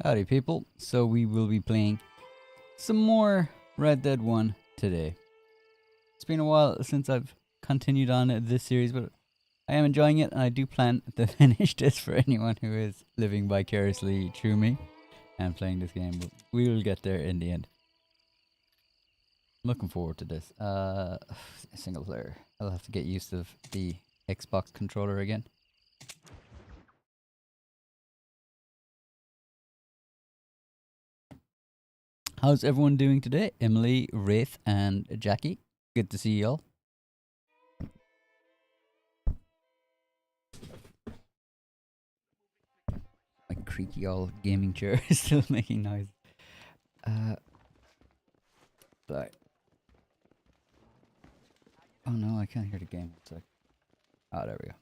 Howdy people, so we will be playing some more Red Dead 1 today. It's been a while since I've continued on this series, but I am enjoying it and I do plan to finish this for anyone who is living vicariously through me and playing this game, but we will get there in the end. I'm looking forward to this. Single player. I'll have to get used to the Xbox controller again. How's everyone doing today? Emily, Wraith, and Jackie. Good to see y'all. My creaky old gaming chair is still making noise. But oh no, I can't hear the game. It's like, oh, there we go.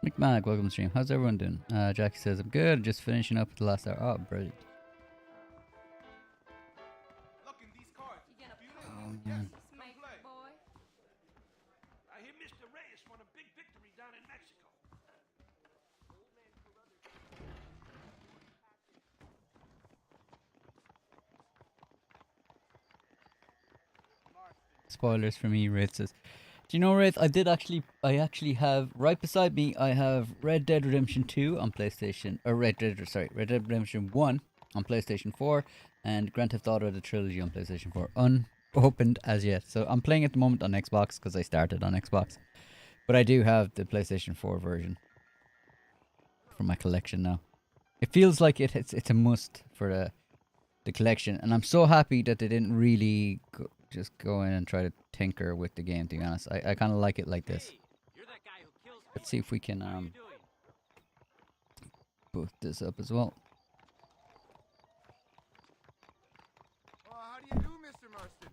McMag, welcome to the stream. How's everyone doing? Jackie says, I'm good, just finishing up the last hour. Oh, brilliant. Oh, man. I hear Mr. Reyes won a big victory down in Mexico. Spoilers for me, Wraith says. Do you know, Wraith, I actually have, right beside me, I have Red Dead Redemption 2 on PlayStation, or Red Dead Redemption 1 on PlayStation 4, and Grand Theft Auto the Trilogy on PlayStation 4, unopened as yet. So I'm playing at the moment on Xbox, because I started on Xbox. But I do have the PlayStation 4 version for my collection now. It feels like it's a must for the collection, and I'm so happy that they didn't really just go in and try to tinker with the game, to be honest. I kind of like it like this. Let's see if we can boot this up as well. How do you do, Mr. Marston?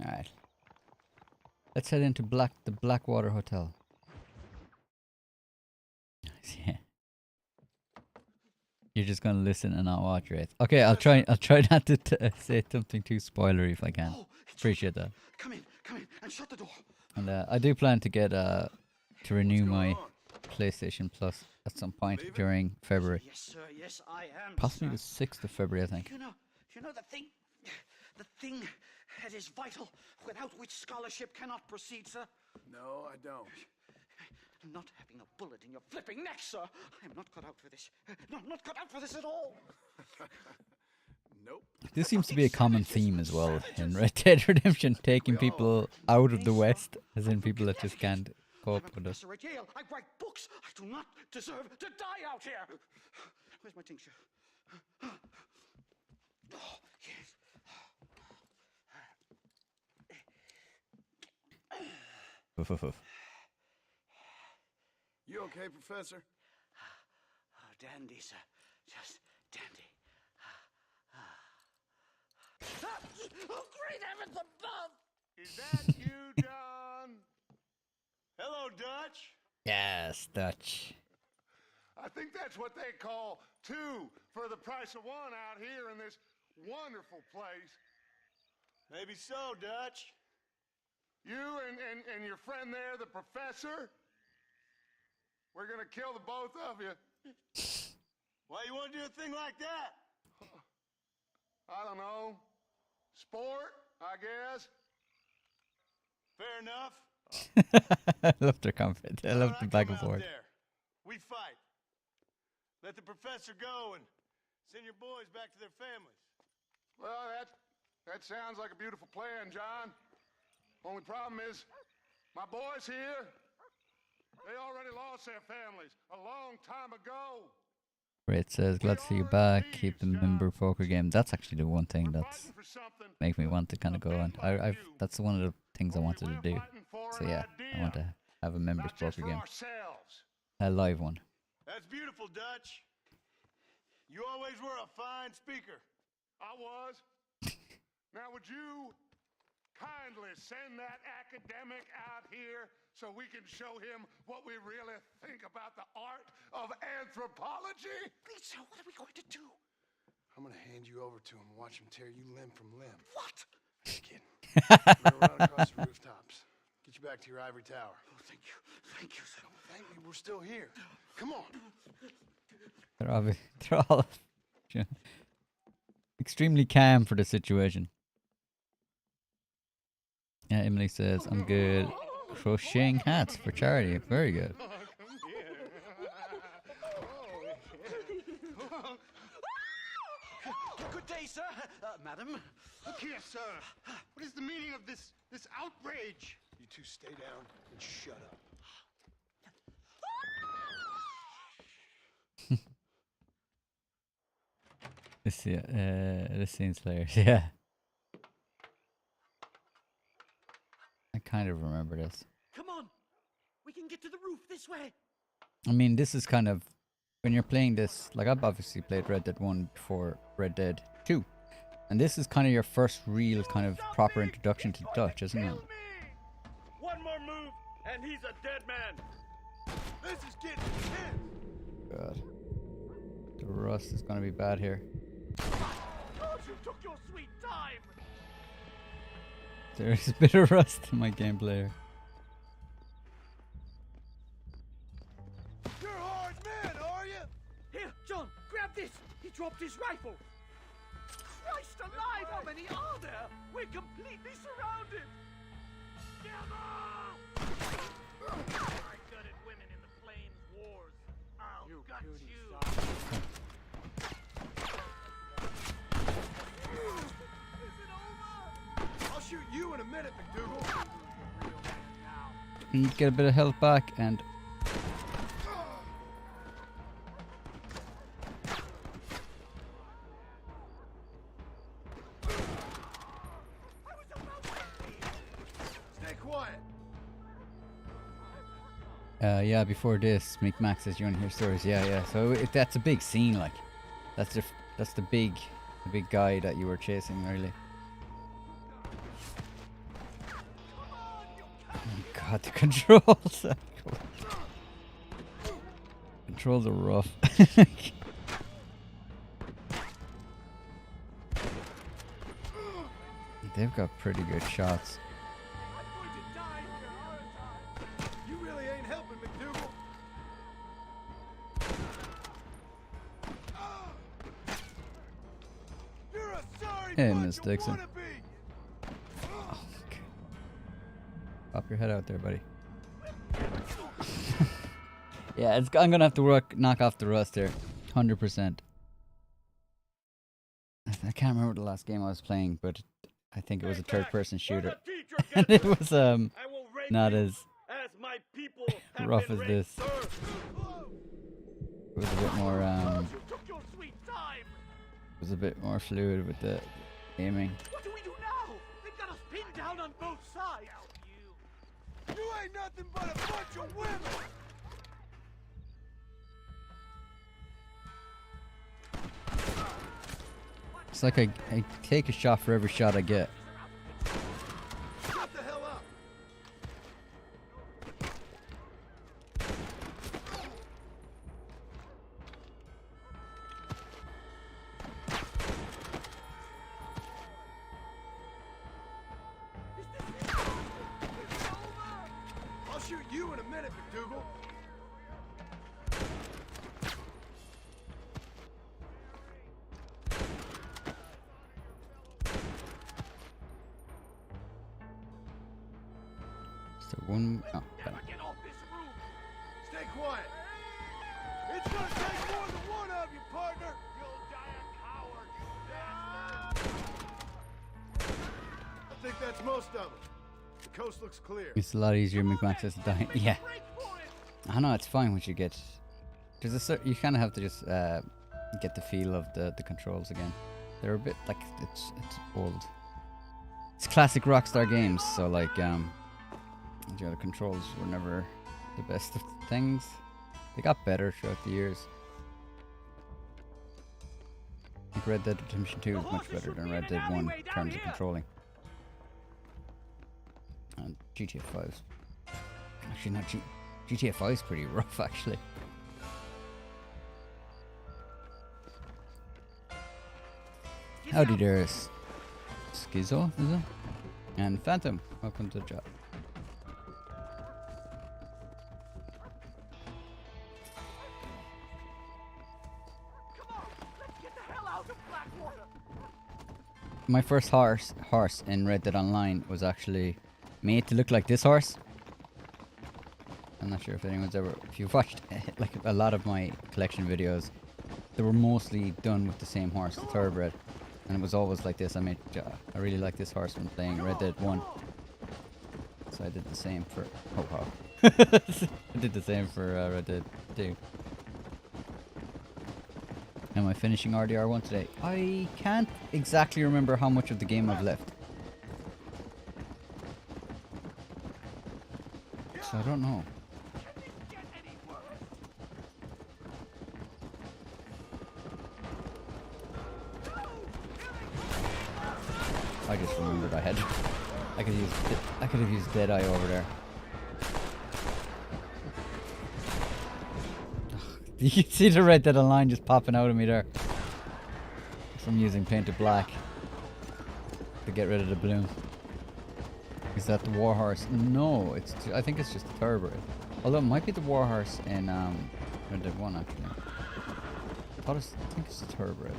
Alright. Let's head into the Blackwater Hotel. Yeah. You're just gonna listen and not watch, right? Okay, I'll try not to say something too spoilery if I can. Appreciate that. Come in, and shut the door. And I do plan to get to renew my PlayStation Plus at some point during February. Yes, sir. Yes, I am. Possibly the 6th of February, I think. You know the thing that is vital, without which scholarship cannot proceed, sir. No, I don't. Not having a bullet in your flipping neck, sir. I am not cut out for this. No, not cut out for this at all. Nope. This seems to be a common theme as well in Red Dead Redemption, taking people out of the West, as in people that just can't cope with it. At Yale. I write books. I do not deserve to die out here. Where's my tincture? Oh, yes. You okay, Professor? Oh, dandy, sir. Just dandy. Oh, great heavens above! Is that you, John? Hello, Dutch. Yes, Dutch. I think that's what they call two for the price of one out here in this wonderful place. Maybe so, Dutch. You and your friend there, the professor, we're gonna kill the both of you. Why you want to do a thing like that? I don't know. Sport, I guess. Fair enough. I love their confidence. I love the back and forth. We fight. Let the professor go and send your boys back to their families. Well, that sounds like a beautiful plan, John. Only problem is, my boys here, they already lost their families a long time ago. Great says, glad to see you back. Keep the member poker game. That's actually the one thing that's make me want to kind of go on. That's one of the things I wanted to do. So yeah, I want to have a members poker game, a live one. That's beautiful, Dutch. You always were a fine speaker. I was. Now, would you kindly send that academic out here so we can show him what we really think about the art of anthropology? Please, sir, what are we going to do? I'm gonna hand you over to him and watch him tear you limb from limb. What? Just kidding. We're gonna run across the rooftops. Get you back to your ivory tower. Oh, thank you. Thank you, sir. Don't thank me, we're still here. Come on. They're all extremely calm for the situation. Yeah, Emily says, I'm good. Crocheting hats for charity. Very good. Good day, sir. Madam. Look here, sir. What is the meaning of this outrage? You two stay down and shut up. This scene's hilarious. Yeah. I kind of remember this. Come on. We can get to the roof this way. I mean, this is kind of, when you're playing this, like I've obviously played Red Dead 1 before Red Dead 2. And this is kind of your first real kind of proper introduction to Dutch, isn't it? One more move, and he's a dead man. This is getting intense. God. The rust is going to be bad here. Oh, you took your sweet time. There's a bit of rust in my gameplay here. You're a hard man, are you? Here, John, grab this. He dropped his rifle. Christ alive, how many are there? We're completely surrounded. I gutted women in the Plains Wars. I'll gut you. I'll shoot you in a minute, McDougal. And get a bit of health back and... Stay quiet. yeah, before this, Max says you want to hear stories. Yeah. So that's a big scene, like. That's the big guy that you were chasing, really. Oh God, the controls. Controls are rough. They've got pretty good shots. I'm going to die here, aren't I? You really ain't helping, McDougal. You're a sorry Hey, bunch Miss of Dixon. wannabe. Oh, okay. Pop your head out there, buddy. Yeah, I'm gonna have to knock off the rust here, 100%. I can't remember the last game I was playing, but I think it was a third-person shooter, and it was not as my people rough as this. It was a bit more You took your sweet time. it was a bit more fluid with the aiming. What do we do now? They've got us pinned down on both sides. You ain't nothing but a bunch of women. It's like I take a shot for every shot I get. Shut the hell up. I'll shoot you in a minute, McDougal. So one. Oh, Never get off this roof. Stay quiet. It's gonna take more than one of you, partner. You'll die a coward, you bastard. I think that's most of them. The coast looks clear. it's a lot easier. Max says to die. Yeah. Break for it. I know it's fine once you get. There's a you kind of have to just get the feel of the controls again. They're a bit like it's old. It's classic Rockstar games, so like the controls were never the best of things. They got better throughout the years. I think Red Dead Redemption 2 is much better than Red Dead 1 in terms of controlling. And GTA 5's actually not GTA 5 is pretty rough actually. Howdy there, Schizo, is it? And Phantom, welcome to the chat. Come on, let's get the hell out of Blackwater. My first horse in Red Dead Online was actually made to look like this horse. I'm not sure if anyone's ever, if you've watched like a lot of my collection videos, they were mostly done with the same horse, the thoroughbred, and it was always like this. I really like this horse when playing Red Dead 1, so I did the same for, oh wow, I did the same for Red Dead 2. Am I finishing RDR1 today? I can't exactly remember how much of the game I've left, so I don't know. I just remembered I could have used Deadeye over there. You can see the Red Dead Online just popping out of me there from using Painted Black to get rid of the bloom. Is that the Warhorse? No, I think it's just the Thoroughbred. Although it might be the Warhorse in Red Dead 1 actually. I think it's the Thoroughbred.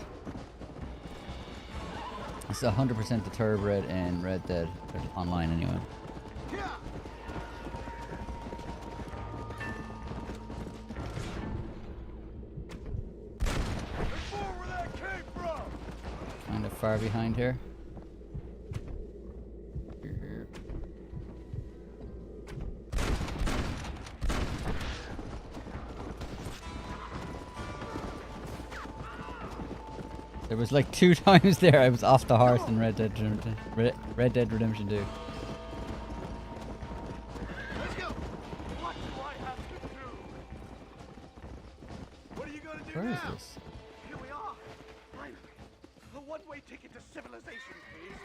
It's 100% the Thoroughbred in Red Dead Online anyway. Kind of far behind here. There was like 2 times there I was off the horse in Red Dead Redemption 2. Let's go. What do I have to do? What are you gonna do Where is now? this? Here we are. Finally. A one-way ticket to civilization, please.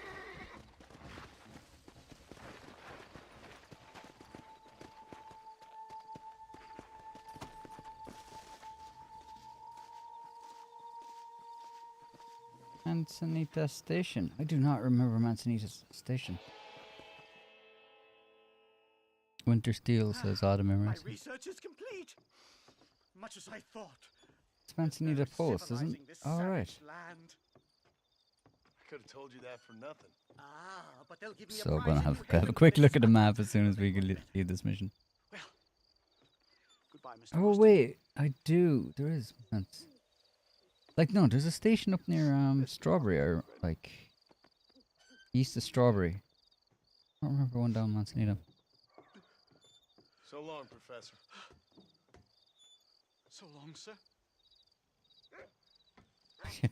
Manzanita Station. I do not remember Manzanita Station. Winter Steel says Autumn My Memories. research is complete. Much as I thought. It's Manzanita Post, isn't Civilizing it? this Alright. savage land. I could have told you that for nothing. Ah, but they'll give me So a we're gonna prize have a quick look at the map as soon as we can leave this mission. Well, goodbye, Mr. Oh Austin. wait, I do. There is. Like no, there's a station up near Strawberry or like east of Strawberry. I don't remember one down Manzanita. So long, Professor. So long, sir.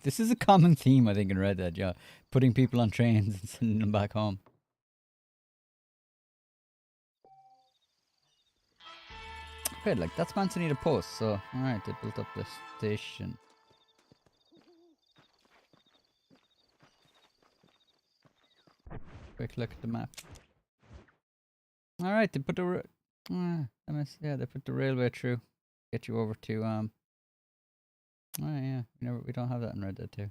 This is a common theme I think in Red Dead. Yeah, putting people on trains and sending them back home. Okay, like that's Manzanita Post. So all right, they built up the station. Quick look at the map. All right, they put the they put the railway through, get you over to Oh yeah, we don't have that in Red Dead 2.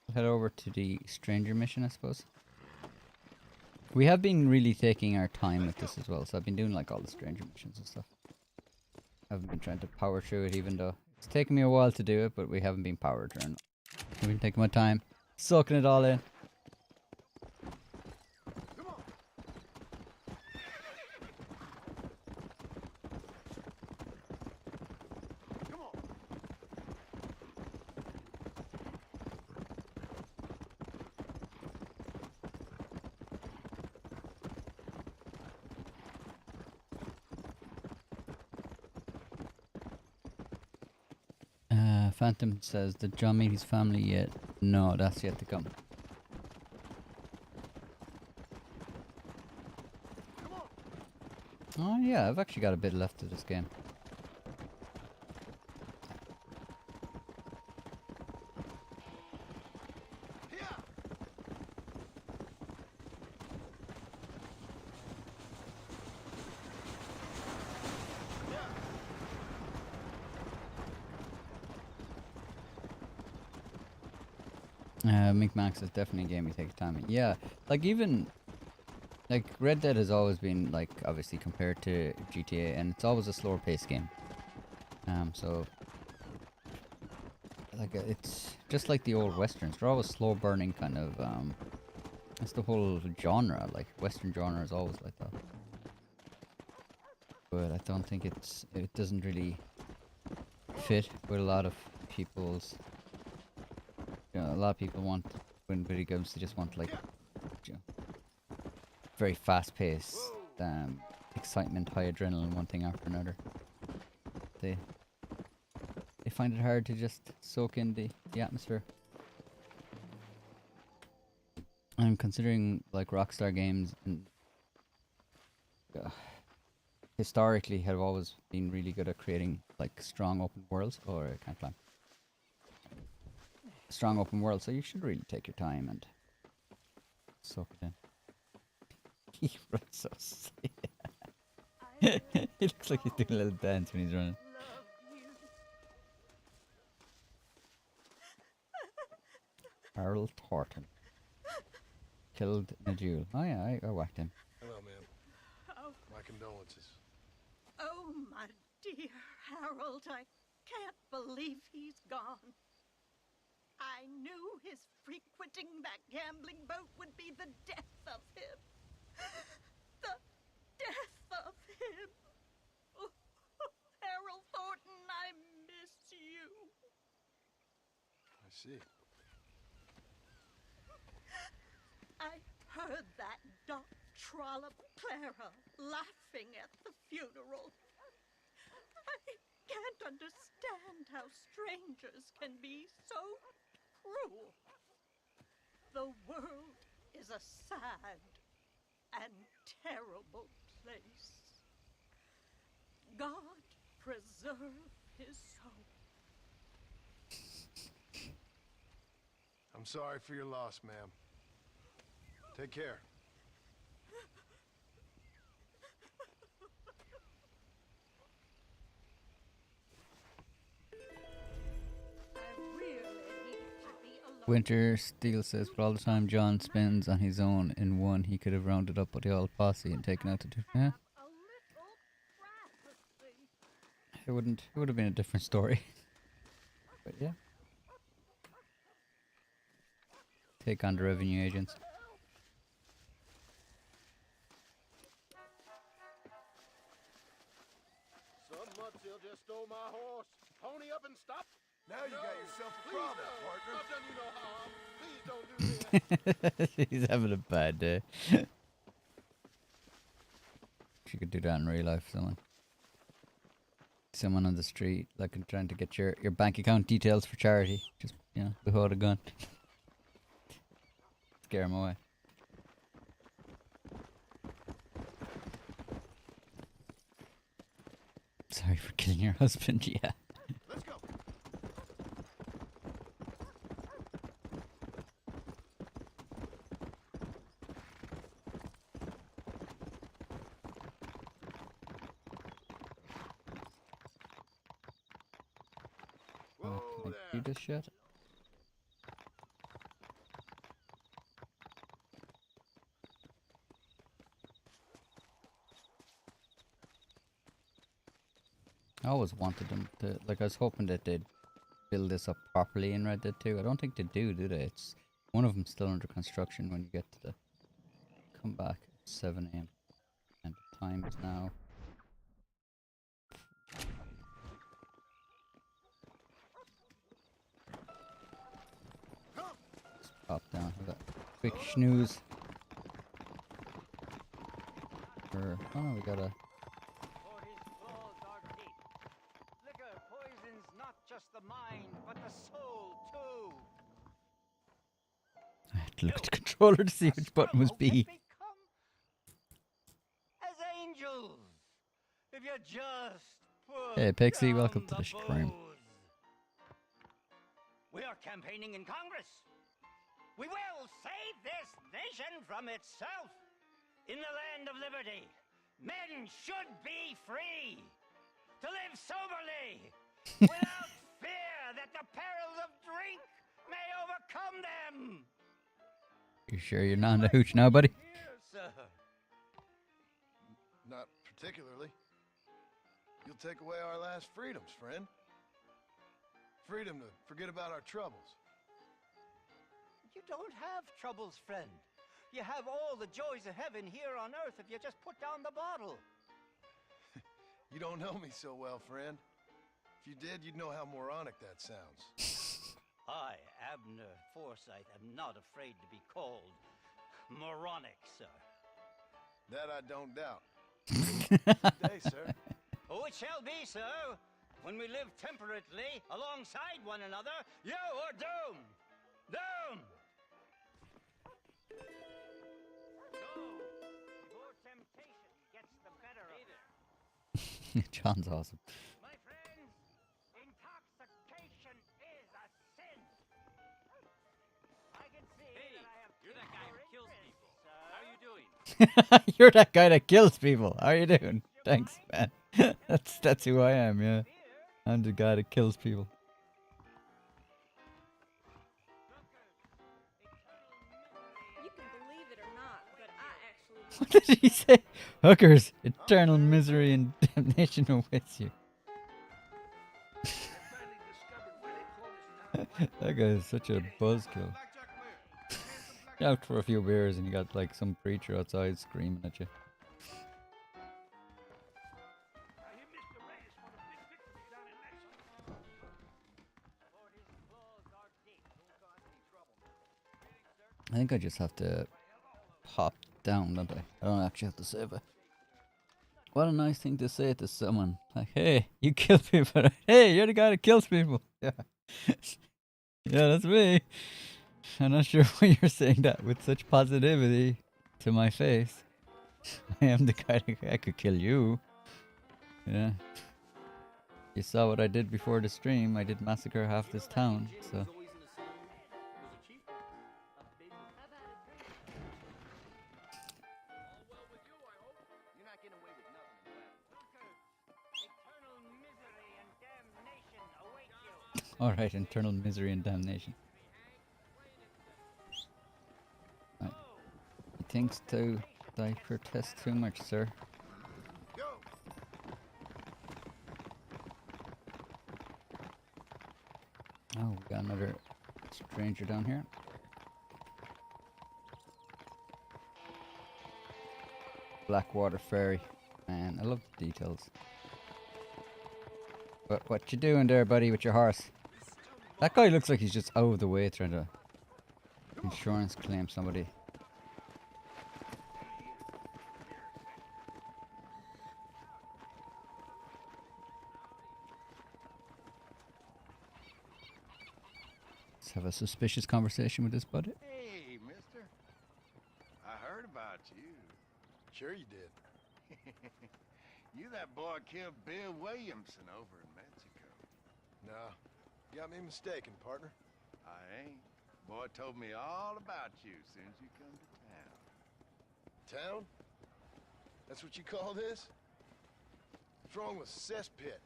We'll head over to the stranger mission, I suppose. We have been really taking our time with this as well, so I've been doing like all the stranger missions and stuff. I haven't been trying to power through it, even though it's taken me a while to do it, but we haven't been powered through it. I've been taking my time, soaking it all in. Phantom says, did John meet his family yet? No, that's yet to come. Oh yeah, I've actually got a bit left of this game. Micmacs is definitely a game you take time in. Yeah, like even like Red Dead has always been like obviously compared to GTA, and it's always a slower paced game. So like it's just like the old westerns. They're always slow burning kind of. It's the whole genre. Like Western genre is always like that. But I don't think it doesn't really fit with a lot of people's. You know, a lot of people want when video games they just want like you know, very fast paced, excitement, high adrenaline, one thing after another. They find it hard to just soak in the atmosphere. I'm considering like Rockstar games and historically have always been really good at creating like strong open worlds. Or I can't climb. Strong open world, so you should really take your time and soak it in. He runs so silly. He looks like he's doing a little dance when he's running. Harold Thornton killed in a duel. Oh yeah, I whacked him. Hello, ma'am. Oh, My condolences. oh, my dear Harold, I can't believe he's gone. I knew his frequenting that gambling boat would be the death of him. The death of him. Oh, Harold Thornton, I miss you. I see. I heard that Doc Trollop Clara laughing at the funeral. I can't understand how strangers can be so cruel. The world is a sad and terrible place. God preserve his soul. I'm sorry for your loss, ma'am. Take care. I really need to be alone. Winter Steel says, but all the time John spends on his own in one, he could have rounded up with the old posse and taken out the two. Yeah, A little privacy. it would have been a different story. But yeah. Take on the revenue agents. Some mudsill just stole my horse. Pony up and stop. Now you got yourself a Please problem, no. partner. I've done you no harm. Please don't do this. He's having a bad day. You could do that in real life, someone on the street, like trying to get your bank account details for charity. Just, you know, without a gun. Scare him away. Sorry for killing your husband, yeah. Let's go. Whoa Can I there. do this shit? I always wanted them to, like, I was hoping that they'd build this up properly in Red Dead 2. I don't think they do they? It's one of them still under construction when you get to the come back at 7 a.m. and the time is now just pop down. Have a quick snooze. Oh no, we got a For his flaws are deep. Liquor poisons not just the mind, but the soul too. I had to look at the controller to see which button was B. Become as angels. If you just put Hey, Pixie, down welcome to the stream. booze. We are campaigning in Congress. We will save this nation from itself. In the land of liberty, men should be free to live soberly without fear that the perils of drink may overcome them. You sure you're not in the hooch now, buddy? Here, sir. Not particularly. You'll take away our last freedoms, friend. Freedom to forget about our troubles. You don't have troubles, friend. You have all the joys of heaven here on earth if you just put down the bottle. You don't know me so well, friend. If you did, you'd know how moronic that sounds. I, Abner Forsyth, am not afraid to be called moronic, sir. That I don't doubt. Good day, sir. Oh, it shall be, sir. When we live temperately alongside one another, you are doomed. Doomed. Go before temptation gets the better of you. John's awesome. My friends, intoxication is a sin. I can see that I have you're that guy who kills people. sir. How are you doing? You're that guy that kills people. How are you doing? Thanks, man. That's who I am, yeah. I'm the guy that kills people. You can believe it or not, but I actually What did he say? Hookers, eternal misery and damnation awaits you. That guy is such a buzzkill. You're out for a few beers and you got like some preacher outside screaming at you. I think I just have to hop down, don't I? I don't actually have to save it. What a nice thing to say to someone. Like, hey, you kill people. Hey, you're the guy that kills people. Yeah. Yeah, that's me. I'm not sure why you're saying that with such positivity to my face. I am the guy that I could kill you. Yeah. You saw what I did before the stream. I did massacre half this town, so. Alright, internal misery and damnation. Right. He thinks to I protest too much, sir. Go! Oh, we got another stranger down here. Blackwater Ferry. Man, I love the details. What you doing there, buddy, with your horse? That guy looks like he's just out of the way trying to insurance claim somebody. Let's have a suspicious conversation with this buddy. Hey, mister. I heard about you. Sure you did. You that boy killed Bill Williamson over in Mexico. No, you got me mistaken, partner. I ain't. Boy told me all about you soon as you come to town. Town? That's what you call this? What's wrong with cesspit?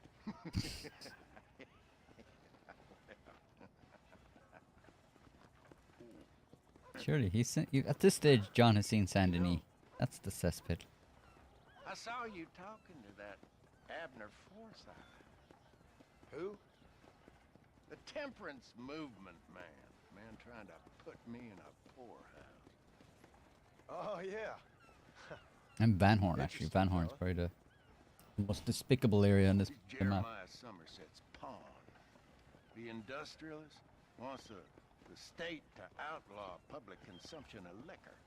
Surely he's seen, you, at this stage, John has seen Saint Denis. That's the cesspit. I saw you talking to that Abner Forsyth. Who? The temperance movement man. Man trying to put me in a poorhouse. Oh, yeah. And Van Horn, actually. Van Horn's probably the most despicable area on this He's the map. Jeremiah Somerset's pawn. The industrialist wants the state to outlaw public consumption of liquor.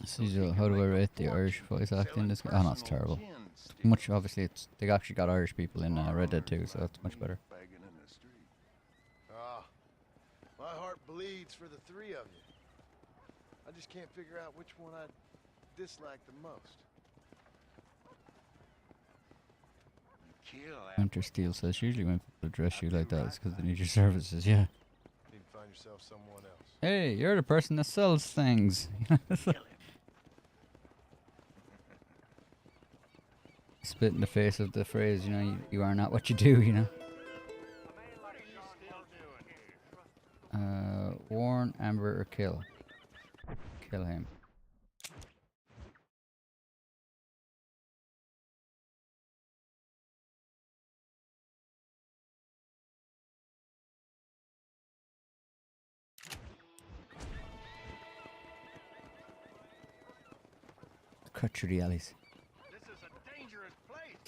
So how do I rate the Irish voice acting in this game? Oh no, it's terrible. Much, obviously, they actually got Irish people in Red Dead 2, so it's much better. Ah, my heart bleeds for the three of you. I just can't figure out which one I dislike the most. Winter Steel says usually when people address you like that, it's because they need your services. Yeah. Need to find yourself someone else. Hey, you're the person that sells things. Spit in the face of the phrase, you know, you are not what you do, you know. Warn, amber, or kill. kill him. Cut through the alleys. This is a dangerous place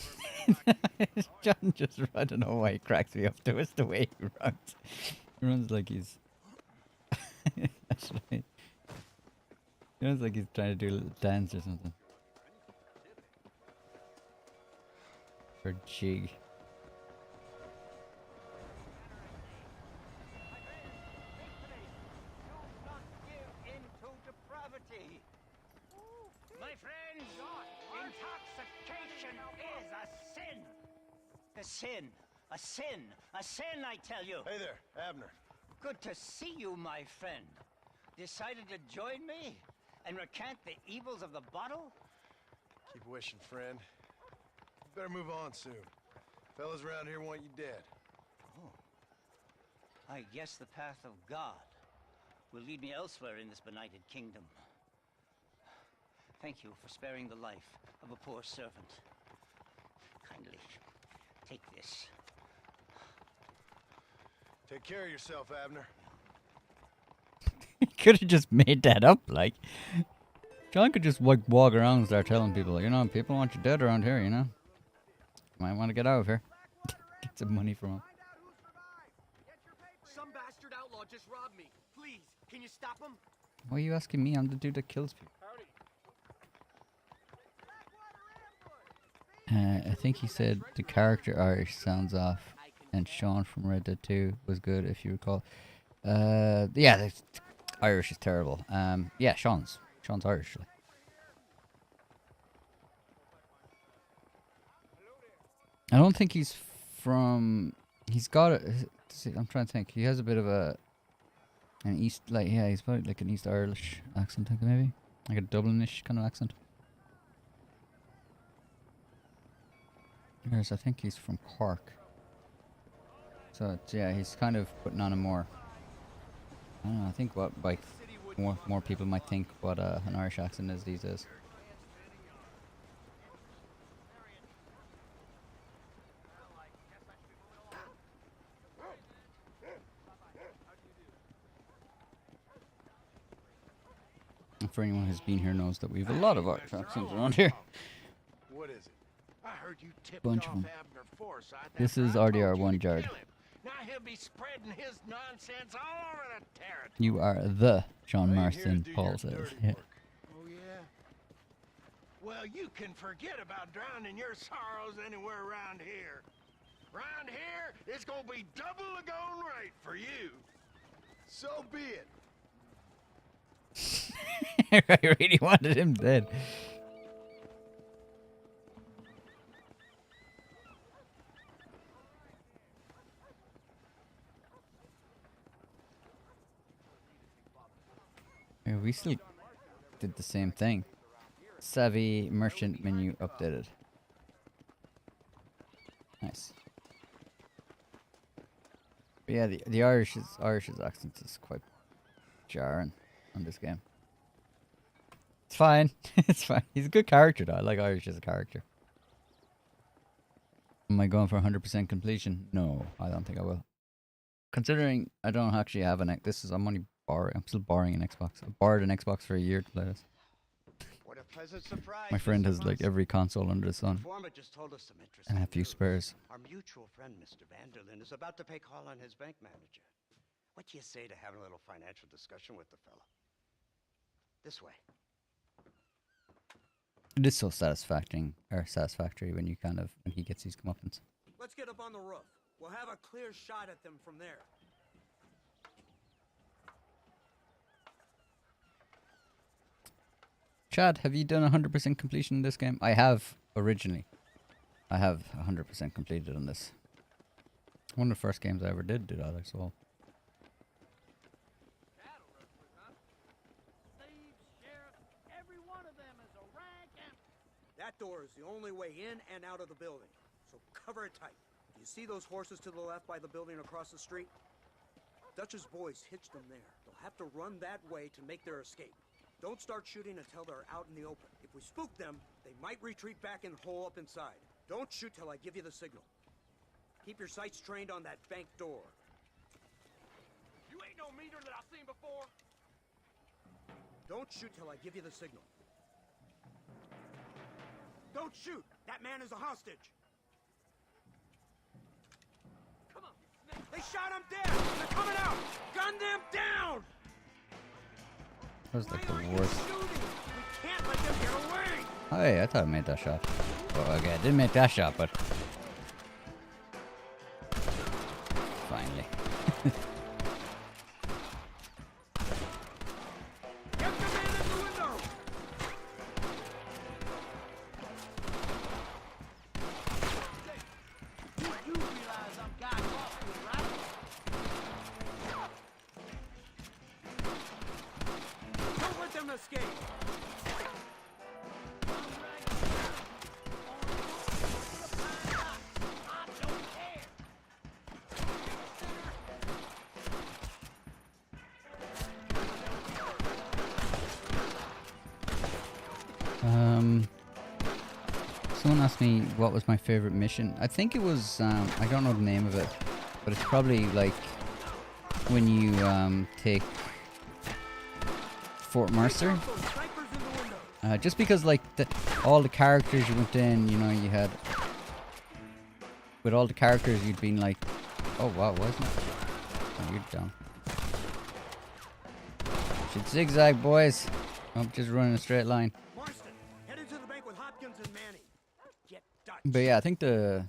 for a man like John just, I don't know why he cracks me up to us the way he runs. He runs like he's... Actually, he runs like he's trying to do a little dance or something. Or jig. Do not give in to depravity. My friends, intoxication is a sin. A sin. A sin. A sin, I tell you. Hey there, Abner. Good to see you, my friend. Decided to join me and recant the evils of the bottle? Keep wishing, friend. You better move on soon. Fellas around here want you dead. I guess the path of God will lead me elsewhere in this benighted kingdom. Thank you for sparing the life of a poor servant. Kindly take this. Take care of yourself, Abner. He could have just made that up, like. John could just like walk around and start telling people, you know, people want you dead around here, you know. Might want to get out of here. Get some money from him. Some bastard outlaw just robbed me. Please, can you stop him? Why are you asking me? I'm the dude that kills people. I think he said the character Irish sounds off, and Sean from Red Dead 2 was good, if you recall. Yeah, the Irish is terrible. Yeah, Sean's Irish. Like. I don't think he's from. He's got a. I'm trying to think. He has a bit of an East, like yeah, he's probably like an East Irish accent, I think maybe, like a Dublinish kind of accent. Whereas I think he's from Cork. So it's, yeah, he's kind of putting on a more. I don't know. I think what like more people might think what an Irish accent is these days. And for anyone who's been here knows that we have a lot of Irish accents around here. What is it? I heard you tipped Bunch of off them. Abner Forsyth. This after is I told RDR1 you to Jared. kill him. Now he'll be spreading his nonsense all over the territory. You are the John I ain't here to Marston, do Paul your says. dirty Yeah. work. Oh, yeah? Well, you can forget about drowning your sorrows anywhere around here. Round here, it's gonna be double the going rate for you. So be it. I really wanted him dead. Yeah, we still did the same thing. Savvy merchant menu updated. Nice. But yeah, the Irish's accent is quite jarring on this game. It's fine. It's fine. He's a good character though. I like Irish as a character. Am I going for 100% completion? No, I don't think I will. Considering I don't actually have an X, I'm only borrowing. I'm still borrowing an Xbox. I borrowed an Xbox for a year to play this. What a pleasant surprise. My friend Mr. has like Munson. every console under the sun, Informant just told us some and interesting a few news. spares. Our mutual friend, Mr. Vanderlyn, is about to pay call on his bank manager. What do you say to having a little financial discussion with the fella? This way. It is so satisfying when you when he gets these comeuppance. Let's get up on the roof. We'll have a clear shot at them from there. Chad, have you done 100% completion in this game? I have originally. I have 100% completed on this. One of the first games I ever did do that, I saw. That door is the only way in and out of the building, so cover it tight. You see those horses to the left by the building across the street? Dutch's boys hitched them there. They'll have to run that way to make their escape. Don't start shooting until they're out in the open. If we spook them, they might retreat back and hole up inside. Don't shoot till I give you the signal. Keep your sights trained on that bank door. You ain't no meter that I've seen before. Don't shoot till I give you the signal. Don't shoot! That man is a hostage! Come on! They shot him dead! They're coming out! Gun them down! That was like the Why aren't worst. you shooting? We can't let them get away! Oh, hey, I thought I made that shot. Oh, okay, I didn't make that shot, but finally. Get the man in the window! You realize I'm Guy Gosling, right? Don't let them escape! Someone asked me what was my favorite mission. I think it was, I don't know the name of it, but it's probably like when you take Fort Mercer. Just because like all the characters you went in, you know, you had, with all the characters you'd been like, oh wow, wasn't it? Oh, you're down. Should zigzag, boys. Don't just run in a straight line. Marston, head into the bank with Hopkins and Manning. Get Dutch. But yeah, I think the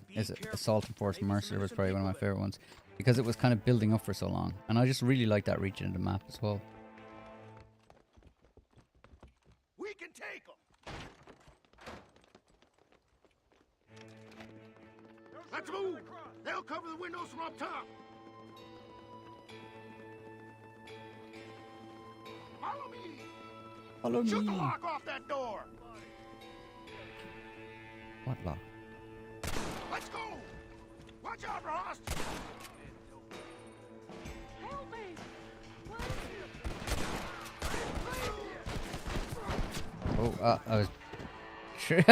Assault and Force Mercer was probably one of my favorite ones because it was kind of building up for so long, and I just really like that region of the map as well. We can take them. Let's move. They'll cover the windows from up top. Follow me. Follow Shoot the me. lock off that door. What lock? Let's go. Watch out for hostages. Help me! Oh, I was sure.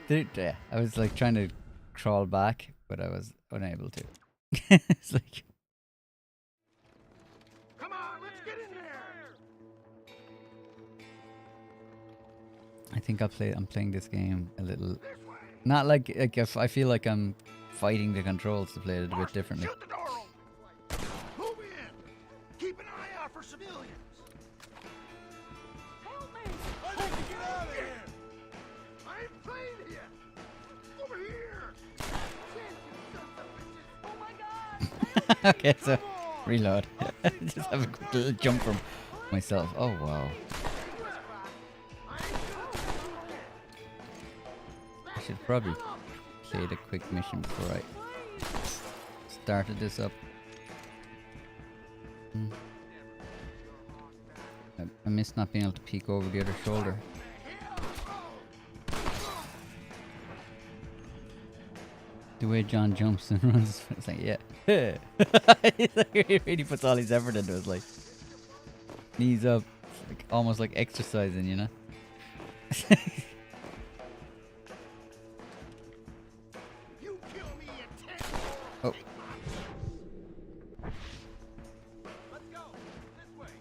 Dude, yeah, I was like trying to crawl back, but I was unable to. It's like, Come on, let's get in there. I think I'm playing this game a little, not like if I feel like I'm fighting the controls to play it a bit differently. Shoot the door open. Move in. Keep an eye out for civilians. Help me! I need to get out of here. I ain't playing here. Over here. Oh my god! Okay, so reload. Just have a quick little jump from myself. Oh wow. I should probably play the quick mission before I started this up. I miss not being able to peek over the other shoulder. The way John jumps and runs, it's like, yeah. He really puts all his effort into it, like knees up, it's like almost like exercising, you know. You kill me in 10. Oh. Let's go. This way.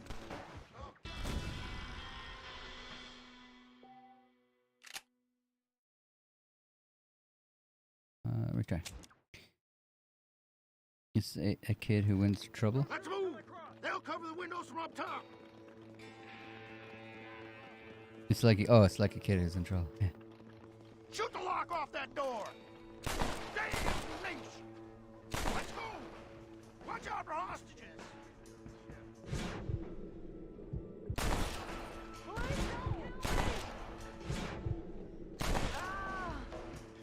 Retry. It's a kid who wins trouble. Let's move. They'll cover the windows from up top. It's like it's like a kid who's in trouble. Yeah. Shoot the lock off that door. Damn leash. Let's go. Watch out for hostages.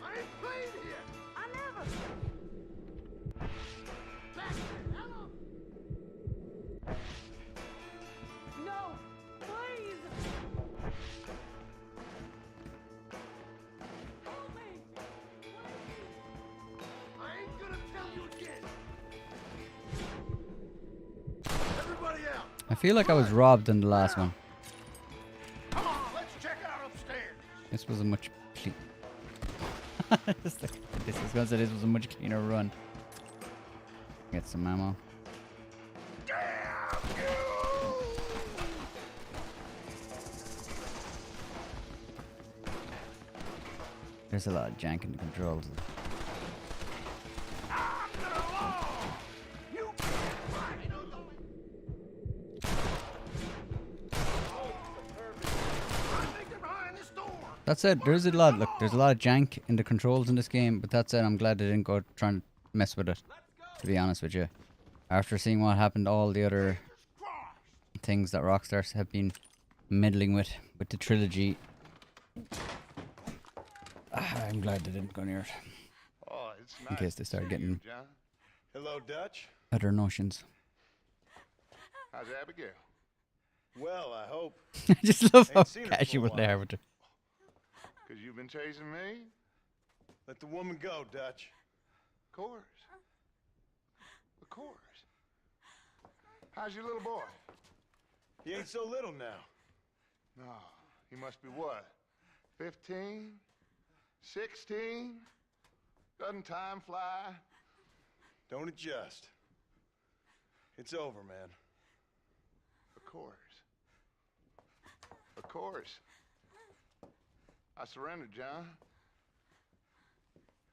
I ain't playing here. I never. Back here. Hello. No! Please! Help me! I ain't gonna tell you again. Everybody out. I feel like I was robbed in the last one. This was a much clean. This is gonna say this was a much cleaner run. Get some ammo. There's a lot of jank in the controls. That said, there's a lot. Look, there's a lot of jank in the controls in this game. But that said, I'm glad they didn't go trying to mess with it. To be honest with you, after seeing what happened, to all the other things that Rockstar have been meddling with the trilogy, I'm glad they didn't go near it. Oh, it's nice in case they start getting John. Hello, Dutch. other notions. How's Abigail? Well, I hope. I just love how Ain't seen her for a casual they while. are with her. Because you've been chasing me? Let the woman go, Dutch. Of course. Of course. How's your little boy? He ain't so little now. No, he must be what? 15? 16? Doesn't time fly? Don't adjust. It's over, man. Of course. Of course. I surrendered, John.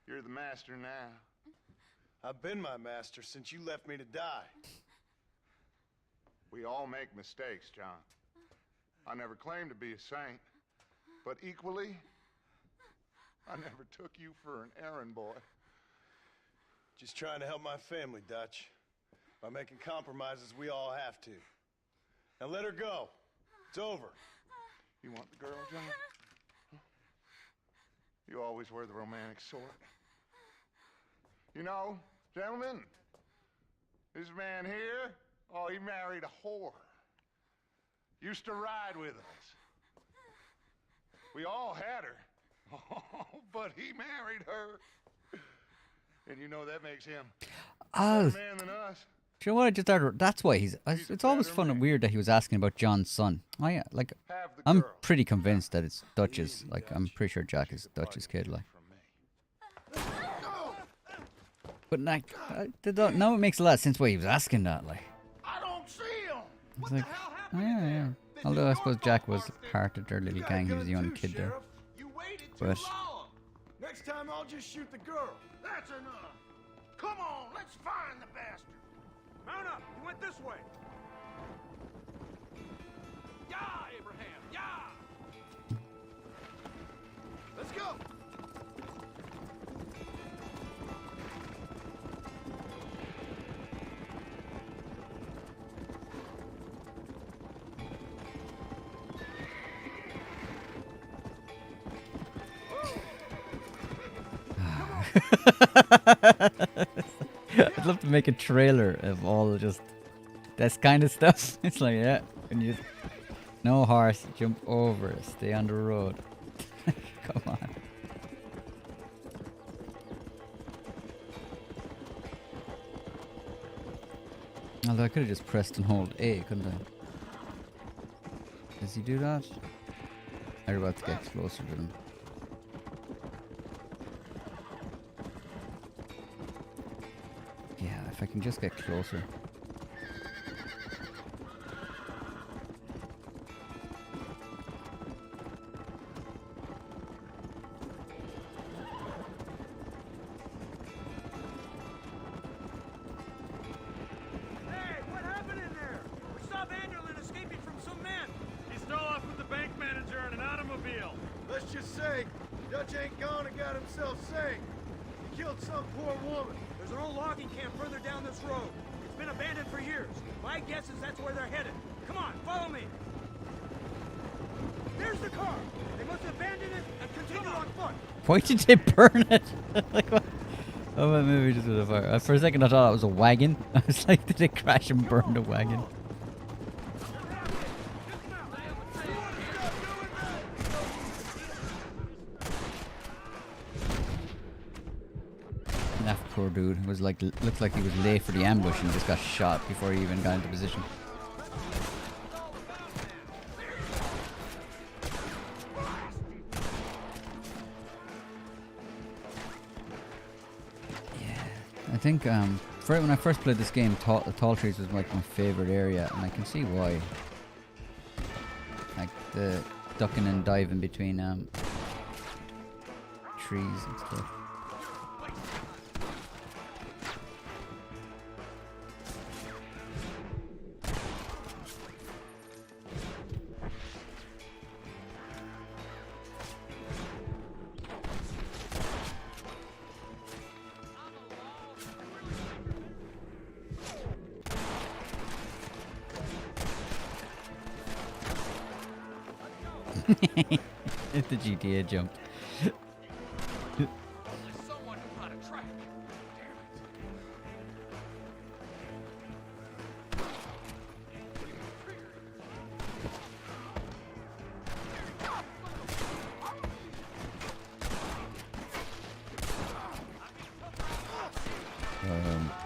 You're the master now. I've been my master since you left me to die. We all make mistakes, John. I never claimed to be a saint, but equally, I never took you for an errand boy. Just trying to help my family, Dutch. By making compromises we all have to. Now let her go. It's over. You want the girl, John? Huh? You always were the romantic sort. You know, gentlemen, this man here, oh, he married a whore. Used to ride with us. We all had her. Oh, but he married her. And you know that makes him a Oh, better man than us. do you know what I just started? That's why it's always fun and weird that he was asking about John's son. Oh yeah, like Have the I'm girl. pretty convinced that it's Dutch's. Like I'm pretty sure Jack is Dutch's kid. Like, but like now it makes a lot of sense why he was asking that. Like, I don't see him. it's like, oh yeah, yeah. Although I suppose Jack was part of their little gang. He was the only kid there. You waited But long. Next time I'll just shoot the girl. That's enough. Come on, let's find the bastard. Mount up! He went this way! Yeah, Abraham, yeah. Let's go. I'd love to make a trailer of all just this kind of stuff. It's like, yeah, and you just, no horse, jump over, stay on the road. Come on. Although I could have just pressed and hold A, couldn't I? Does he do that? I'm about to get closer to them. Yeah, if I can just get closer. Hey, what happened in there? We saw Vanderlyn escaping from some men. He stole off with the bank manager in an automobile. Let's just say, Dutch ain't gone and got himself saved. He killed some poor woman. There's an old logging camp further down this road. It's been abandoned for years. My guess is that's where they're headed. Come on, follow me. There's the car. They must abandon it and continue on foot. Why did they burn it? Like what? Oh, well, maybe just with a fire. For a second I thought it was a wagon. I was like, did they crash and burn the wagon? That poor dude was like, looked like he was late for the ambush and just got shot before he even got into position. think when I first played this game, tall trees was like my favorite area, and I can see why. Like the ducking and diving between trees and stuff. It's the GTA jump.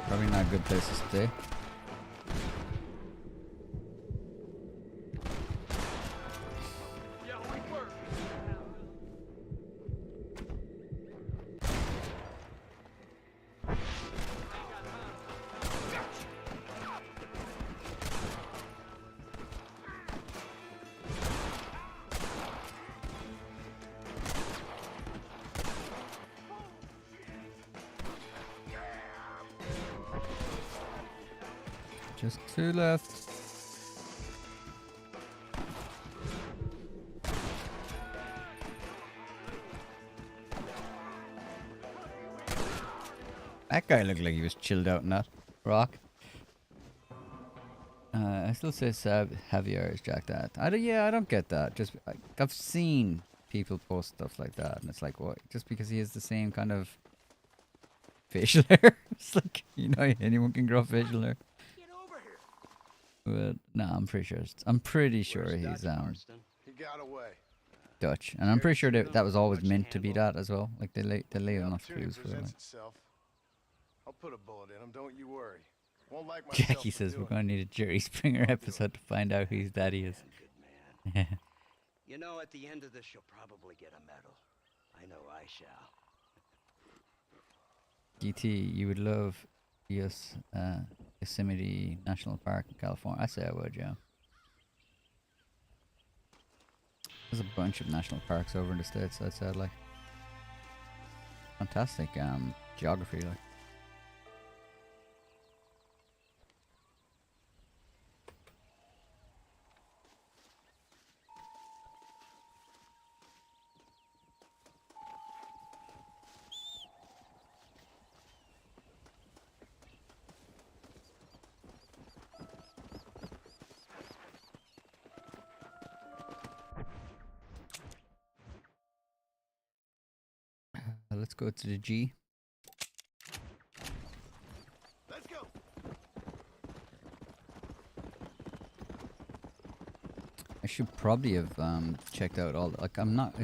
Probably not a good place to stay. Just 2 left. That guy looked like he was chilled out in that rock. I still say Javier is jacked at. I don't get that. Just I've seen people post stuff like that, and it's like, what? Just because he has the same kind of facial hair? It's like, you know, anyone can grow facial hair. But no, I'm pretty sure he's He got away. Dutch, and I'm pretty sure that was always meant to be that as well. Like they lay enough clues for it. Like. I'll put a bullet in him. Don't you worry. Won't like Jackie says we're gonna need a Jerry Springer episode to find out whose daddy is. Good man. You know, at the end of this, you'll probably get a medal. I know I shall. GT, you would love Yosemite National Park in California. I say I would, yeah. There's a bunch of national parks over in the States, I'd say, like. Fantastic geography, like. Let's go to the G. Let's go. I should probably have checked out all. Like, I'm not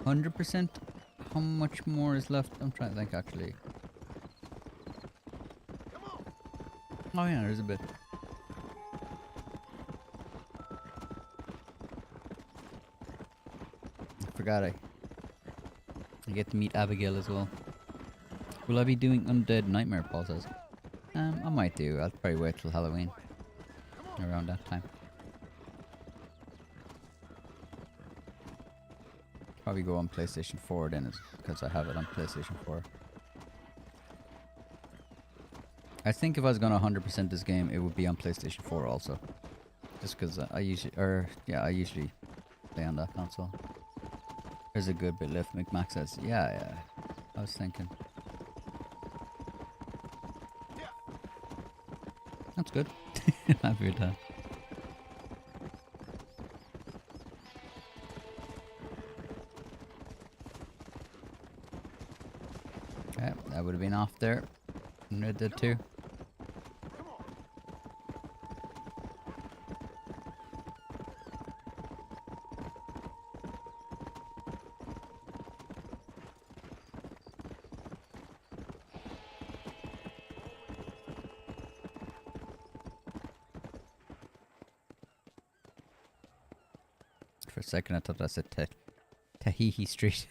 100% how much more is left. I'm trying to think actually. Come on. Oh yeah, there's a bit. I forgot I get to meet Abigail as well. Will I be doing Undead Nightmare, Paul says? I might do. I'll probably wait till Halloween. Around that time. Probably go on PlayStation 4 then, because I have it on PlayStation 4. I think if I was gonna 100% this game, it would be on PlayStation 4 also. Just because I usually play on that console. There's a good bit left, McMax says. Yeah. I was thinking. Yeah. That's good. Happy with that. Okay, that would have been off there. And Red Dead 2. For a second I thought I said Tahiti Street.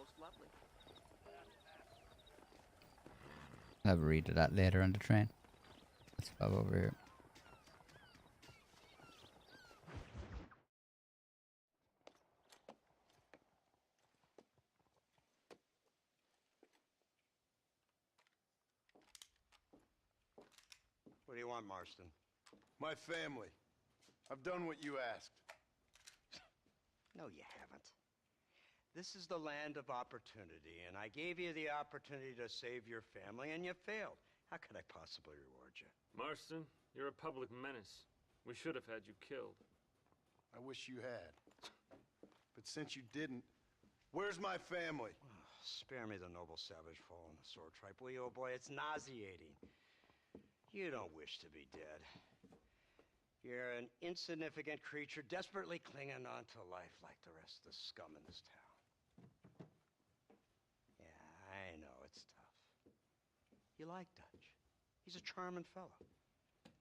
most lovely. I'll have a read of that later on the train. Let's pop over here. What do you want, Marston? My family. I've done what you asked. No, you haven't. This is the land of opportunity, and I gave you the opportunity to save your family, and you failed. How could I possibly reward you? Marston, you're a public menace. We should have had you killed. I wish you had. But since you didn't, where's my family? Oh, spare me the noble savage fall on the sword tripe, will you, old boy? It's nauseating. You don't wish to be dead. You're an insignificant creature desperately clinging on to life like the rest of the scum in this town. Yeah, I know, it's tough. You like Dutch. He's a charming fellow.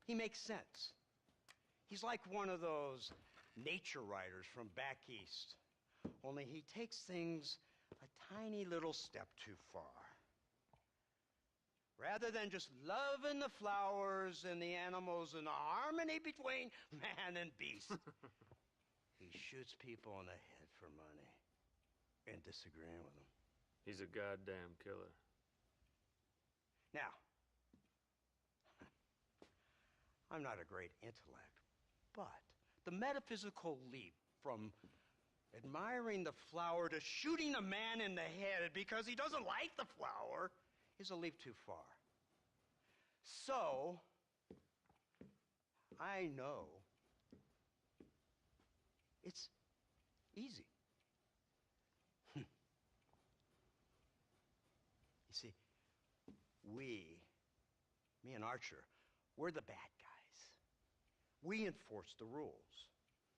He makes sense. He's like one of those nature writers from back east. Only he takes things a tiny little step too far. Rather than just loving the flowers and the animals and the harmony between man and beast, he shoots people in the head for money and disagreeing with them. He's a goddamn killer. Now, I'm not a great intellect, but the metaphysical leap from admiring the flower to shooting a man in the head because he doesn't like the flower is a leap too far. So, I know it's easy. You see, me and Archer, we're the bad guys. We enforce the rules.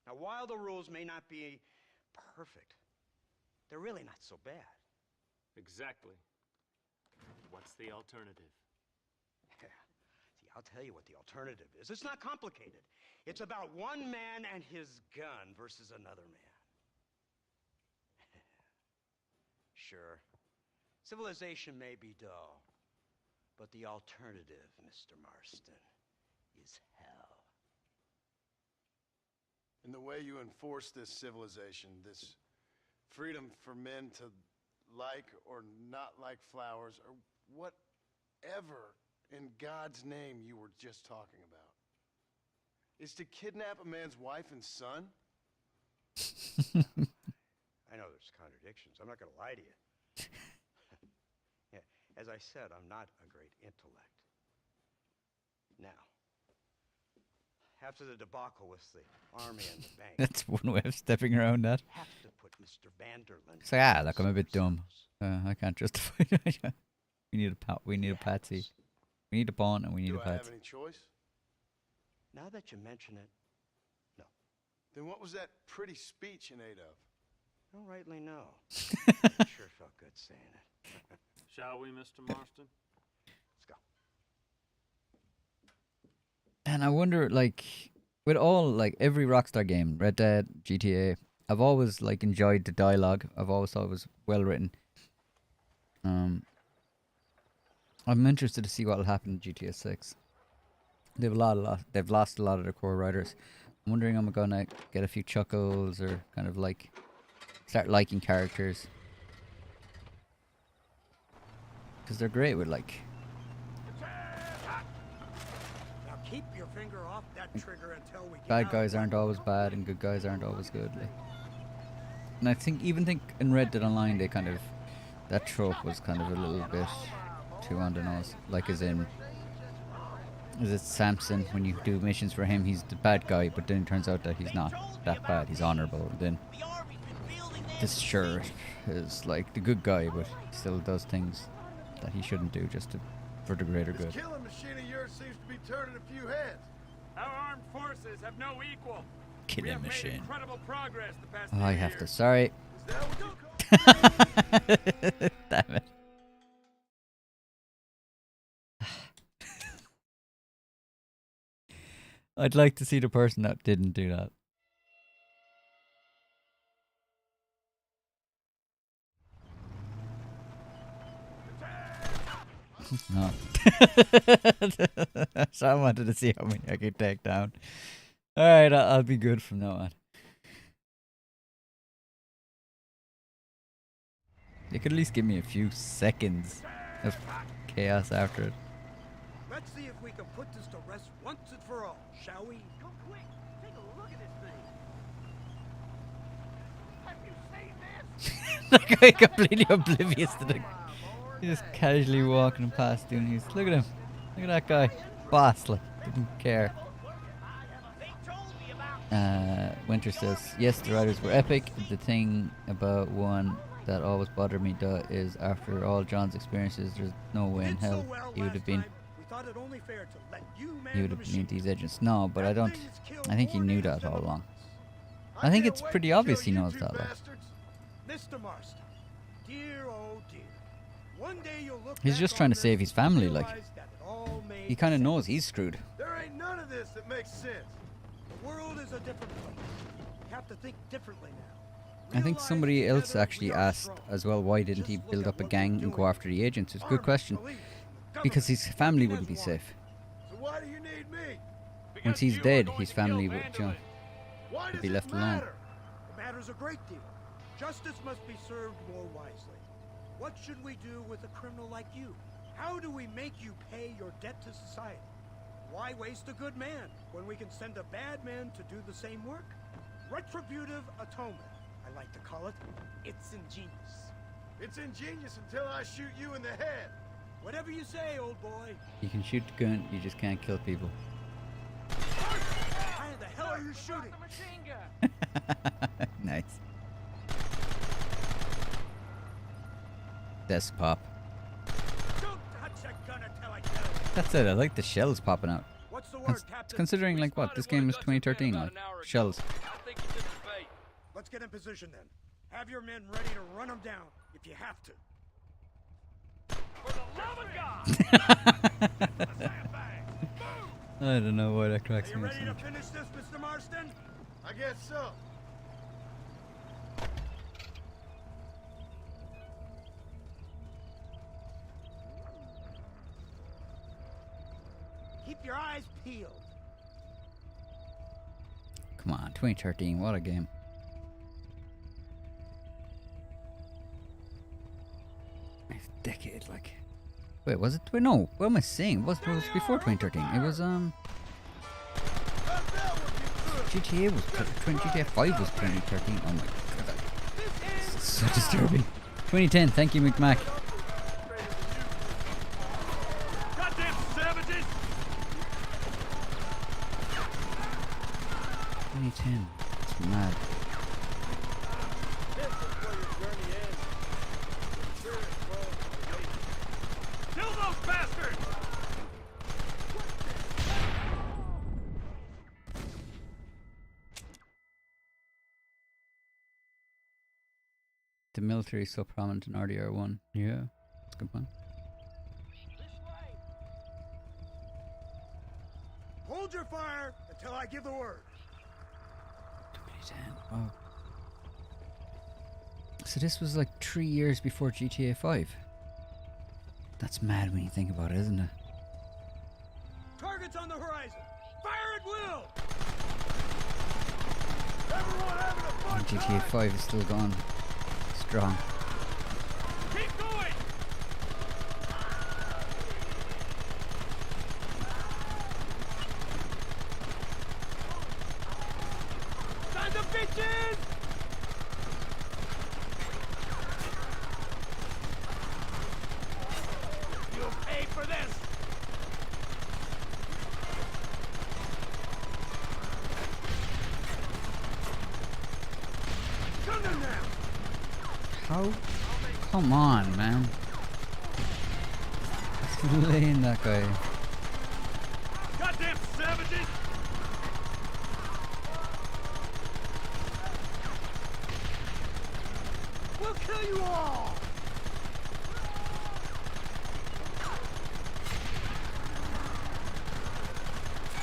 Now, while the rules may not be perfect, they're really not so bad. Exactly. What's the alternative? Yeah. See, I'll tell you what the alternative is. It's not complicated. It's about one man and his gun versus another man. Sure, civilization may be dull, but the alternative, Mr. Marston, is hell. And the way you enforce this civilization, this freedom for men to like or not like flowers, or whatever in God's name you were just talking about, is to kidnap a man's wife and son? I know there's contradictions. I'm not going to lie to you. Yeah, as I said, I'm not a great intellect. Now, after the debacle with the army and the bank, That's one way of stepping around that. have to put Mr. Vanderlyn. It's like, look, I'm a bit dumb. I can't justify it. We need a patsy. We need a pawn and we need Do a I have patsy. any choice? Now that you mention it, no. Then what was that pretty speech in aid of? I don't rightly know. Sure felt good saying it. Shall we, Mr. Marston? Let's go. And I wonder, like, with all, like, every Rockstar game, Red Dead, GTA, I've always, like, enjoyed the dialogue. I've always thought it was well written. I'm interested to see what will happen in GTA 6. They've lost a lot of their core writers. I'm wondering, am I gonna get a few chuckles or kind of like start liking characters? Because they're great with, like, Now keep your finger off that trigger until we get bad out guys of aren't always bad and good guys aren't always good. Like. And I think in Red Dead Online they kind of, that trope was kind of a little bit too on the nose. Like, as in, is it Samson, when you do missions for him, he's the bad guy, but then it turns out that he's not that bad, he's honorable. And then this sure is like the good guy, but he still does things that he shouldn't do just for the greater This good. killing machine of yours seems to be turning a few heads. Our armed forces have no equal. We Killing have made machine. incredible progress the past Oh, few I years. have to, sorry. Is that what you call Damn it. I'd like to see the person that didn't do that. No. So I wanted to see how many I could take down. Alright, I'll be good from now on. They could at least give me a few seconds of chaos after it. Let's see if we can put this to rest once and for all, shall we? Come quick, take a look at this thing. Have you seen this? That guy completely oblivious to the. He's just casually walking past doing his. Look at him. Look at that guy. Boss, like, didn't care. Winter says, yes, the riders were epic. The thing about one that always bothered me though is after all John's experiences, there's no way in hell he would have been. He would have been these agents. No, but I don't. I think he knew that all along. I think it's pretty obvious he knows that. Like. Mr. Marston, dear oh dear. One day you'll look He's just trying to save his family. Like, he kind of sense. knows he's screwed. There ain't none of this that makes sense. The world is a different place. You have to think differently now. I think somebody else actually asked as well, why didn't he build up a gang and go after the agents? It's a good question. Because his family wouldn't be safe. So why do you need me? Once he's dead, his family would, Why would does be it left alone. matter? It matters a great deal. Justice must be served more wisely. What should we do with a criminal like you? How do we make you pay your debt to society? Why waste a good man when we can send a bad man to do the same work? Retributive atonement, I like to call it. It's ingenious. It's ingenious until I shoot you in the head. Whatever you say, old boy. You can shoot the gun, you just can't kill people. Why the hell are you shooting? Nice. Desk pop. Don't touch that gun until I tell you. That's it, I like the shells popping out. What's the word, Captain? Considering, like, what? This game was 2013, like. Shells. Let's get in position then. Have your men ready to run them down if you have to. For the love of God! I don't know why that cracks Are you me up ready so to much. finish this, Mr. Marston? I guess so. Keep your eyes peeled. Come on, 2013, what a game. It's a decade, like. Wait, was it? Wait, no, what am I saying? It was before 2013. It was, GTA was, GTA 5 was 2013. Oh my god. This is so disturbing. 2010, thank you, McMac. Goddamn savages! 2010. It's mad. This is where your journey ends. Sure it's wrong. Kill those bastards! The military is so prominent in RDR1. Yeah, that's a good point. Hold your fire until I give the word. 2010. Wow. So this was like 3 years before GTA 5. That's mad when you think about it, isn't it? Targets on the horizon. Fire at will. Everyone having a fun And GTA 5 is still gone strong. Keep going! Sons of bitches! You'll pay for this! Gun them now! How? Come on, man. Slaying that guy. Goddamn savages! We'll kill you all!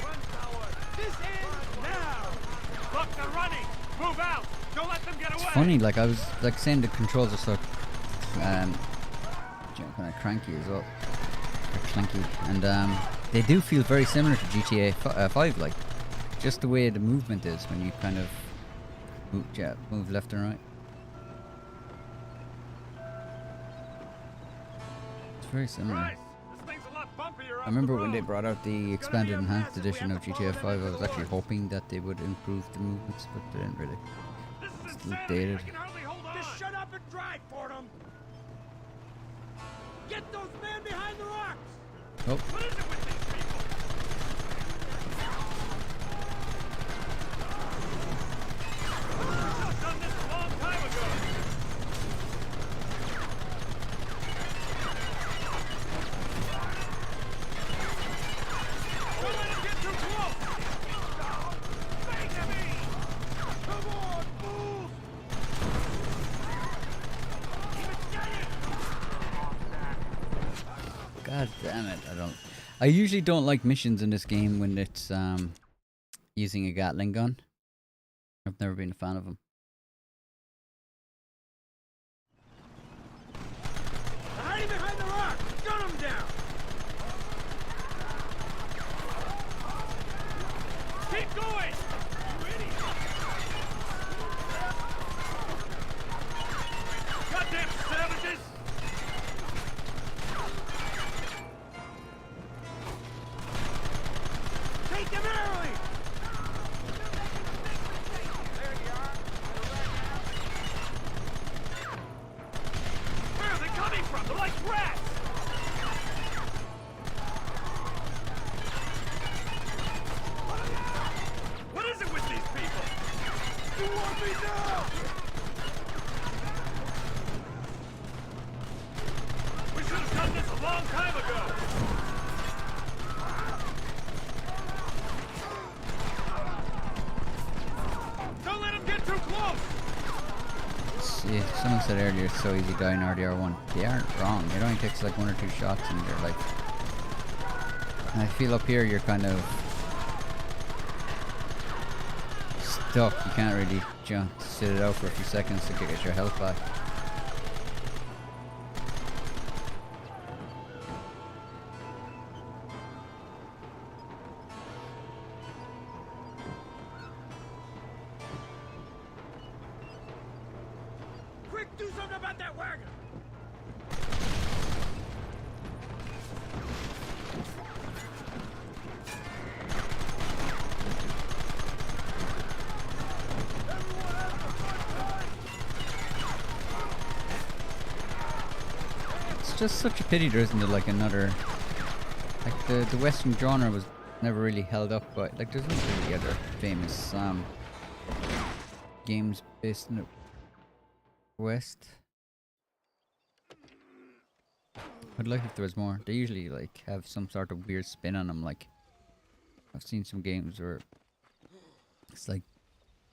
Run, coward! This ends now! Look, they're running! Move out! Don't let them get away! It's funny, like I was like saying the controls are so kind of cranky as well. Clanky, and they do feel very similar to GTA 5, like just the way the movement is when you kind of move left and right. It's very similar. Christ, this thing's a lot bumpier I off remember the when they road. brought out the expanded enhanced edition of GTA 5, I was actually hoping that they would improve the movements, but they didn't really. This is Still insanity. dated. I can hardly hold on. Just shut up and drive, Fordham! Get those men behind the rocks! Oh, What is it with these people? I should have done this a long time ago. Don't let him get too close. Make me. Come on, fools. god damn it! I usually don't like missions in this game when it's using a Gatling gun. I've never been a fan of them. Hiding behind the rock! Gun him down! Keep going! You idiot! Goddamn savages! Take them early! Where are they coming from? They're like rats! What is it with these people? You want me now? We should have done this a long time ago. Don't let him get too close. See, someone said earlier it's so easy dying RDR1. They aren't wrong. It only takes like 1 or 2 shots and you're like... And I feel up here you're kind of... stuck. You can't really jump, sit it out for a few seconds to get your health back. Quick, do something about that wagon! It's just such a pity there isn't like another... Like the Western genre was never really held up by... Like there's no really other famous games based in the West. I'd like if there was more. They usually like have some sort of weird spin on them. Like I've seen some games where it's like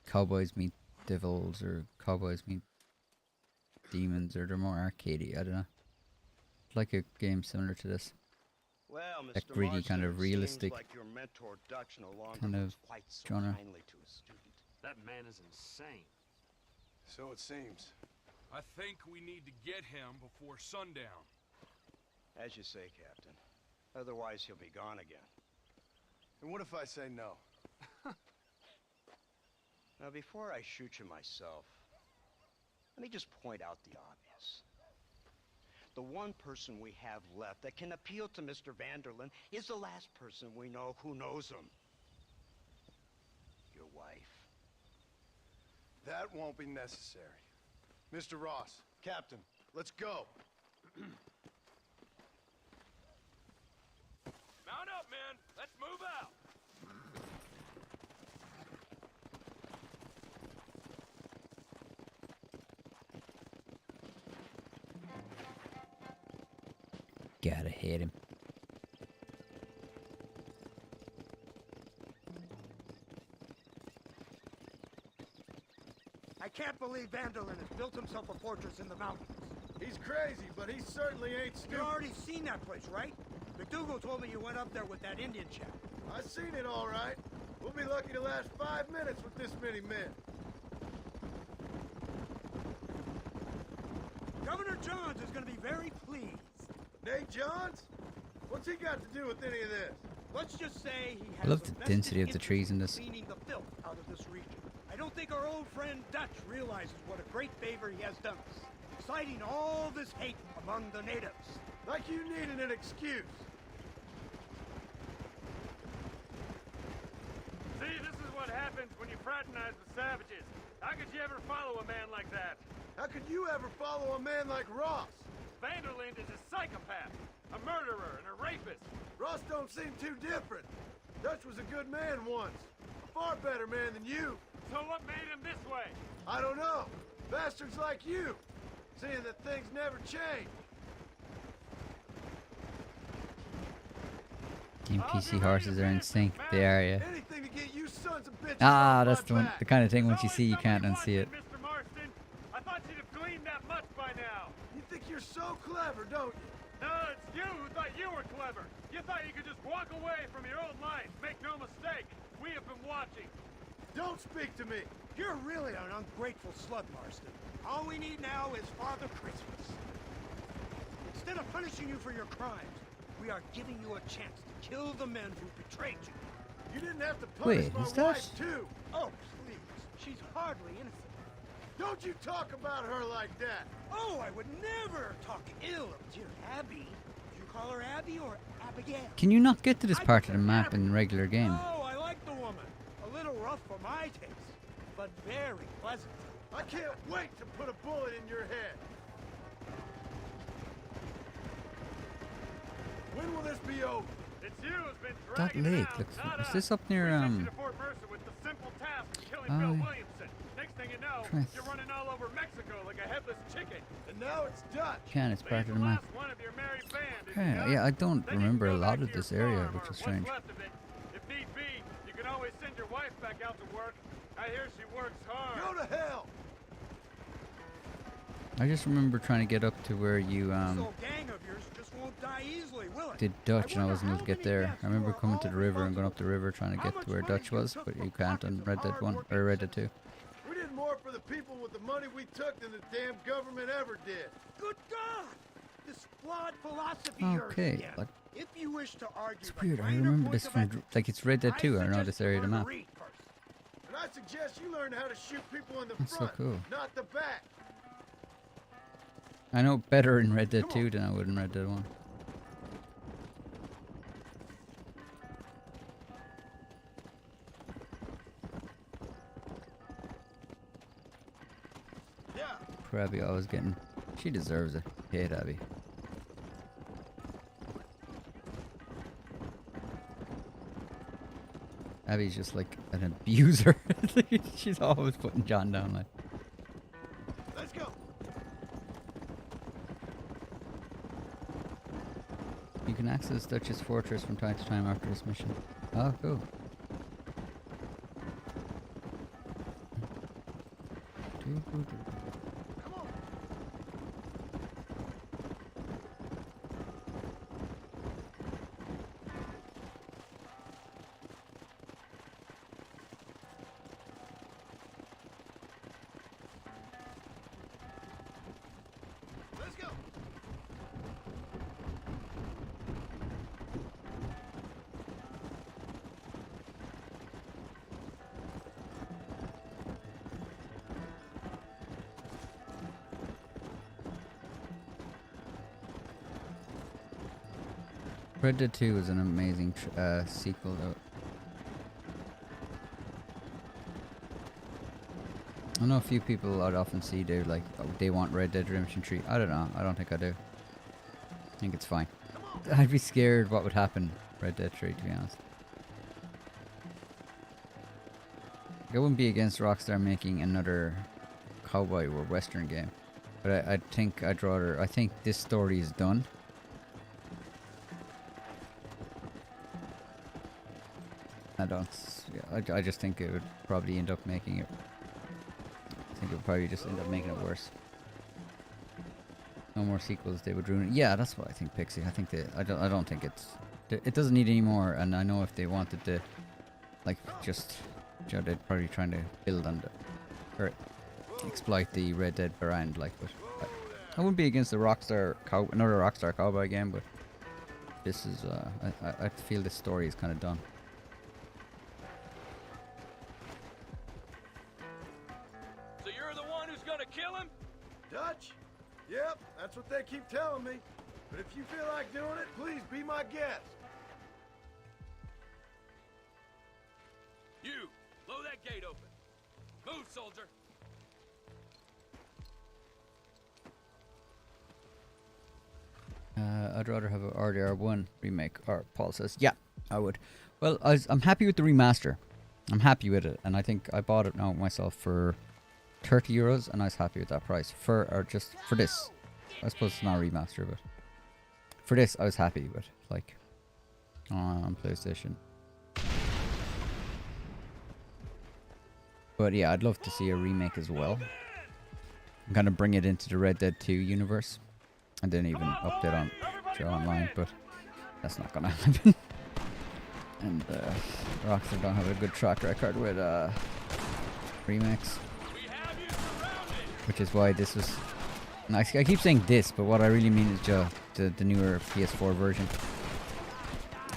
cowboys meet devils or cowboys meet demons, or they're more arcadey. I don't know. I'd like a game similar to this. Well, Mr. That gritty Marston, kind of it realistic seems like your mentor Dutch no longer kind of was quite so genre. kindly to his student. That man is insane. So it seems. I think we need to get him before sundown. As you say, Captain. Otherwise, he'll be gone again. And what if I say no? Now, before I shoot you myself, let me just point out the obvious. The one person we have left that can appeal to Mr. Vanderlyn is the last person we know who knows him. Your wife. That won't be necessary. Mr. Ross, Captain, let's go. Mount up, men. Let's move out. Gotta hit him. I can't believe Vanderlyn has built himself a fortress in the mountains. He's crazy, but he certainly ain't You've stupid. already seen that place, right? McDougal told me you went up there with that Indian chap. I seen it all right. We'll be lucky to last 5 minutes with this many men. Governor Johns is going to be very pleased. Nate Johns? What's he got to do with any of this? Let's just say he has I love a the vested density of the interest trees in this. cleaning the filth out of this region. I don't think our old friend Dutch realizes what a great favor he has done us, inciting all this hate among the natives. Like you needed an excuse. See, this is what happens when you fraternize with savages. How could you ever follow a man like that? How could you ever follow a man like Ross? Vanderland is a psychopath, a murderer, and a rapist. Ross don't seem too different. Dutch was a good man once. A far better man than you. So what made him this way? I don't know. Bastards like you. Seeing that things never change. NPC horses are in sync. They are, yeah. Anything to get you sons of bitches Ah, off that's my the one, back. the kind of thing once you There's see you always can't somebody unsee it. watching, Mr. Marston. I thought you'd have gleaned that much by now. You think you're so clever, don't you? No, it's you who thought you were clever. You thought you could just walk away from your old life. Make no mistake, we have been watching. Don't speak to me. You're really an ungrateful slug, Marston. All we need now is Father Christmas. Instead of punishing you for your crimes, we are giving you a chance to kill the men who betrayed you. You didn't have to punish Wait, my is that- wife, too. Oh, please. She's hardly innocent. Don't you talk about her like that. Oh, I would never talk ill of dear Abby. Did you call her Abby or Abigail? Can you not get to this part of the map in the regular game? Oh, I like the woman. A little rough for my taste, but very pleasant. I can't wait to put a bullet in your head. When will this be over? It's you who's been That dragging it lake out, looks. not Is us. this up near We sent you to Fort Mercer with the simple task of killing Bill Oh. Williamson. Next thing you know, Trying to you're running all over Mexico like a headless chicken. And now it's Dutch. Can it's part Leave of the map. last one of your merry band, if Okay, you got yeah, it. I don't Then you can remember a go lot back of to your this area, farm, which or is strange. What's left of it. If need be, you can always send your wife back out to work. I hear she works hard. Go to hell. I just remember trying to get up to where you This old gang of yours just won't die easily, will it? did Dutch, and I wonder wasn't able how to get many there. deaths I remember you are coming to all the river and going up responsible the river trying to How get much to where money Dutch you was, took but from you can't on pockets of Red Dead 1 hard-working or Red Dead 2. We did more for the people with the money we took than the damn government ever did. Good God! This flawed philosophy of yours Okay, again. but If you wish to argue it's the weird. I finer remember points this of from ethics, like it's Red Dead 2. I know suggest this you area of the learn to map. read first. And I suggest you learn how to shoot people in the That's so front, cool. not the back. I know better in Red Dead 2 than I would in Red Dead 1. Yeah. Poor Abby always getting. She deserves it. Hate Abby. Abby's just like an abuser. She's always putting John down like. Let's go. You can access Dutch's fortress from time to time after this mission. Oh, cool. Come on. Let's go. Red Dead 2 is an amazing sequel though. I know a few people I'd often see do like, oh, they want Red Dead Redemption 3. I don't know. I don't think I do. I think it's fine. I'd be scared what would happen Red Dead 3 to be honest. I wouldn't be against Rockstar making another cowboy or western game. But I think I'd rather, I think this story is done. I just think it would probably end up making it. I think it would probably just end up making it worse. No more sequels, they would ruin it. Yeah, that's what I think, Pixie. I think I don't think it doesn't need any more. And I know if they wanted to, like, just, you know, they'd probably trying to build on the, or exploit the Red Dead brand, like. But I wouldn't be against the another Rockstar Cowboy game, but this is I feel this story is kind of done. So you're the one who's gonna kill him? Dutch? Yep, that's what they keep telling me. But if you feel like doing it, please be my guest. You, blow that gate open. Move, soldier. I'd rather have an RDR1 remake. Or Paul says, yeah, I would. Well, I'm happy with the remaster. I'm happy with it, and I think I bought it now myself for €30, and I was happy with that price for this. I suppose it's not a remaster, but for this, I was happy with, like, on PlayStation. But yeah, I'd love to see a remake as well. I'm gonna bring it into the Red Dead 2 universe. I didn't even update on to online, but that's not gonna happen. And Rockstar don't have a good track record with remakes, which is why this was. And I keep saying this, but what I really mean is just the newer PS4 version.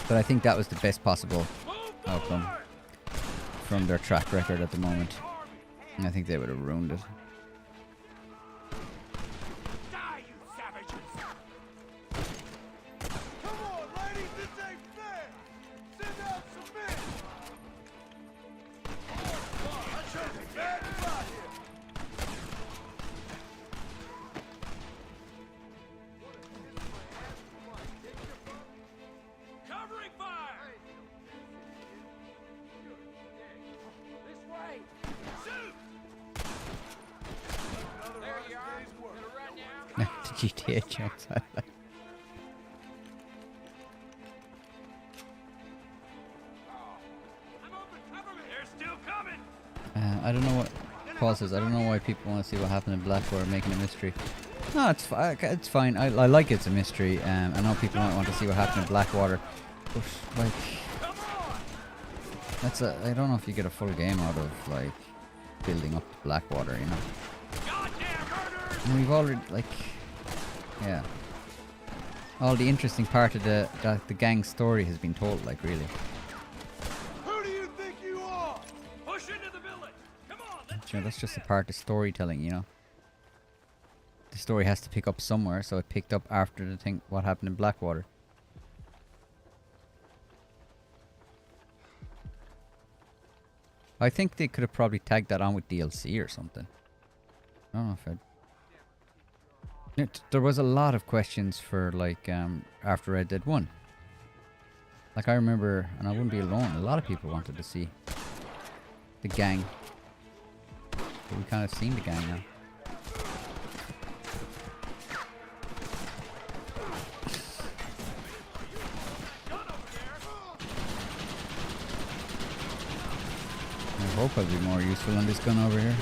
But I think that was the best possible outcome from their track record at the moment, and I think they would have ruined it. The GTA jumps out. I don't know what Paul says. I don't know why people want to see what happened in Blackwater, making a mystery. No, it's fine. It's fine. I like it's a mystery. I know people might want to see what happened in Blackwater, but like, I don't know if you get a full game out of like building up to Blackwater, you know. And we've already yeah. All the interesting part of the gang story has been told, like, really. Who do you think you are? Push into the village. Come on, let's You know, that's just a part of storytelling, you know. The story has to pick up somewhere, so it picked up after the thing, what happened in Blackwater. I think they could have probably tagged that on with DLC or something. I don't know if I'd... There was a lot of questions for, like, after Red Dead 1. Like, I remember, and I wouldn't be alone, a lot of people wanted to see the gang. But we kind of seen the gang now. I hope I'll be more useful on this gun over here.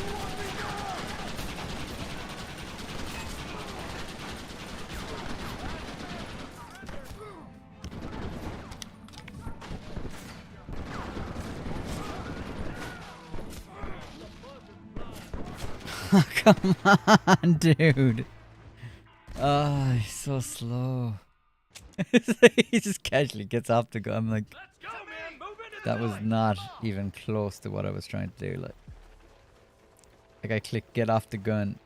Come on, dude. Oh, he's so slow. He just casually gets off the gun. I'm like, that was not even close to what I was trying to do. Like I clicked get off the gun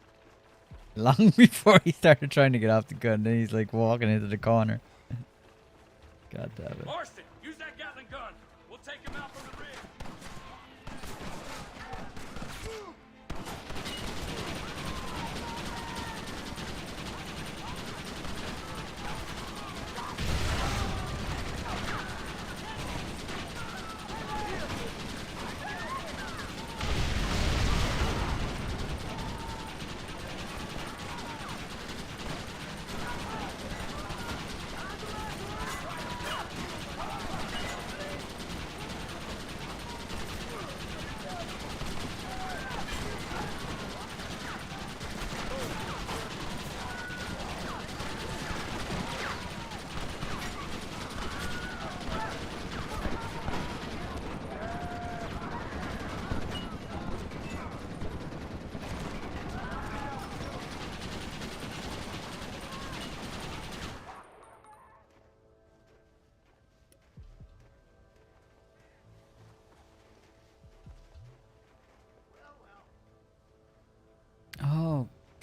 long before he started trying to get off the gun. Then he's like walking into the corner. God damn it. Marston, use that Gatling gun. We'll take him out from the rear.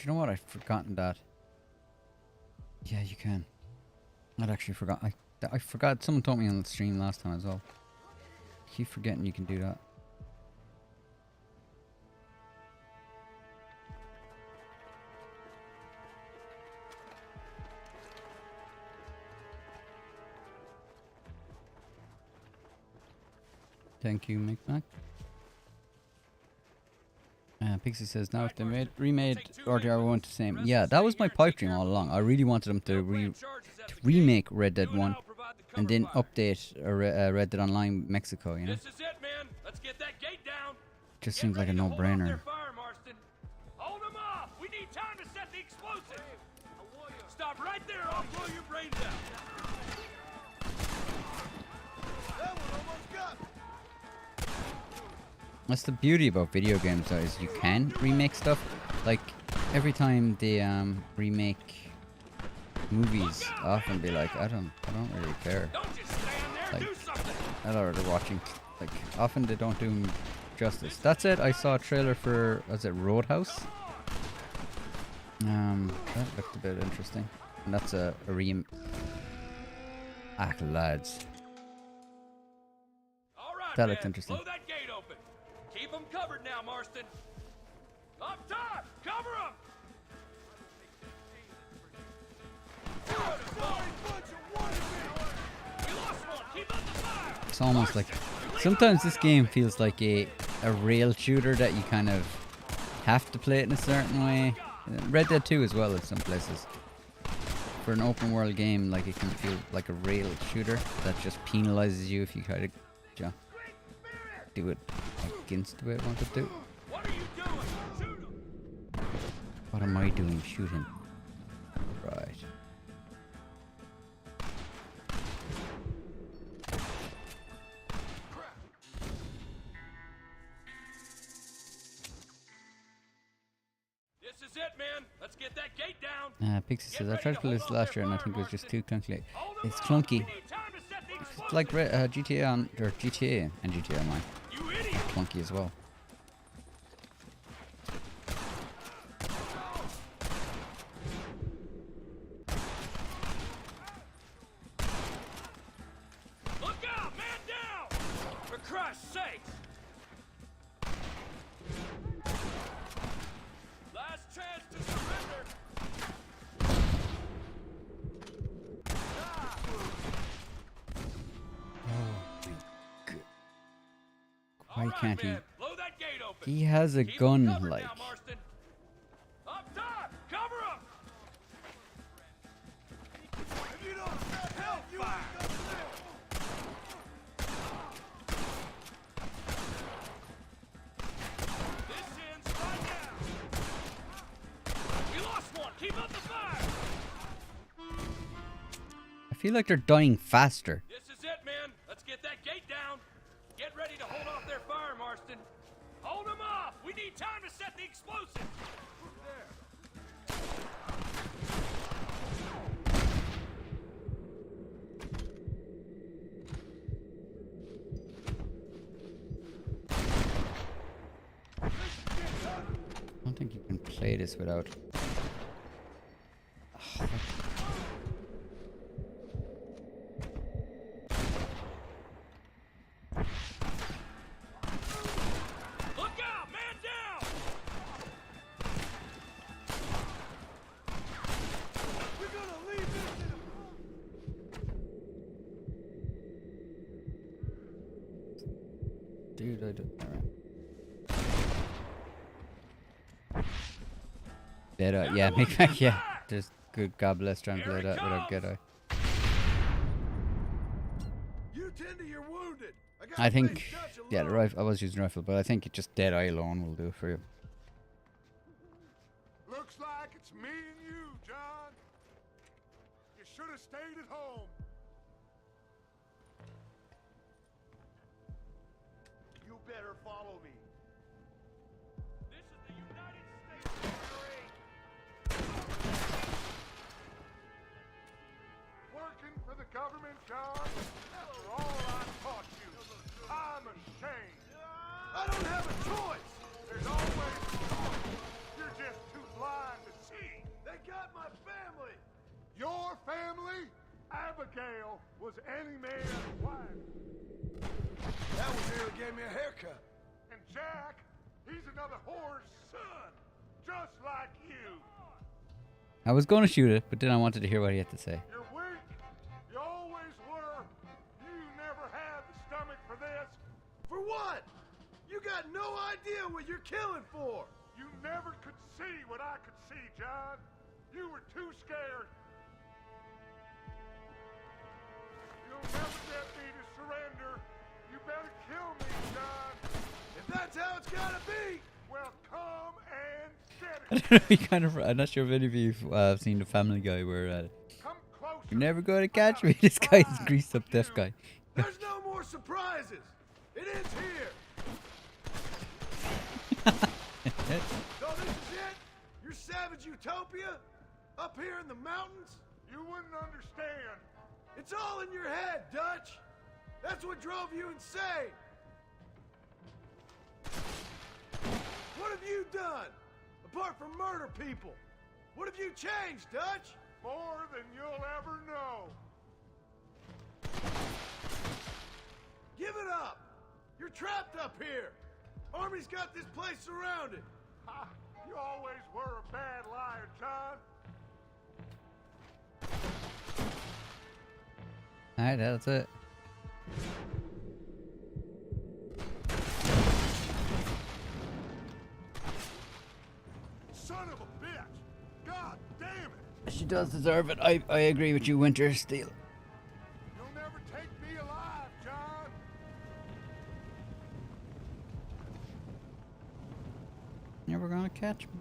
Do you know what? I've forgotten that. Yeah, you can. I'd actually forgot. I forgot. Someone told me on the stream last time as well. Keep forgetting you can do that. Thank you, Micmac. Pixie says, now if they remade RDR 1 to the same. Yeah, that was my pipe dream all along. I really wanted them to remake Red Dead 1 and then update Red Dead Online Mexico, you know? This is it, man. Let's get that gate down. Just seems like a no-brainer. Hold them off. We need time to set the explosive. Stop right there. I'll blow your brains out. That one almost got me. That's the beauty about video games, though, is you can remake stuff. Like, every time they remake movies, I often be like, I don't really care. Like, I don't really watching. Like, often they don't do 'em justice. That's it. I saw a trailer for, was it Roadhouse? That looked a bit interesting. And that's a lads. All right, That looked man. interesting. Blow that gate open. Keep them covered now, Marston. Up top, cover them. It's almost like, sometimes this game feels like a rail shooter that you kind of have to play it in a certain way. Red Dead 2 as well in some places. For an open world game, like, it can feel like a rail shooter that just penalizes you if you try to do it against the way it wanted to. What are you doing? Shoot him. What am I doing? Shoot him. Right. This is it, man. Let's get that gate down. Pixie says, I tried to play this last year and I think it was just too clunky. It's clunky. It's like GTA on, or GTA and GTA Online. Clunky as well. Look out, man down! For Christ's sakes! Last chance to surrender. Why can't he? Blow that gate open. He has a Keep 'em gun, covered like. now, Marston. Up top, cover 'em. If you don't step help, you ain't gonna live. This ends right now. We lost one. Keep up the fire. I feel like they're dying faster. This is it, man. Let's get that gate down. Get ready to hold off their fire, Marston. Hold them off. We need time to set the explosive. I don't think you can play this without. Look out, man down. We're gonna leave this in a... Dude, I don't. Dead-eye. Yeah, make back. Yeah. Just good God bless trying to play that without Dead-eye. You tend to your wounded. I think, yeah, the rifle. I was using rifle, but I think it just Dead-eye alone will do it for you. Looks like it's me and you, John. You should have stayed at home. You better follow me. This is the United States Armory. Working for the government, John? After all I taught you, I'm ashamed. I don't have a choice. There's always a choice. You're just too blind to Your family, Abigail, was any man's wife. That one nearly gave me a haircut. And Jack, he's another whore's son, just like you. I was going to shoot it, but then I wanted to hear what he had to say. You're weak. You always were. You never had the stomach for this. For what? You got no idea what you're killing for. You never could see what I could see, John. You were too scared. You'll never get me to surrender. You better kill me, John. If that's how it's gotta be. Well, come and get I it. don't know. He kind of. I'm not sure if any of you have seen the Family Guy where Come closer. you're never going to catch me. This guy's greased up deaf guy. There's no more surprises. It ends here. So this is it? Your savage utopia? Up here in the mountains? You wouldn't understand. It's all in your head, Dutch. That's what drove you insane. What have you done? Apart from murder people. What have you changed, Dutch? More than you'll ever know. Give it up. You're trapped up here. Army's got this place surrounded. Ha, you always were a bad liar, John. Alright, that's it. Son of a bitch. God damn it. She does deserve it. I agree with you, Winter Steel. You'll never take me alive, John. Never gonna catch me.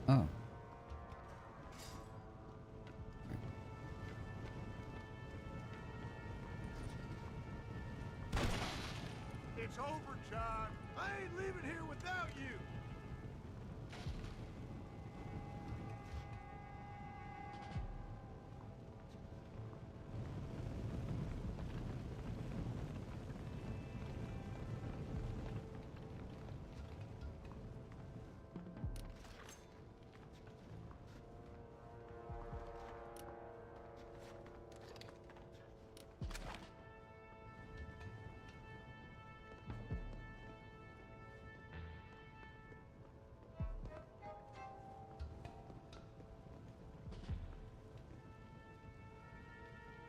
Oh. It's over, John. I ain't leaving here without you.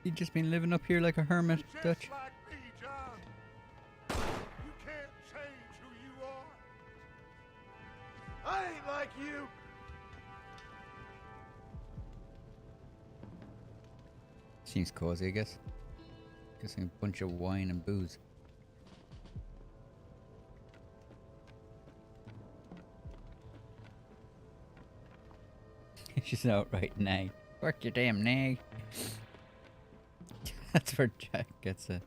You just been living up here like a hermit, Just Dutch. like me, John. You can't change who you are. I ain't like you. Seems cozy, I guess. Guessing a bunch of wine and booze. She's outright nag. Work your damn nag. That's where Jack gets it.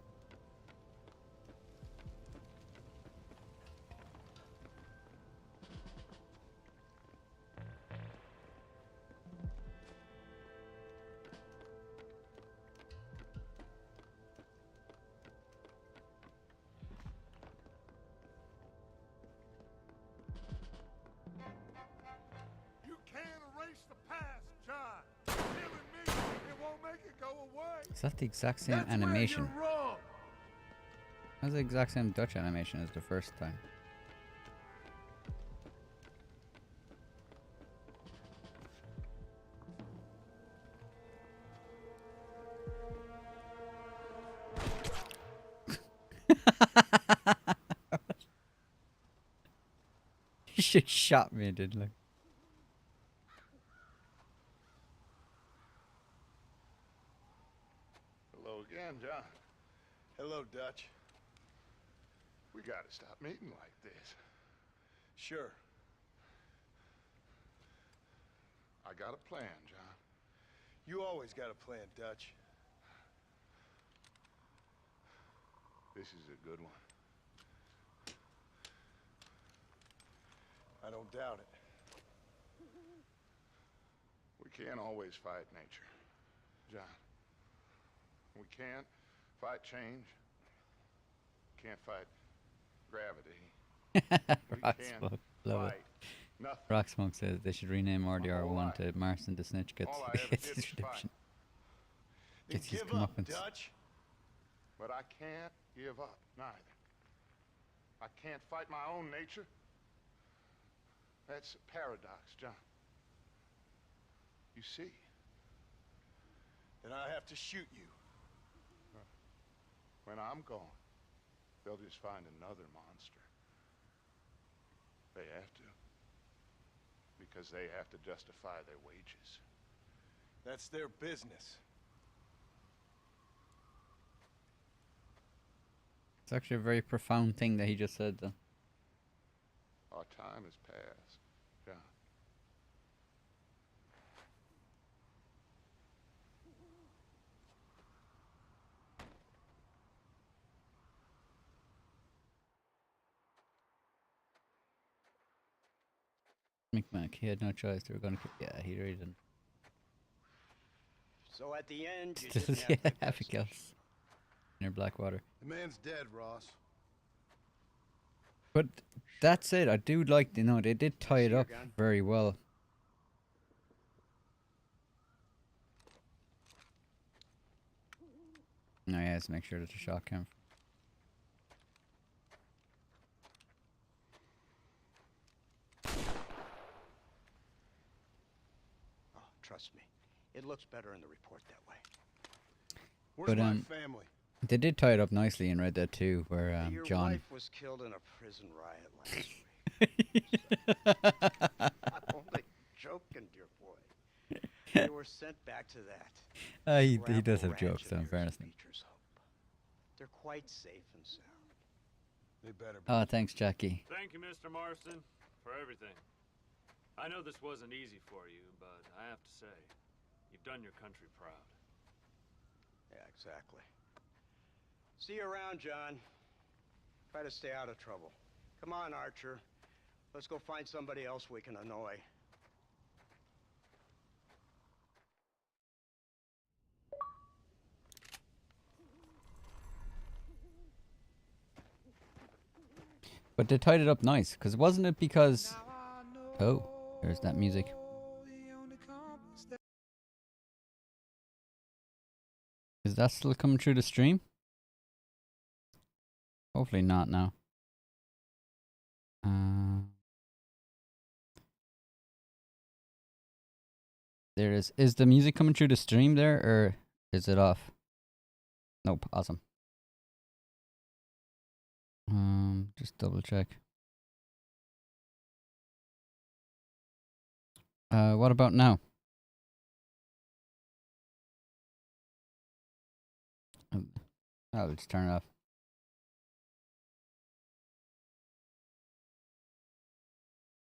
You can't erase the past, John. Killing me, it won't make it go away. Is that the exact same That's animation? where you're wrong. That's the exact same Dutch animation as the first time. You should shot me, didn't you? Hello again, John. Hello, Dutch. We gotta stop meeting like this. Sure. I got a plan, John. You always got a plan, Dutch. This is a good one. I don't doubt it. We can't always fight nature, John. We can't fight change. Can't fight gravity. We Right, can't smoke. Love it. fight nothing. Rocksmoke says they should rename RDR1 to Marston the Snitch gets, All I ever gets did his was fight. redemption. Then Gets his give up, comeuppance. Dutch. But I can't give up, neither. I can't fight my own nature. That's a paradox, John. You see? Then I have to shoot you. When I'm gone, they'll just find another monster. They have to. Because they have to justify their wages. That's their business. It's actually a very profound thing that he just said, though. Our time has passed, John. McMack, he had no choice. They were going to. Yeah, he really didn't. So at the end, you Still, didn't yeah, have good Abigail. justice. Near Blackwater. The man's dead, Ross. But that said, I do like, you know, they did tie it your up gun? very well. No, yeah, let's make sure that the shot came. Oh, trust me. It looks better in the report that way. Where's But, my family? They did tie it up nicely in Red Dead 2, where Your John. wife was killed in a prison riot last week. I'm only joking, dear boy. They were sent back to that. He gravel does have ranch jokes, of though, in yours fairness. Beecher's Hope. They're quite safe and sound. They better be. Oh, thanks, Jackie. Thank you, Mr. Marston, for everything. I know this wasn't easy for you, but I have to say, you've done your country proud. Yeah, exactly. See you around, John. Try to stay out of trouble. Come on, Archer. Let's go find somebody else we can annoy. But they tied it up nice, because wasn't it because... Oh, there's that music. Is that still coming through the stream? Hopefully not now. There it is. Is the music coming through the stream there, or is it off? Nope. Awesome. Just double check. What about now? Oh, let's turn it off.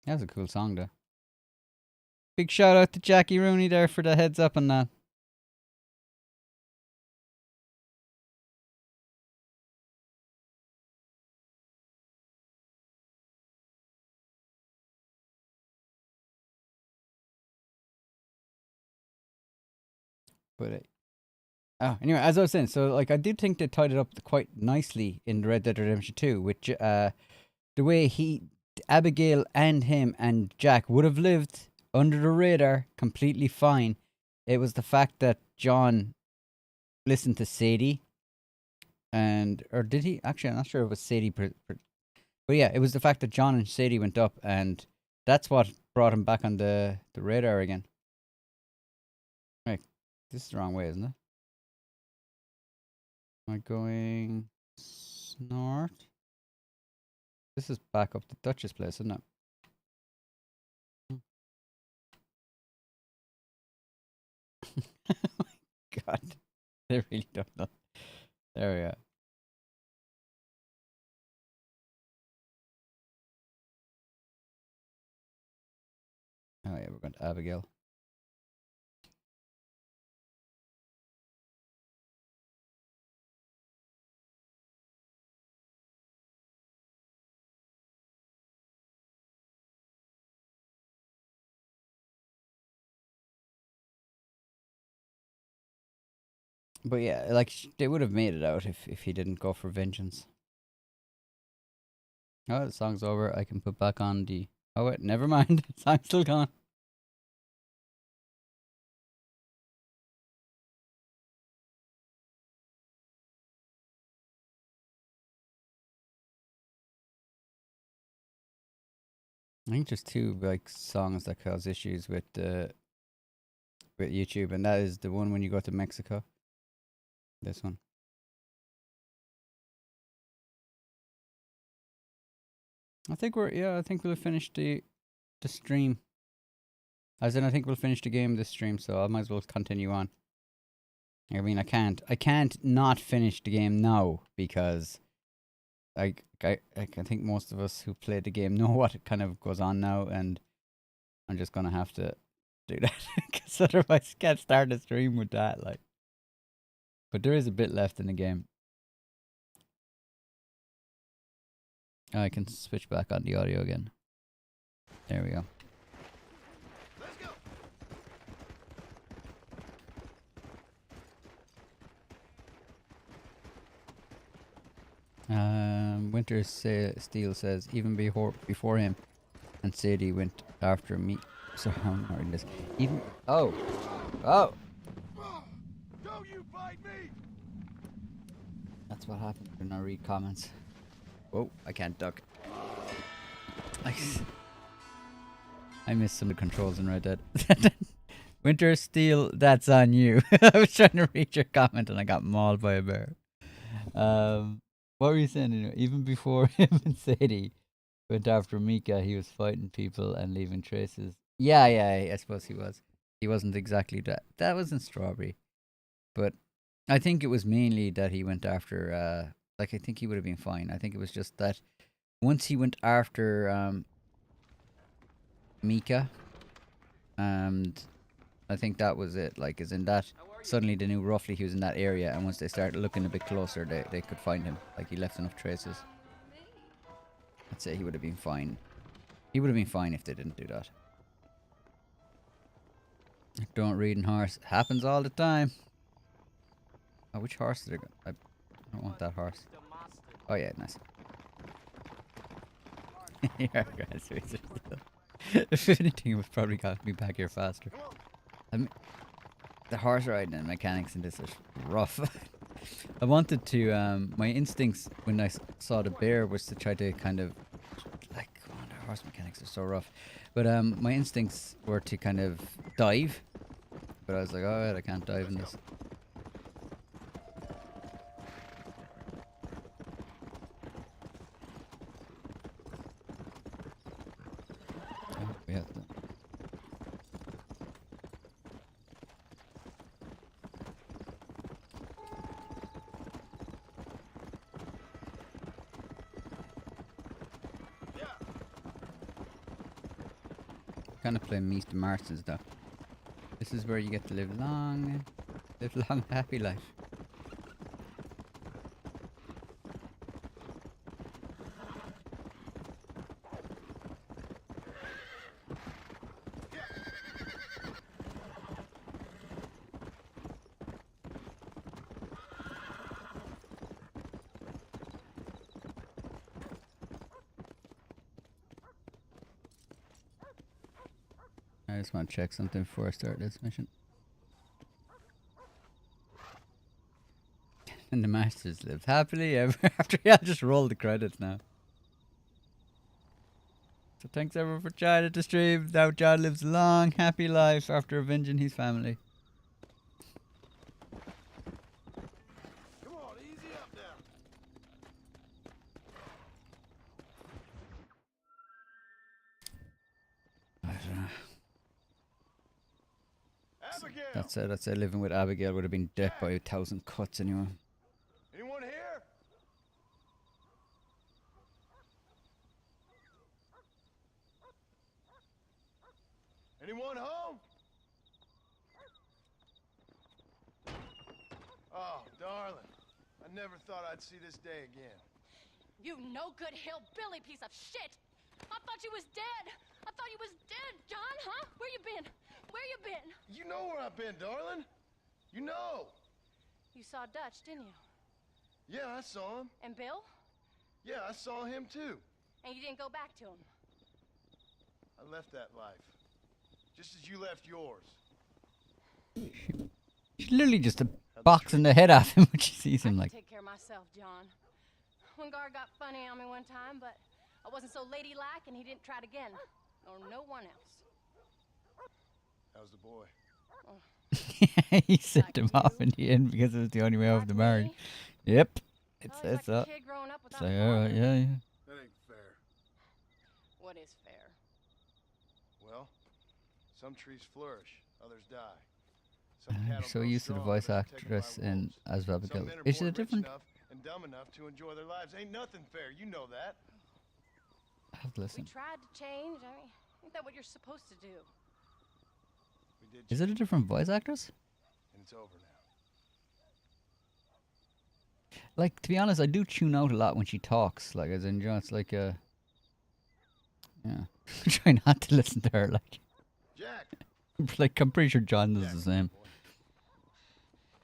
That's a cool song, though. Big shout out to Jackie Rooney there for the heads up on that. But anyway, as I was saying, so like I did think they tied it up quite nicely in Red Dead Redemption 2, which the way Abigail and him and Jack would have lived under the radar completely fine. It was the fact that John listened to Sadie, or did he? Actually, I'm not sure if it was Sadie, but yeah, it was the fact that John and Sadie went up, and that's what brought him back on the radar again. Right, this is the wrong way, isn't it? Am I going north? This is back up to Dutch's place, isn't it? Oh my god. They really don't know. There we are. Oh yeah, we're going to Abigail. But yeah, like they would have made it out if he didn't go for vengeance. Oh, the song's over. I can put back on the Oh wait, never mind. Song's still gone. I think there's two like songs that cause issues with YouTube, and that is the one when you go to Mexico. This one. I think I think we'll finish the stream. As in, I think we'll finish the game this stream, so I might as well continue on. I mean, I can't not finish the game now because I think most of us who played the game know what kind of goes on now, and I'm just gonna have to do that because otherwise I can't start a stream with that. Like, but there is a bit left in the game. I can switch back on the audio again. There we go. Let's go. Winter Steel says even before him and Sadie went after me. So I'm not reading this. Even oh. Don't you bite me! That's what happened when I read comments. Whoa, I can't duck. I missed some of the controls in Red Dead. Winter Steel, that's on you. I was trying to read your comment and I got mauled by a bear. What were you saying? Anyway? Even before him and Sadie went after Mika, he was fighting people and leaving traces. Yeah, I suppose he was. He wasn't exactly that. That wasn't Strawberry. But I think it was mainly that he went after, I think he would have been fine. I think it was just that once he went after Mika, and I think that was it. Like, as in that, suddenly they knew roughly he was in that area, and once they started looking a bit closer, they could find him. Like, he left enough traces. I'd say he would have been fine. He would have been fine if they didn't do that. Don't read in horse. Happens all the time. Oh, which horse did I go? I don't want that horse. Oh yeah, nice. Yeah, guys. If anything, it would probably got me back here faster. I mean, the horse riding and mechanics in this is rough. I wanted to, my instincts when I saw the bear was to try to kind of, like, oh, the horse mechanics are so rough. But my instincts were to kind of dive. But I was like, alright, I can't dive in this. Oh, we have to. Kind of play Mr. Marston's though. This is where you get to live long, happy life. I just want to check something before I start this mission. And the masters live happily ever after. Yeah, I'll just roll the credits now. So thanks everyone for joining the stream. Now John lives a long, happy life after avenging his family. Come on, easy up now. Abigail! That's it. Living with Abigail would have been death by 1,000 cuts anyway. Anyone here? Anyone home? Oh, darling. I never thought I'd see this day again. You no good hillbilly piece of shit! I thought you was dead! I thought you was dead, John, huh? Where you been? Where you been? You know where I've been, darling. You know. You saw Dutch, didn't you? Yeah, I saw him. And Bill? Yeah, I saw him too. And you didn't go back to him? I left that life. Just as you left yours. She's literally just a box in the head off him when she sees him. I Like, can take care of myself, John. One guard got funny on me one time, but I wasn't so ladylike, and he didn't try it again. Or no one else. How's the boy? he sent him off in the end because it was the only way off the marriage. Yep. It says Like a so. kid growing up It's without like, a alright, father. yeah. That ain't fair. What is fair? Well, some trees flourish, others die. Some I'm cattle so grow used to the strong, voice others are taken by actress in wolves. As Well Some Because. men are Is born it rich different? enough and dumb enough to enjoy their lives. Ain't nothing fair. You know that. I have to We listen. tried to change. I mean, ain't that what you're supposed to do? We did. Is it a different voice actress? And it's over now. Like, to be honest, I do tune out a lot when she talks. Like, as in, you know, it's like, yeah. Try not to listen to her. Like, Jack. like I'm pretty sure John does the same.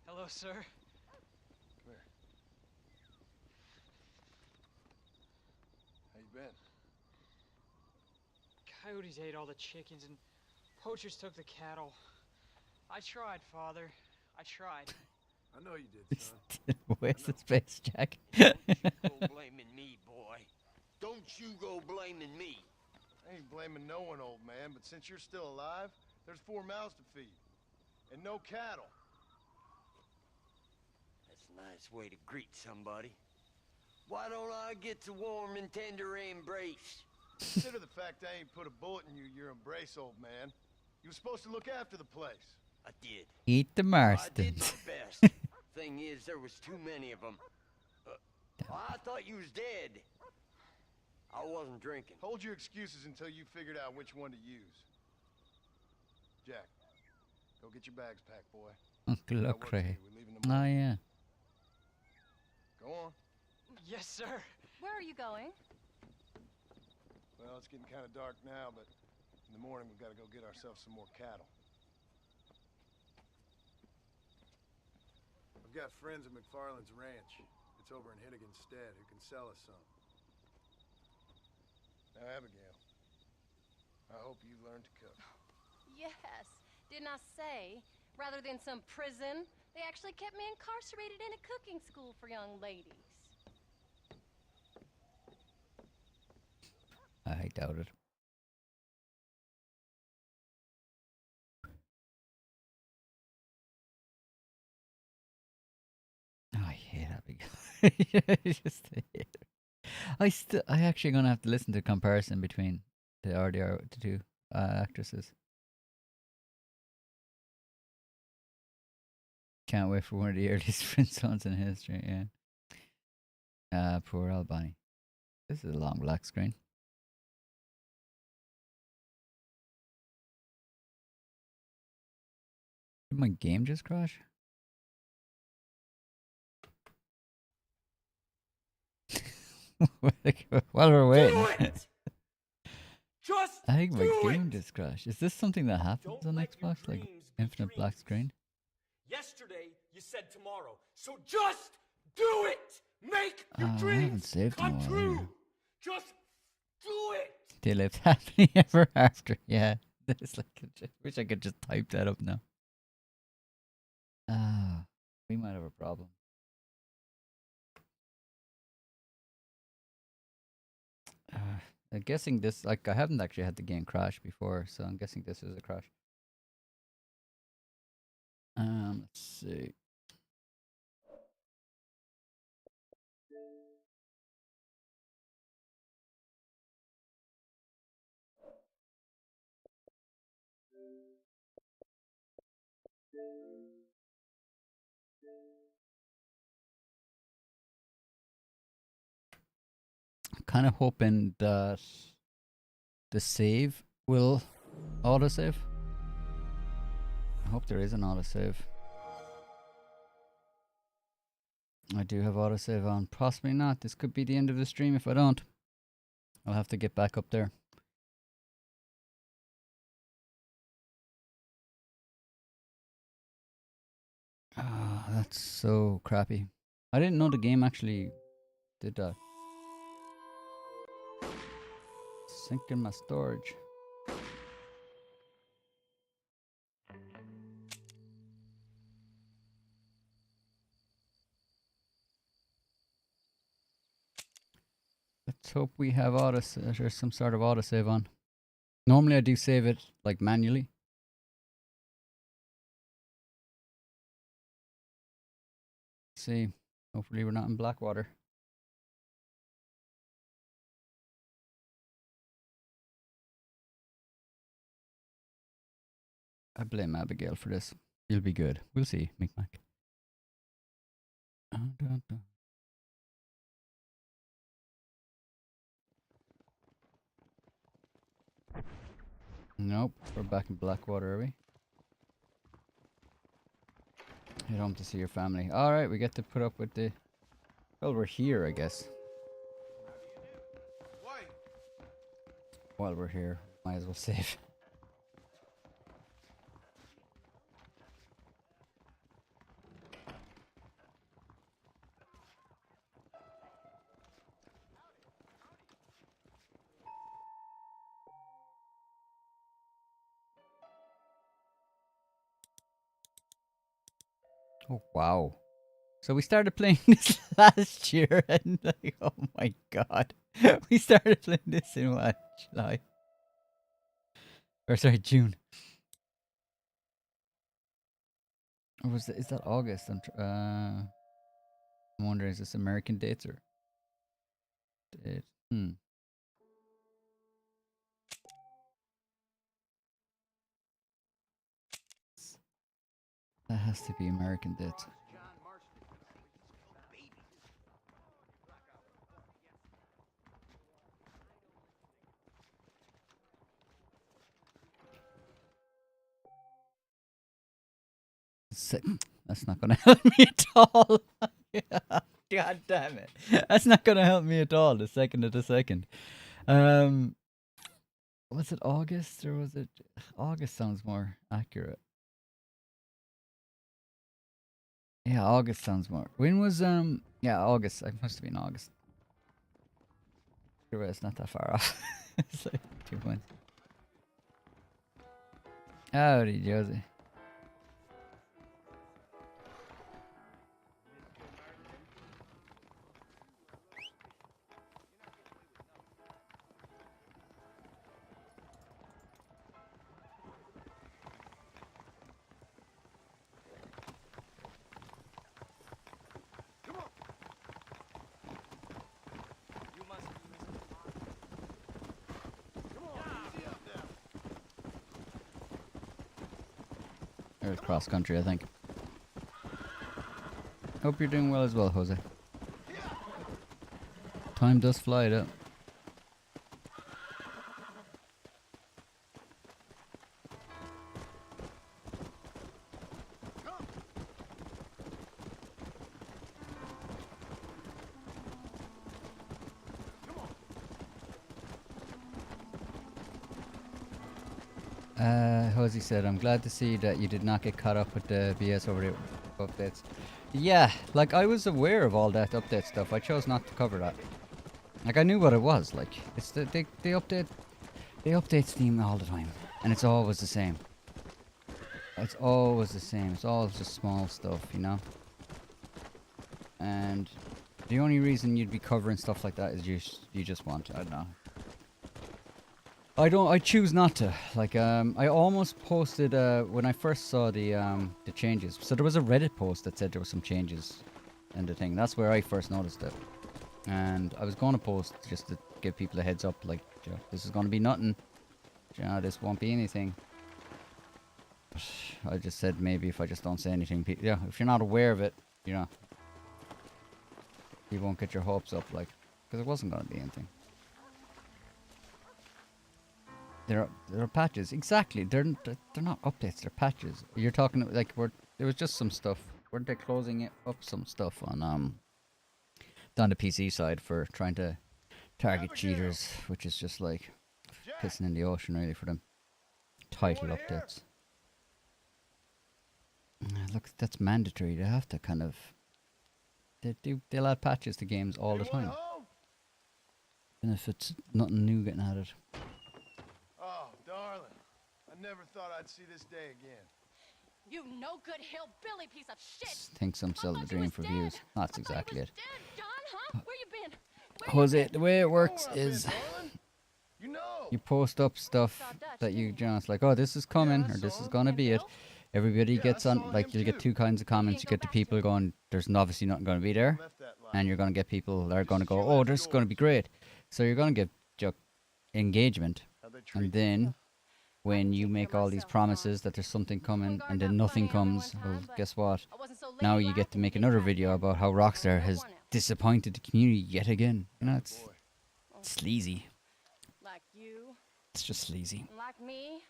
Hello, sir. Come here. How you been? Coyotes ate all the chickens and poachers took the cattle. I tried, Father. I tried. I know you did, son. Where's the space, Jack? Don't you go blaming me, boy. Don't you go blaming me. I ain't blaming no one, old man, but since you're still alive, there's 4 mouths to feed. And no cattle. That's a nice way to greet somebody. Why don't I get the warm and tender embrace? Consider the fact I ain't put a bullet in your embrace, old man. You were supposed to look after the place. I did. Eat the I did Marstons. my best. Thing is, there was too many of them. I thought you was dead. I wasn't drinking. Hold your excuses until you figured out which one to use. Jack, go get your bags packed, boy. Uncle Got work to do. Lucre. We're leaving in the Oh, morning. yeah. Go on. Yes, sir. Where are you going? Well, it's getting kind of dark now, but in the morning we've got to go get ourselves some more cattle. I've got friends at McFarland's ranch. It's over in Hittiganstead who can sell us some. Now, Abigail, I hope you learn to cook. Yes. Didn't I say, rather than some prison, they actually kept me incarcerated in a cooking school for young ladies. I doubt it. Oh, I hate Abigail. I just hate her. I actually gonna have to listen to the comparison between the two actresses. Can't wait for one of the earliest Flintstones in history. Yeah. Poor Albany. This is a long black screen. Did my game just crash? While we're waiting. Just I think my do game it! just crashed. Is this something that happens Don't on let your Xbox? Like dreams be infinite black dreams. screen? Yesterday, you said tomorrow. So just do it! Make your I haven't dreams saved in a come while true! either. Just do it! They lived happily ever after. Yeah. It's like, I wish I could just type that up now. Ah, we might have a problem. I'm guessing this, like, I haven't actually had the game crash before, so I'm guessing this is a crash. Let's see. Kind of hoping that the save will autosave. I hope there is an autosave. I do have autosave on. Possibly not. This could be the end of the stream if I don't. I'll have to get back up there. Ah, that's so crappy. I didn't know the game actually did that. Syncing my storage. hope we have there's some sort of autosave on. Normally I do save it like manually. Let's see. Hopefully we're not in Blackwater. I blame Abigail for this. You'll be good. We'll see, Micmac. Nope, we're back in Blackwater, are we? Head home to see your family. Alright, we get to put up with the... Well, we're here, I guess. While we're here, might as well save. Oh, wow. So we started playing this last year and like, oh my god. We started playing this in what, July? Or sorry, June. Or was is that August? I'm wondering, is this American dates or... That has to be American dates. That's not gonna help me at all. God damn it. That's not gonna help me at all, the second of the second. Was it August or was it... August sounds more accurate. Yeah, August sounds more... When was, yeah, August. It must have been August. Sure, it's not that far off. It's like 2 points. Howdy, Josie. There's cross country, I think. Hope you're doing well as well, Jose. Time does fly, though. Hosey said, I'm glad to see that you did not get caught up with the BS over the updates. Yeah, like I was aware of all that update stuff. I chose not to cover that. Like I knew what it was. Like it's they update Steam all the time, and it's always the same. It's always the same. It's always just small stuff, you know. And the only reason you'd be covering stuff like that is you just want to. I don't know. I choose not to. Like, I almost posted, when I first saw the changes. So there was a Reddit post that said there were some changes in the thing. That's where I first noticed it. And I was going to post just to give people a heads up, like, you know, this is going to be nothing. You know, this won't be anything. But I just said maybe if I just don't say anything, yeah, if you're not aware of it, you know, you won't get your hopes up, like, because it wasn't going to be anything. There are patches. Exactly. They're not updates. They're patches. You're talking like there was just some stuff. Weren't they closing up some stuff on down the PC side for trying to target cheaters, which is just like pissing in the ocean really for them. Title updates. Look, that's mandatory. They have to kind of. They'll add patches to games all the time. And if it's nothing new getting added. I never thought I'd see this day again. You no good hillbilly piece of shit! Thinks I'm selling the dream for views. That's exactly it. Dead, John, huh? Where you been? Jose, the way it works I've is been, Marlon. You know. you post up stuff that you it's like, oh, this is coming, or this is gonna be it. Everybody gets on, like, you'll get two kinds of comments. You get the people going, there's obviously nothing going to be there, and you're going to get people that are going to go, oh, this is going to be great. So you're going to get engagement, and then when you make all these promises that there's something coming, and then nothing comes, well, guess what? Now you get to make another video about how Rockstar has disappointed the community yet again. You know, it's sleazy. Like you. It's just sleazy. Like me.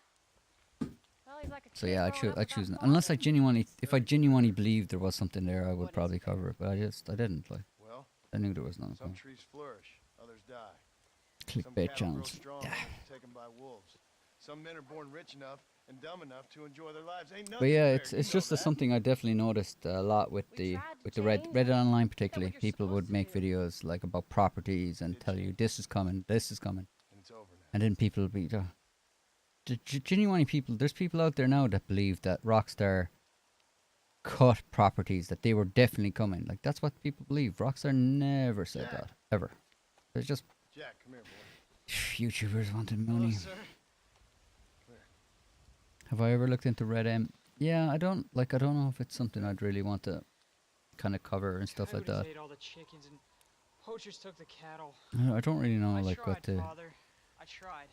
So yeah, I choose unless I genuinely, if I genuinely believed there was something there, I would probably cover it. But I didn't. Like, I knew there was nothing. Some trees flourish, others die. Clickbait channels. Yeah. Taken by wolves. Some men are born rich enough and dumb enough to enjoy their lives. Ain't nothing But yeah, fair. it's just something I definitely noticed a lot with the Reddit online particularly. People would make videos like about properties and tell you this is coming, and it's over now. And then people would be. Genuinely people, there's people out there now that believe that Rockstar cut properties, that they were definitely coming. Like, that's what people believe. Rockstar never said that, ever. It's just Jack, come here, boy. YouTubers wanting money. Hello, sir. Come here. Have I ever looked into Reddit? Yeah, I don't know if it's something I'd really want to kind of cover and stuff like that. Ate all the chickens and poachers took the cattle. I don't really know, I like, tried, what the... Father. I tried.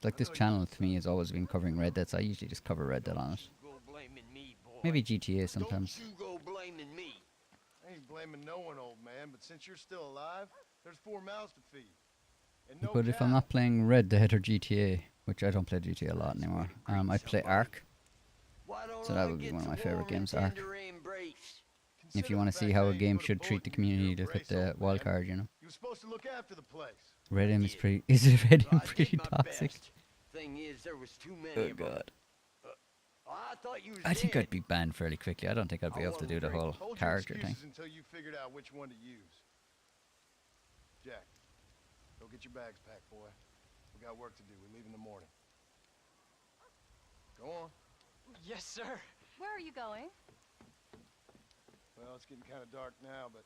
Like, this channel to me has always been covering Red Dead, so I usually just cover Red Dead on it. Maybe GTA sometimes. Don't you go blaming me. I ain't blaming no one, old man, but since you're still alive, there's 4 mouths to feed. And no But if I'm not playing Red Dead or GTA, which I don't play GTA a lot anymore, I play Ark. So that would be one of my favorite games, Ark. If you want to see how a game should treat the community, look at the wildcard, you know. You were supposed to look after the place. Reddit is pretty. Is it Reddit pretty toxic? Thing is, there was too many. Oh god. I thought you was I think dead. I'd be banned fairly quickly. I don't think I'd be able to do the whole Hold character your thing. excuses until you figured out which one to use. Jack, go get your bags packed, boy. We got work to do. We leave in the morning. Go on. Yes, sir. Where are you going? Well, it's getting kind of dark now, but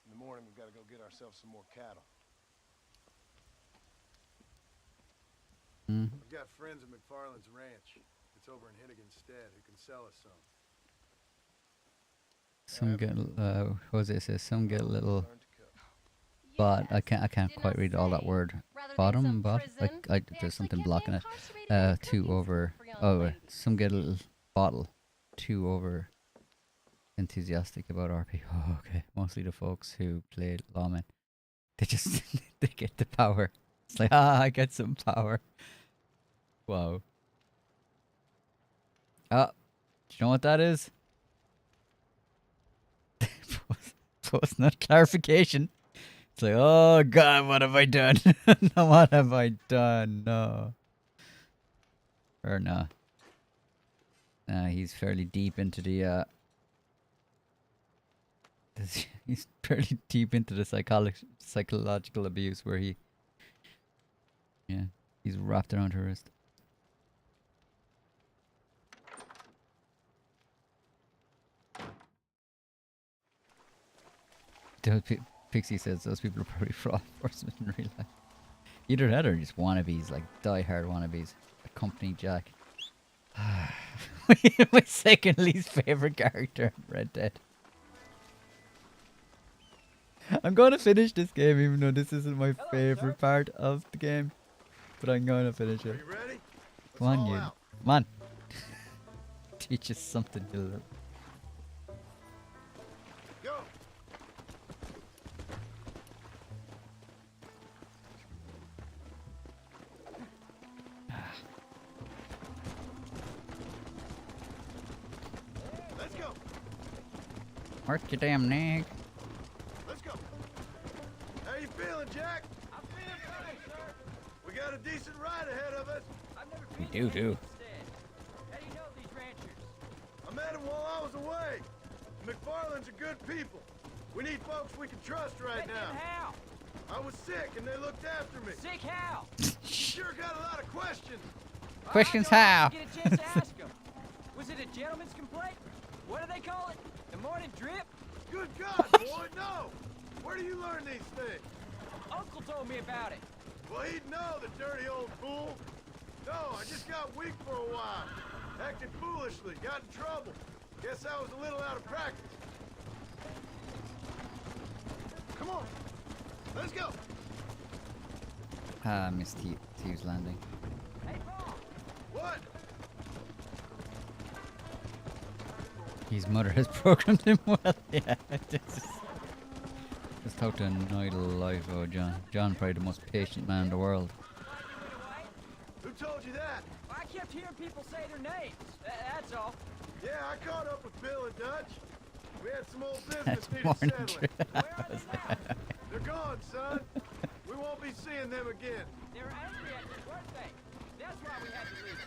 in the morning we've got to go get ourselves some more cattle. I've got friends at McFarland's ranch. It's over in Hennigan's Stead who can sell us some. Some get Jose says some get a little but I can't quite read all that word. Bottom, but there's something blocking it. Too over. Oh, some get a little bottle. Too over enthusiastic about RP. Oh, okay. Mostly the folks who play lawmen. They just they get the power. It's like, I get some power. Wow. Do you know what that is? Post not clarification. It's like, oh god, what have I done? No, what have I done? No. Or no. He's fairly deep into the he's fairly deep into the psychological abuse where he's wrapped around her wrist. Pixie says those people are probably fraud enforcement in real life. Either that or just wannabes, like die-hard wannabes. Accompanying Jack. My second least favorite character in Red Dead. I'm going to finish this game even though this isn't my favorite part of the game. But I'm going to finish it. Are you ready? Come on, you. Come on. Teach us something to learn. Go. Let's go. Work your damn neck. Let's go. How you feeling, Jack? I'm feeling fine, sir. We got a decent ride ahead of us. I've never We been do. How do you know these ranchers? I met them while I was away. McFarland's are good people. We need folks we can trust right now. How? I was sick and they looked after me. Sick how? Sure got a lot of questions. Questions I how? get a chance to ask them. Was it a gentleman's complaint? What do they call it? The morning drip? Good God, boy, no! Where do you learn these things? Uncle told me about it. Well, he'd know, the dirty old fool. No, I just got weak for a while. Acted foolishly, got in trouble. Guess I was a little out of practice. Come on, let's go. Ah, missed Thieves Landing. Hey, Paul! What? His mother has programmed him well. Yeah, just talk to an idle life, oh John. John, probably the most patient man in the world. Who told you that? I kept hearing people say their names. That's all. Yeah, I caught up with Bill and Dutch. We had some old business That's needed morning settling. Where are they now? They're gone, son. We won't be seeing them again. They were angry at me, weren't they? That's why we had to leave.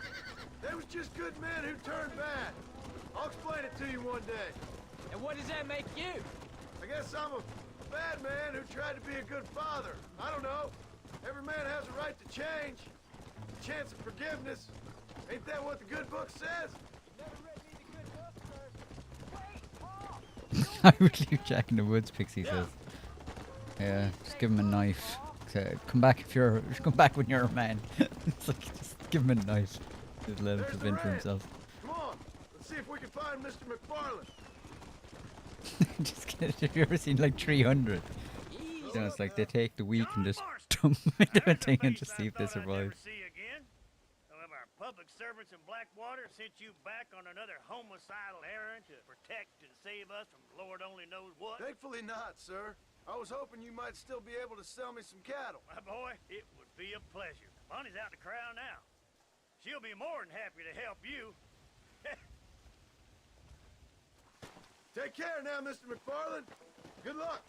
They was just good men who turned bad. I'll explain it to you one day. And what does that make you? I guess I'm a bad man who tried to be a good father. I don't know. Every man has a right to change. A chance of forgiveness. Ain't that what the good book says? Never read me the good book, sir. Wait, Paul! I would leave Jack in the woods, Pixie says. Yeah, just give him a knife. Come back come back when you're a man. It's like, just give him a knife. Just let him There's the fend for ranch. himself. Come on. Let's see if we can find Mr. McFarland. Just kidding. Have you ever seen like 300? You know, it's like they take the weak and just dump them into a thing and just see if they survive. See again. Some of our public servants in Blackwater sent you back on another homicidal errand to protect and save us from Lord only knows what. Thankfully not, sir. I was hoping you might still be able to sell me some cattle. My boy, it would be a pleasure. Bonnie's out in the crowd now. She'll be more than happy to help you. Take care now, Mr. McFarland. Good luck.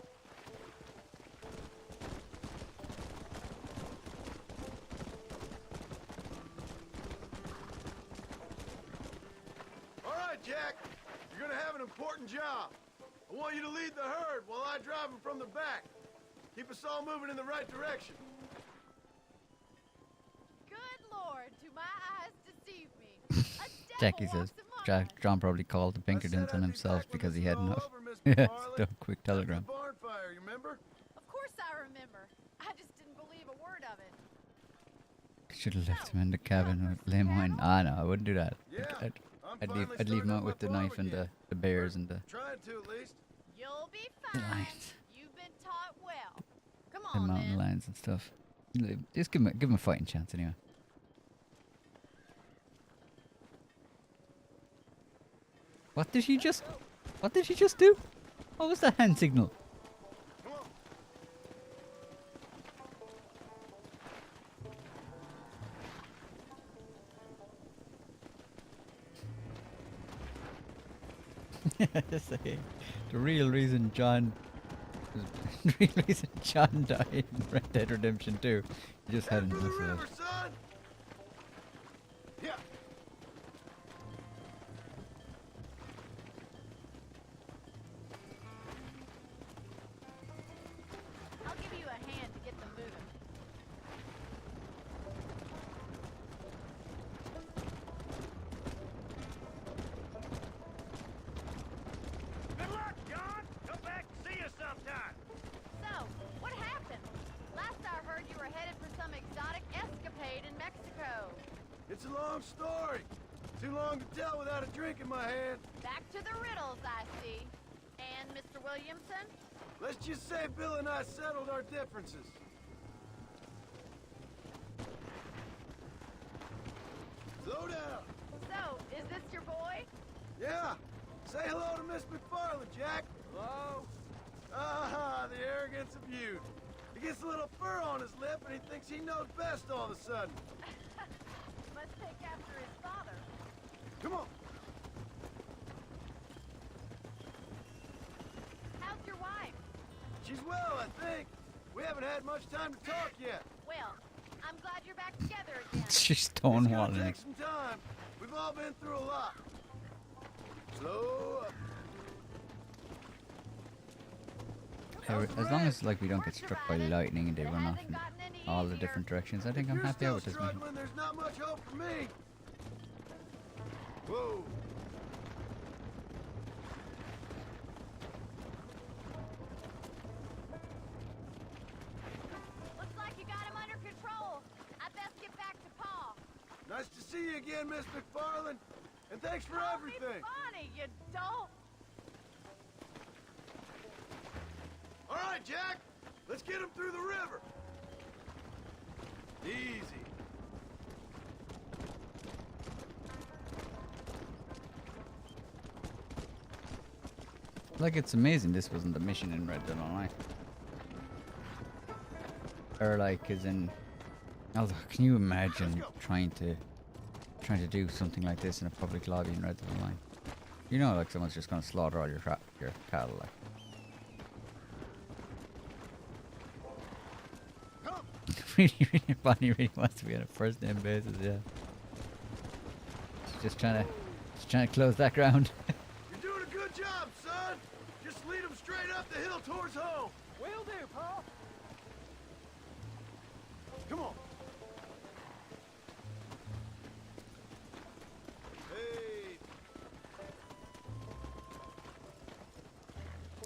All right, Jack. You're gonna have an important job. I want you to lead the herd while I drive them from the back. Keep us all moving in the right direction. Good Lord, do my eyes deceive me? A devil Jackie says walks among us. John probably called the Pinkertons on himself because he had enough. Yeah, Yeah, still quick telegram. Barn fire, you remember? Of course I remember. I just didn't believe a word of it. Should have left him in the cabin with limo and no, I wouldn't do that. Yeah, I'd leave him out with the knife and the bears and the Trying to, at least. You'll be fine. lions, You've been taught well. Come the on, mountain then. lions and stuff. Just give him a fighting chance anyway. What did he just do? What was the hand signal? Come on. Say, the real reason John died in Red Dead Redemption 2. He just had Head for the enough of river, it. son. Yeah. I'll give you a hand to get them moving. Good luck, John. Come back and see us sometime. So, what happened? Last I heard you were headed for some exotic escapade in Mexico. It's a long story. Too long to tell without a drink in my hand. Back to the riddles, I see. And Mr. Williamson? Let's just say Bill and I settled our differences. Slow down. So, is this your boy? Yeah. Say hello to Miss McFarland, Jack. Hello? Ah, the arrogance of youth. He gets a little fur on his lip and he thinks he knows best all of a sudden. Must take after his father. Come on. How's your wife? She's well, I think. We haven't had much time to talk yet. Well, I'm glad you're back together again. She's It's gonna stonewalling take it. some time. We've all been through a lot. Slow up. As long as like we don't get struck by lightning and they run off in all the different directions, I think If I'm you're happy still out with this mission. struggling, there's not much hope for me. Whoa. see you again, Miss McFarland. And thanks for everything. Bonnie, you dope. All right, Jack. Let's get him through the river. Easy. Like, it's amazing this wasn't the mission in Red Dead Online. Or like, as in, although, can you imagine trying to do something like this in a public lobby in Red Dead Online? You know, like someone's just gonna slaughter all your cattle, like. really, Bonnie really wants to be on a first name basis, yeah. She's just trying to close that ground. You're doing a good job, son. Just lead him straight up the hill towards home. Will do, Pa. Come on.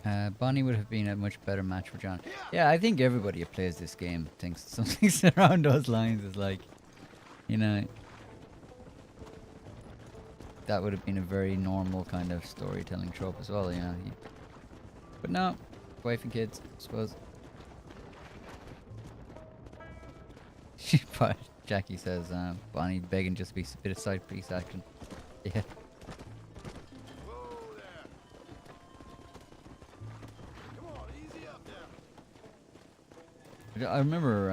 Hey. Bonnie would have been a much better match for John. Yeah, I think everybody who plays this game thinks something around those lines is like, you know, that would have been a very normal kind of storytelling trope as well, you know. But no, wife and kids, I suppose. But Jackie says, Bonnie begging just be a bit of side piece action. Yeah. Whoa there. Come on, easy up now. I remember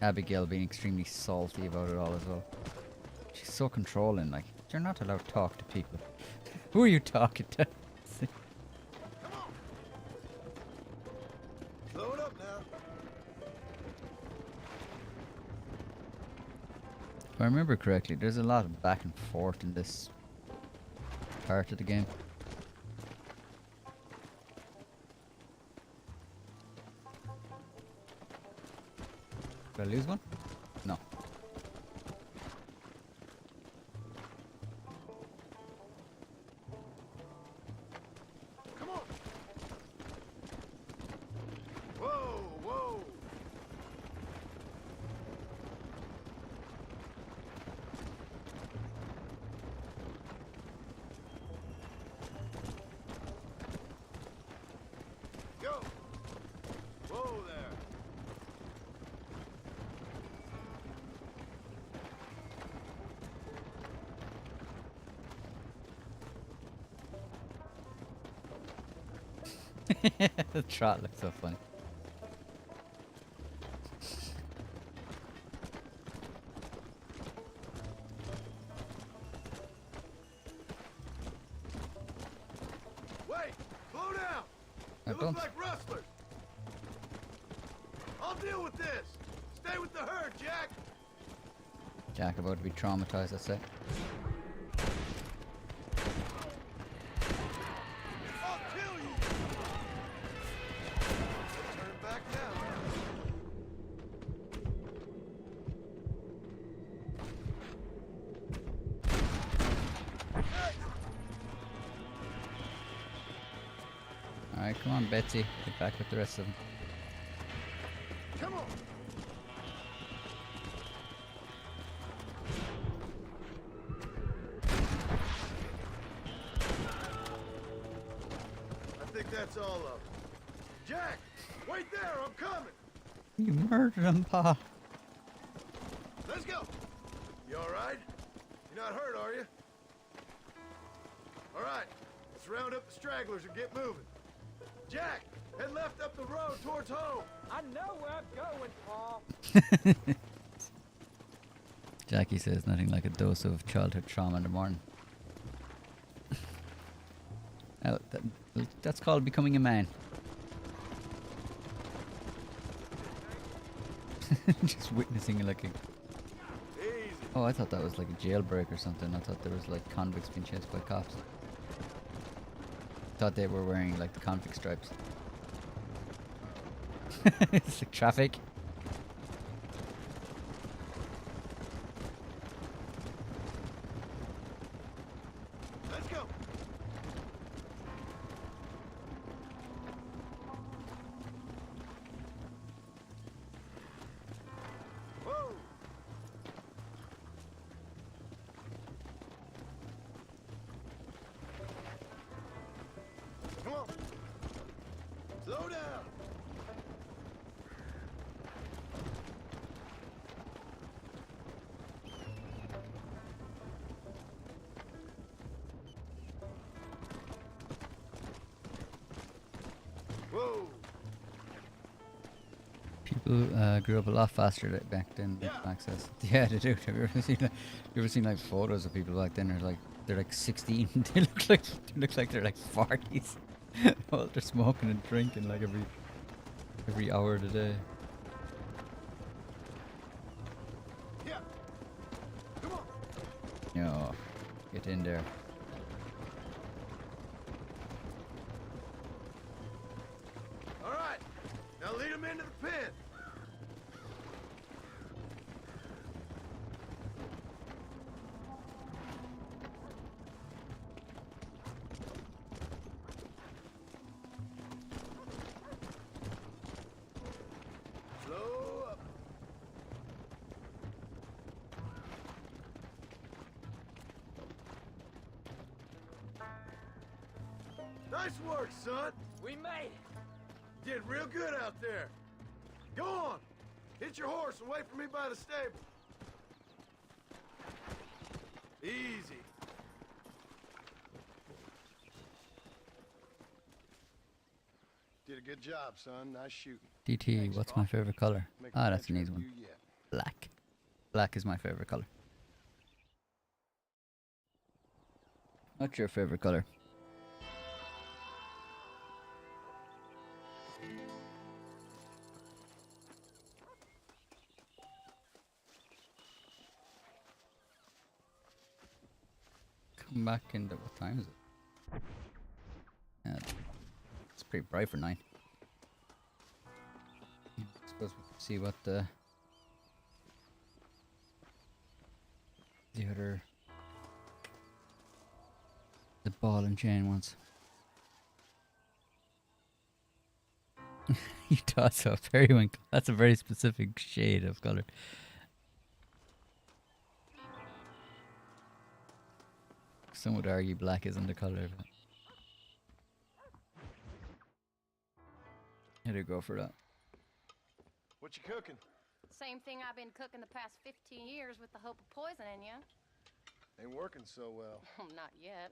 Abigail being extremely salty about it all as well. She's so controlling, like, you're not allowed to talk to people. Who are you talking to? Come on. Slow it up now. If I remember correctly, there's a lot of back and forth in this part of the game. Did I lose one? No. Come on. Whoa, whoa. Go. Whoa there. The trot looks so funny. Wait, slow down. I You don't. look like rustlers. I'll deal with this. Stay with the herd, Jack. Jack about to be traumatized, I say. I'll kill you. Turn back now. Alright, come on, Betsy. Get back with the rest of them. Come on. I think that's all of them. Jack, wait there, I'm coming. You murdered him, Pa. Let's go. You all right? You're not hurt, are you? All right, let's round up the stragglers and get moving. Jack, head left up the road towards home. I know where I'm going, Pa. Jackie says nothing like a dose of childhood trauma in the morning. Well, that's called becoming a man. Just witnessing like a... Easy. Oh, I thought that was like a jailbreak or something. I thought there was like convicts being chased by cops. Thought they were wearing like the convict stripes. It's like traffic. Let's go. Whoa. grew up a lot faster back then. Max says. Yeah, they do. Have you ever seen like photos of people back then? They're like 16. they look like they're like 40s. Well, they're smoking and drinking like every hour of the day. Yeah. Come on. No, get in there. All right. Now lead him into the pen. Slow up. Nice work, son. We made it. Did real good out there. Go on. Hit your horse and wait for me by the stable. Easy. Did a good job, son. Nice shooting. DT, Thanks, what's Bob. my favorite color? Make Ah, a that's an picture easy of one. you yet. Black. Black is my favorite color. What's your favorite color? Come back into what time is it? Yeah, it's pretty bright for 9. I suppose we can see what the other ball and chain wants. You thought so, periwinkle. That's a very specific shade of color. Some would argue black isn't the color, but I do go for that. What you cooking? Same thing I've been cooking the past 15 years with the hope of poisoning you. Ain't working so well. Not yet.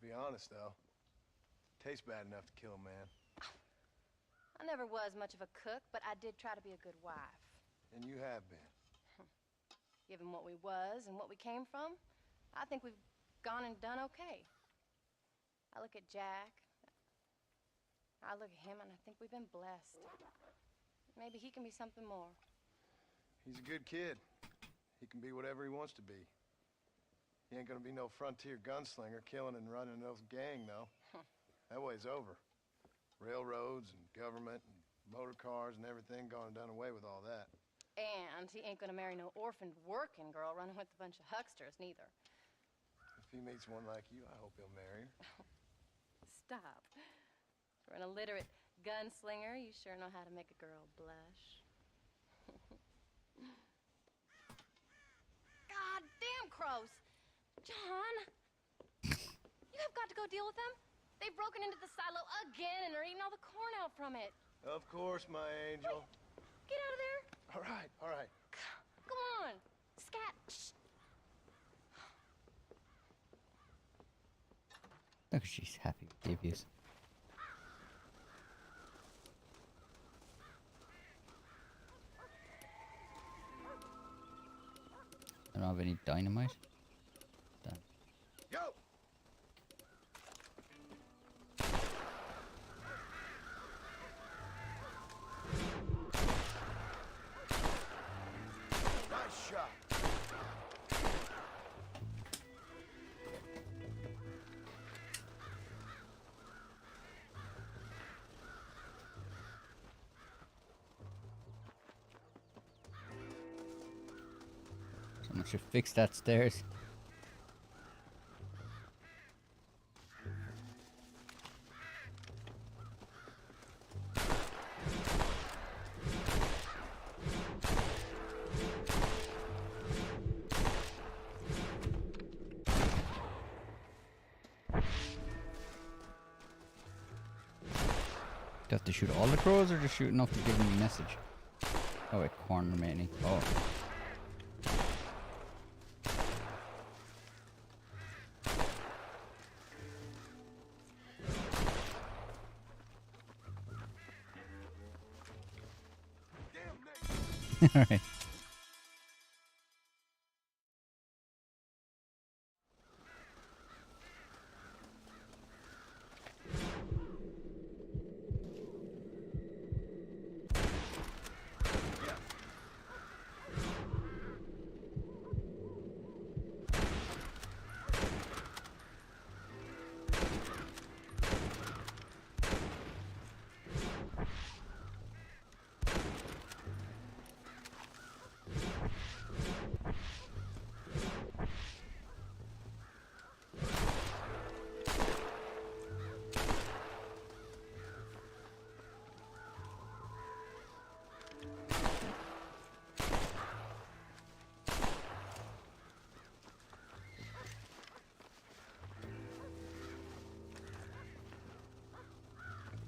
Be honest, though. Tastes bad enough to kill a man. I never was much of a cook, but I did try to be a good wife. And you have been. Given what we was and what we came from, I think we've gone and done okay. I look at Jack. I look at him and I think we've been blessed. Maybe he can be something more. He's a good kid. He can be whatever he wants to be. He ain't gonna be no frontier gunslinger killing and running no gang, though. That way's over. Railroads and government and motor cars and everything gone and done away with all that. And he ain't gonna marry no orphaned working girl running with a bunch of hucksters, neither. If he meets one like you, I hope he'll marry her. Stop. For an illiterate gunslinger, you sure know how to make a girl blush. God damn crows! John! You have got to go deal with them. They've broken into the silo again and are eating all the corn out from it. Of course, my angel. Wait. Get out of there. All right, all right. Come on. Scat. Shh. Look, she's happy with the abuse. I don't have any dynamite. Damn. Go! Nice shot. Someone should fix that stairs. Do you have to shoot all the crows or just shoot enough to give them a message? Oh wait, corn remaining. Oh. All right.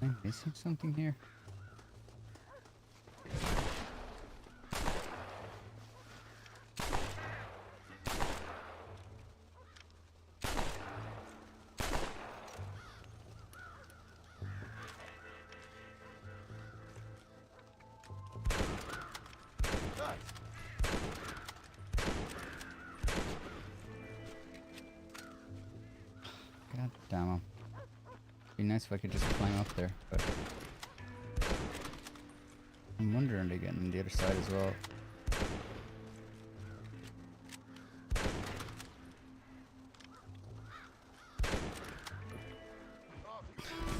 Am I missing something here? God damn 'em. Be nice if I could just climb up there, but I'm wondering again on the other side as well.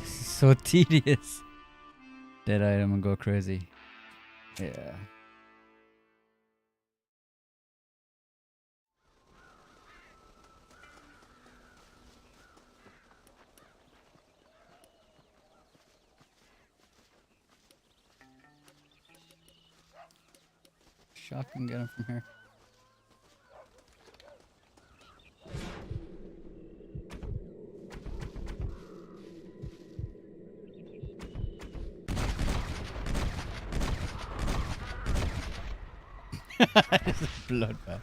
This is so tedious. Dead item and go crazy. Yeah. Shotgun get him from here. It's a bloodbath.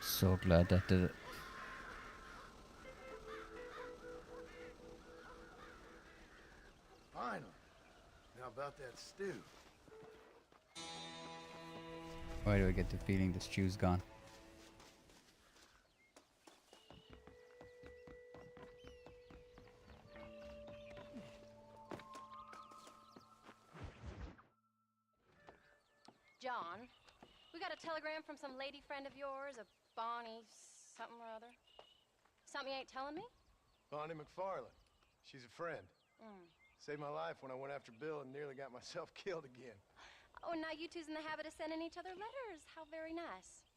So glad that did it. Finally. Now about that stew. Why do I get the feeling the stew's gone? John, we got a telegram from some lady friend of yours, a Bonnie something or other. Something you ain't telling me? Bonnie McFarlane. She's a friend. Saved my life when I went after Bill and nearly got myself killed again. Oh, and now you two's in the habit of sending each other letters. How very nice.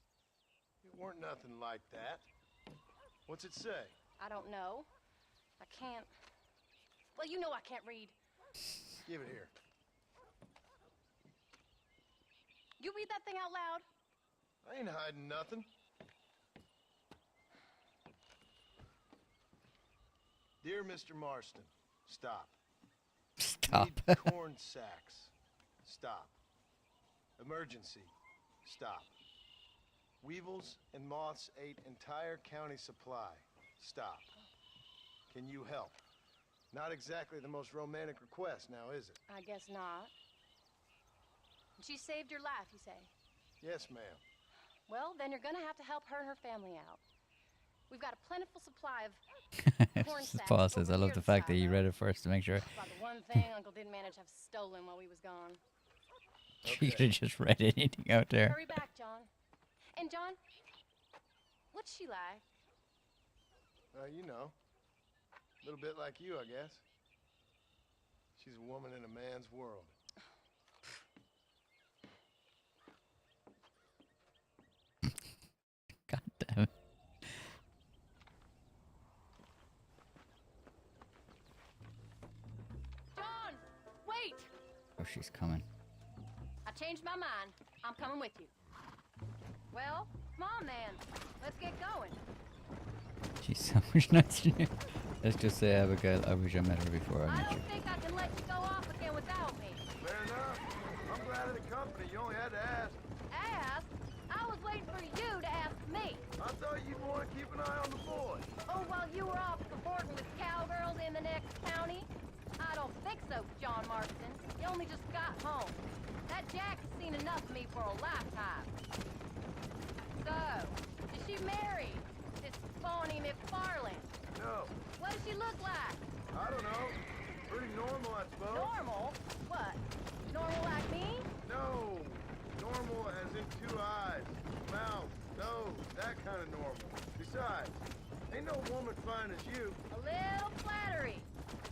It weren't nothing like that. What's it say? I don't know. I can't... Well, you know I can't read. Give it here. You read that thing out loud? I ain't hiding nothing. Dear Mr. Marston, stop. Stop. Need corn sacks. Stop. Emergency. Stop. Weevils and moths ate entire county supply. Stop. Can you help? Not exactly the most romantic request, now is it? I guess not. She saved your life, you say? Yes, ma'am. Well, then you're gonna have to help her and her family out. We've got a plentiful supply of corn sacks. Paul says, I over love here the at fact that you Silo. read it first to make sure. About the one thing Uncle didn't manage to have stolen while we was gone. You could have just read anything out there. Hurry back, John. And John, what's she like? You know. A little bit like you, I guess. She's a woman in a man's world. God damn it. Oh, she's coming. I changed my mind. I'm coming with you. Well, come on then. Let's get going. She's so much nicer. Let's just say, Abigail, I wish I met her before I I met you. don't think I can let you go off again without me. Fair enough. I'm glad of the company. You only had to ask. Ask? I was waiting for you to ask me. I thought you'd want to keep an eye on the boy. Oh, while you were off cavorting with cowgirls in the next county? I don't think so, John Marston. You only just got home. That Jack has seen enough of me for a lifetime. So, is she married? This phony McFarland? No. What does she look like? I don't know. Pretty normal, I suppose. Normal? What? Normal like me? No. Normal as in 2 eyes, mouth, nose, that kind of normal. Besides, ain't no woman fine as you. A little flattery.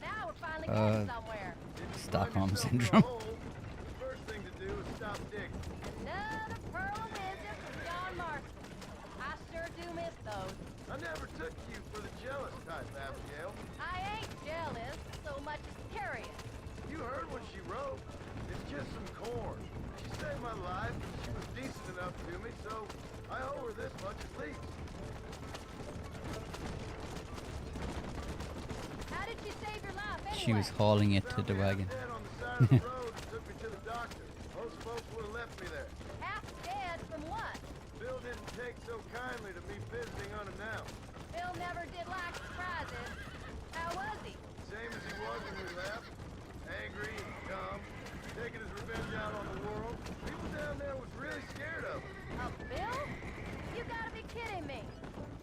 Now we're finally getting somewhere. Stockholm Find yourself in a syndrome. hole, the first thing to do is stop digging. Another pearl of wisdom from John Marston. I sure do miss those. I never took you for the jealous type, Abigail. I ain't jealous so much as curious. You heard what she wrote. It's just some corn. She saved my life, and she was decent enough to me, so I owe her this much at least. How did she save your life anyway? She was hauling it to the wagon. Dead on the side of the road and took me to the doctor. Most folks would have left me there. Half dead from what? Bill didn't take so kindly to me visiting unannounced. Bill never did like surprises. How was he? Same as he was when we left. Angry and dumb. Taking his revenge out on the world. People down there was really scared of him. Of Bill? You gotta be kidding me.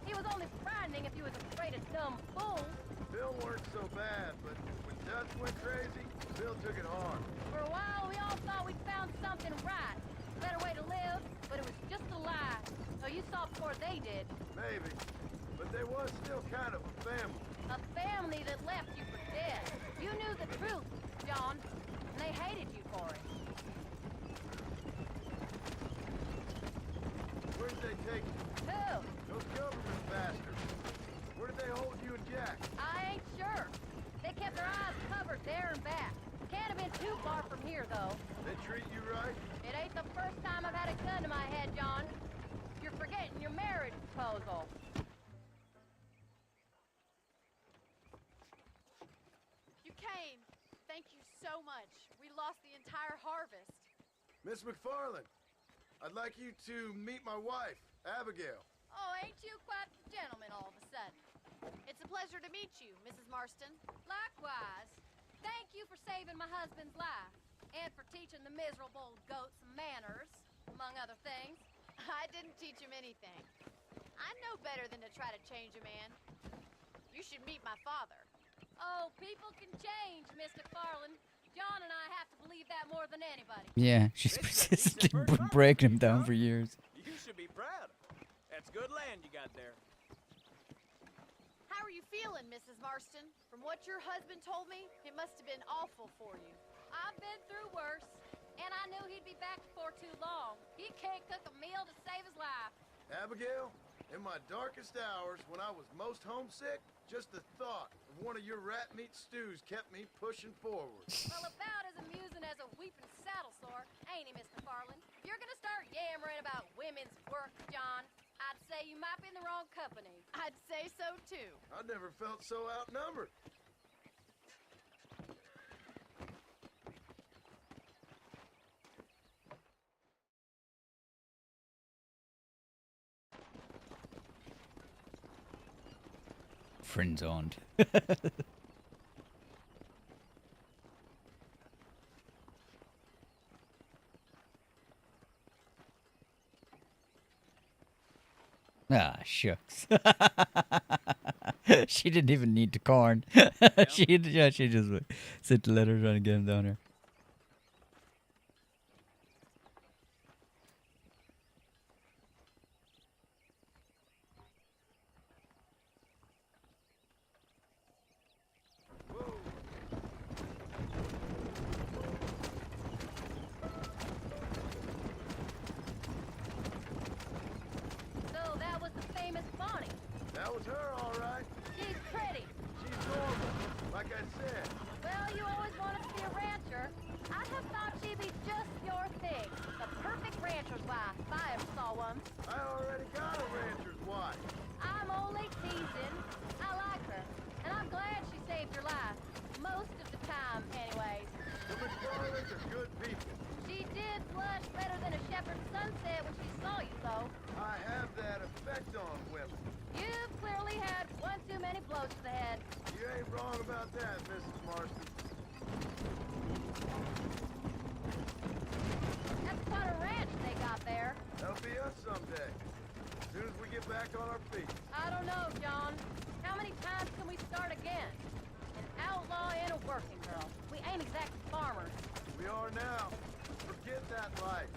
He was only frightening if you was afraid of dumb fools. Bill weren't so bad, but when Dutch went crazy, Bill took it hard. For a while, we all thought we'd found something right. A better way to live, but it was just a lie. So you saw before they did. Maybe. But there was still kind of a family. A family that left you for dead. You knew the truth, John, and they hated you for it. Where did they take you? Who? Those government bastards. Where did they hold you and Jack? I ain't sure. They kept their eyes covered there and back. Can't have been too far from here, though. They treat you right? It ain't the first time I've had a gun to my head, John. You're forgetting your marriage proposal. You came. Thank you so much. We lost the entire harvest. Miss McFarland, I'd like you to meet my wife, Abigail. Oh, ain't you quite the gentleman all of a sudden? It's a pleasure to meet you, Mrs. Marston. Likewise. Thank you for saving my husband's life. And for teaching the miserable goat some manners, among other things. I didn't teach him anything. I know better than to try to change a man. You should meet my father. Oh, people can change, Mr. Farland. John and I have to believe that more than anybody. Yeah, she's persistently breaking him down for years. You should be proud. That's good land you got there. How are you feeling, Mrs. Marston? From what your husband told me, it must have been awful for you. I've been through worse, and I knew he'd be back before too long. He can't cook a meal to save his life. Abigail, in my darkest hours, when I was most homesick, just the thought of one of your rat meat stews kept me pushing forward. Well, about as amusing as a weeping saddle sore, ain't he, Mr. Farland? If you're gonna start yammering about women's work, John, I'd say you might be in the wrong company. I'd say so, too. I never felt so outnumbered. Friend-zoned. Ah, shucks. She didn't even need the corn. She just sent the letter trying to get him down here. So that was the famous Bonnie. That was her, all right. She's pretty. She's normal, like I said. Well, you always want to be a rancher, I'd have thought she'd be just your thing. The perfect rancher's wife, if I ever saw one. I already got a rancher's wife. I'm only teasing. I like her, and I'm glad she saved your life. Most of the time, anyways. The McFarlands are good people. She did blush better than a shepherd's sunset when she saw you, though. I have that effect on women. You've clearly had one too many blows to the head. You ain't wrong about that, Mrs. Marston. That's quite a ranch they got there. That'll be us someday. As soon as we get back on our feet. I don't know, John. How many times can we start again? An outlaw and a working girl. We ain't exactly farmers. We are now. Forget that life.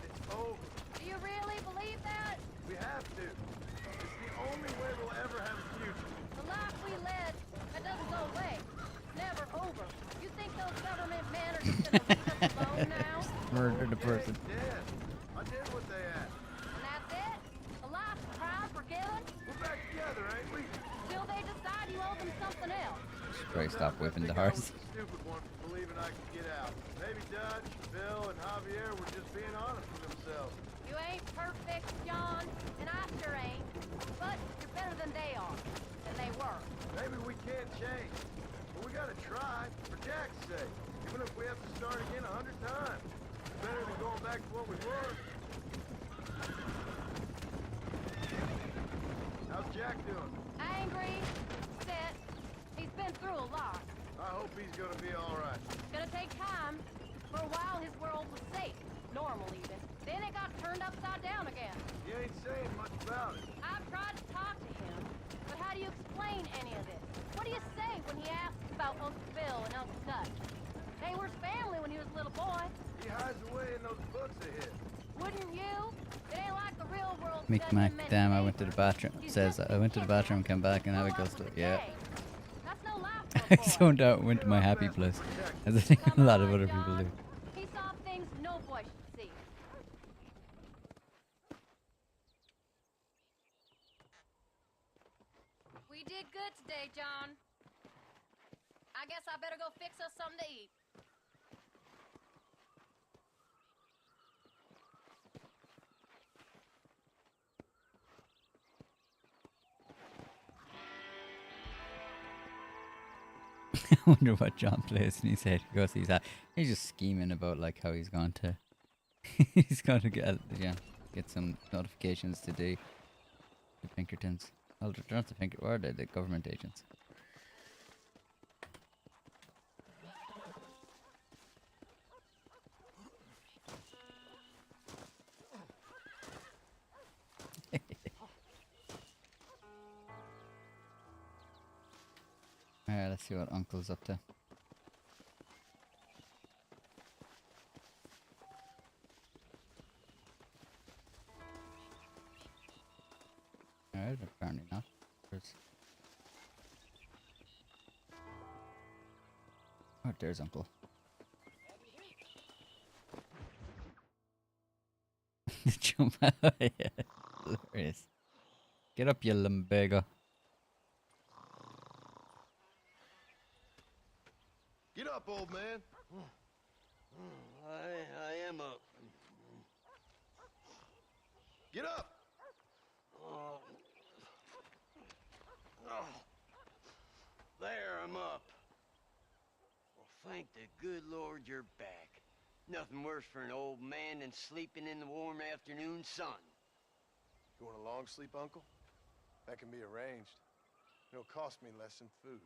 It's over. Do you really believe that? We have to. It's the only way we'll ever have a future. The life we led, that doesn't go away. It's never over. You think those government men are just gonna leave us alone now? Murdered a person. Dead. I did what they asked. And that's it? A life of crime forgiven? We're back together, ain't we? Till they decide you owe them something else. Stray, stop whipping the I horse. was the stupid one for believing I could get out. Maybe Dutch, Bill, and Javier were just being honest with themselves. You ain't perfect, John, and I sure ain't. But you're better than they are. Than they were. Maybe we can't change. But we gotta try, for Jack's sake. Even if we have to start again 100 times. It's better than going back to what we were. How's Jack doing? Angry, upset. He's been through a lot. I hope he's gonna be alright. It's gonna take time. For a while, his world was safe. Normal, even. Then it got turned upside down again. He ain't saying much about it. I've tried to talk to him, but how do you explain any of it? What do you say when he asks about Uncle Bill and Uncle Dutch? They were his family when he was a little boy. He hides away in those books of his. Wouldn't you? It ain't like the real world. Micmac, damn, I went to the bathroom. Says, I went to the bathroom, came back, and now it goes to, yeah. That's no life I zoned out, went to my happy place. As I think a lot of other people do. He saw things no boy should see. We did good today, John. I guess I better go fix us something to eat. I wonder what John plays in his head because he's just scheming about like how he's going to he's going to get some notifications today. The Pinkertons. Oh, they're not the Pinkertons. Or are they the government agents? Alright, let's see what Uncle's up to. Alright, apparently not. Oh, there's Uncle. Jump out. Yeah, hilarious. Get up, you lumbago. Get up, old man. I am up. Get up. Oh. Oh. There, I'm up. Well, thank the good Lord you're back. Nothing worse for an old man than sleeping in the warm afternoon sun. You want a long sleep, Uncle? That can be arranged. It'll cost me less than food.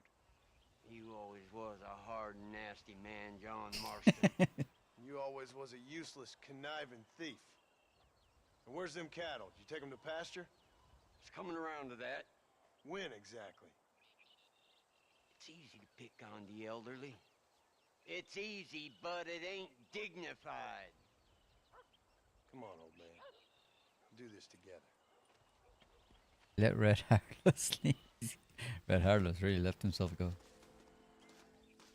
You always was a hard and nasty man, John Marston. You always was a useless, conniving thief. And where's them cattle? Did you take them to pasture? It's coming around to that. When exactly? It's easy to pick on the elderly. It's easy, but it ain't dignified. Come on, old man. We'll do this together. Let Red Heartless leave. Red Heartless really left himself go.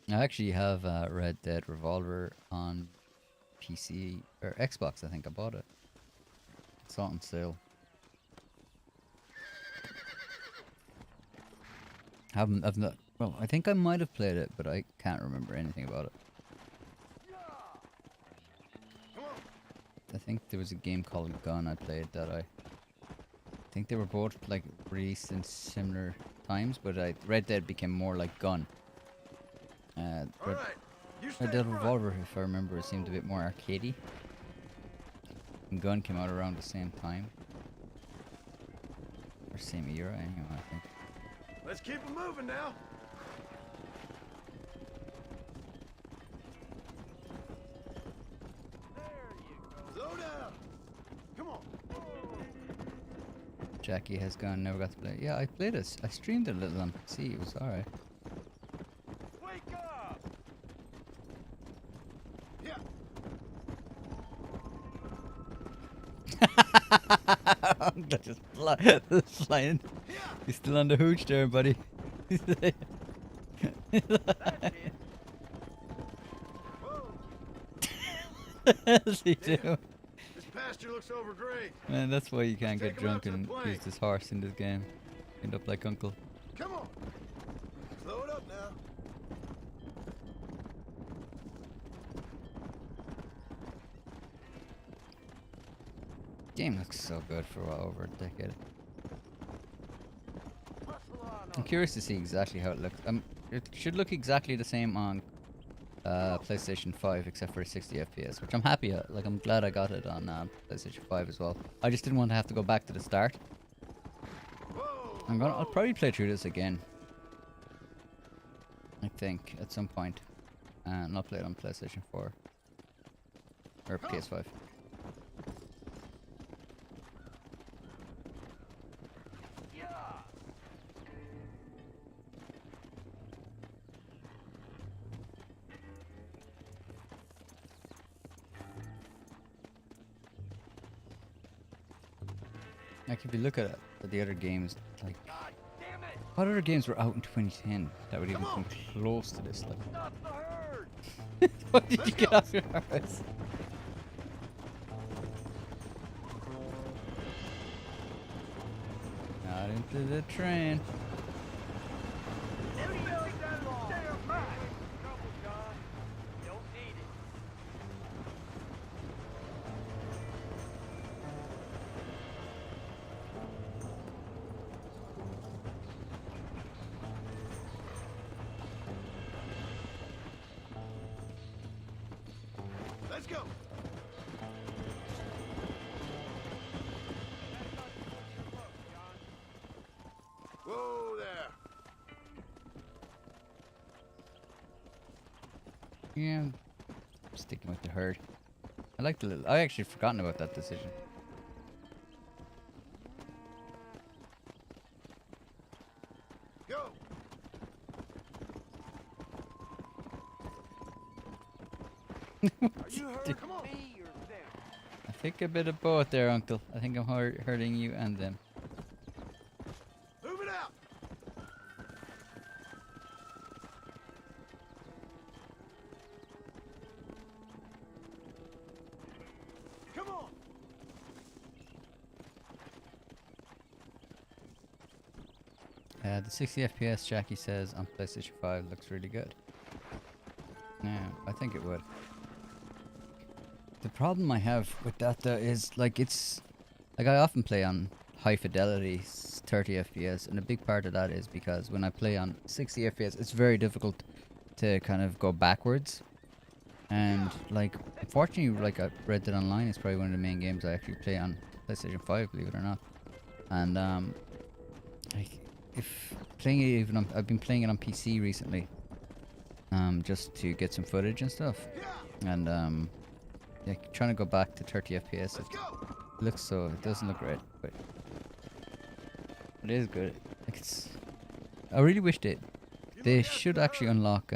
I actually have Red Dead Revolver on PC or Xbox. I think I bought it. It's on sale. I've not. Well, I think I might have played it, but I can't remember anything about it. I think there was a game called Gun I played that I think they were both like released in similar times, but Red Dead became more like Gun. Red Dead Revolver, if I remember, seemed a bit more arcadey. And Gun came out around the same time. Or same era, anyway, I think. Let's keep it moving now. Slow down. Come on. Jackie has gone, never got to play. Yeah, I played it. I streamed it a little on PC. It was alright. Wake up. Yeah. That just flying. He's still on the hooch there, buddy. What's he doing? This pasture looks over great. Man, that's why you can't get drunk and use this horse in this game. End up like Uncle. Come on. Slow it up now. Game looks so good for well over a decade. I'm curious to see exactly how it looks. It should look exactly the same on PlayStation 5 except for 60 FPS, which I'm happy at. Like, I'm glad I got it on PlayStation 5 as well. I just didn't want to have to go back to the start. I'll probably play through this again, I think, at some point. And I'll play it on PlayStation 4 or PS5. Like, if you look at the other games, like, what other games were out in 2010 that would even come close to this? Like, what did you get off your horse? Not into the train. Let's go. Whoa there. Yeah, I'm sticking with the herd. I like the little. I actually forgotten about that decision. Go. Are you hurt? Come on. I think a bit of both there, Uncle. I think I'm hurting you and them. Move it out. Come on. The 60 FPS, Jackie says, on PlayStation 5 looks really good. Yeah, I think it would. The problem I have with that though is, like, it's like I often play on high fidelity 30 FPS, and a big part of that is because when I play on 60 FPS it's very difficult to kind of go backwards. And like, unfortunately, like, Red Dead Online is probably one of the main games I actually play on PlayStation 5, believe it or not. And like, if playing it even on, I've been playing it on PC recently, just to get some footage and stuff. And yeah, trying to go back to 30 FPS, it looks so, it doesn't look great, but it is good. Like, it's, I really wish they should actually unlock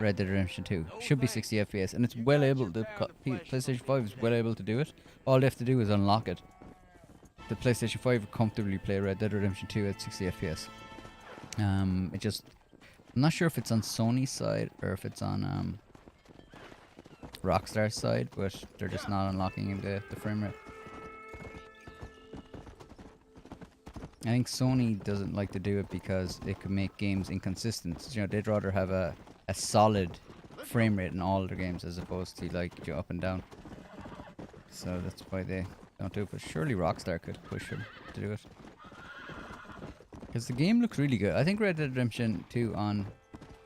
Red Dead Redemption 2. Should be 60 FPS, and it's well able to. PlayStation 5 is well able to do it. All they have to do is unlock it. The PlayStation 5 would comfortably play Red Dead Redemption 2 at 60 FPS. It just, I'm not sure if it's on Sony's side or if it's on Rockstar's side, but they're just not unlocking the frame rate. I think Sony doesn't like to do it because it could make games inconsistent. You know, they'd rather have a solid frame rate in all their games as opposed to, like, up and down. So that's why they don't do it. But surely Rockstar could push them to do it. Because the game looks really good. I think Red Dead Redemption 2 on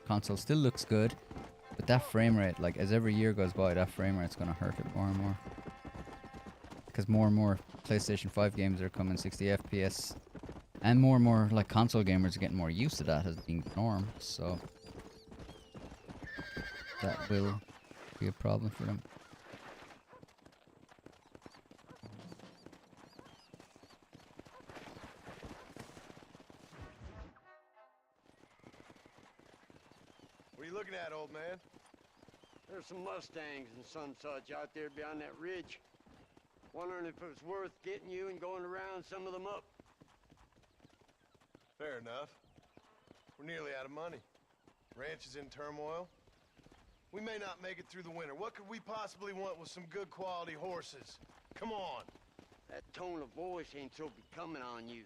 console still looks good. But that frame rate, like as every year goes by, that frame rate's going to hurt it more and more. Because more and more PlayStation 5 games are coming 60 FPS. And more like console gamers are getting more used to that as being the norm. So that will be a problem for them. What are you looking at, old man? There's some Mustangs and some such out there beyond that ridge. Wondering if it was worth getting you and going around some of them up. Fair enough. We're nearly out of money. Ranch is in turmoil. We may not make it through the winter. What could we possibly want with some good quality horses? Come on. That tone of voice ain't so becoming on you.